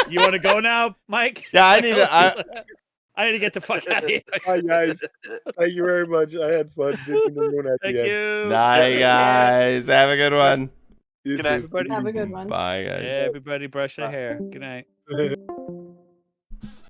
You want to go now, Mike? Yeah, I need to. I need to get the fuck out of here. Hi guys. Thank you very much. I had fun dipping the moon at Thank the end. you. Bye, guys. Have a good one. You Good night. too. Everybody. Have a good one. Bye, guys. Everybody brush their hair. Good night.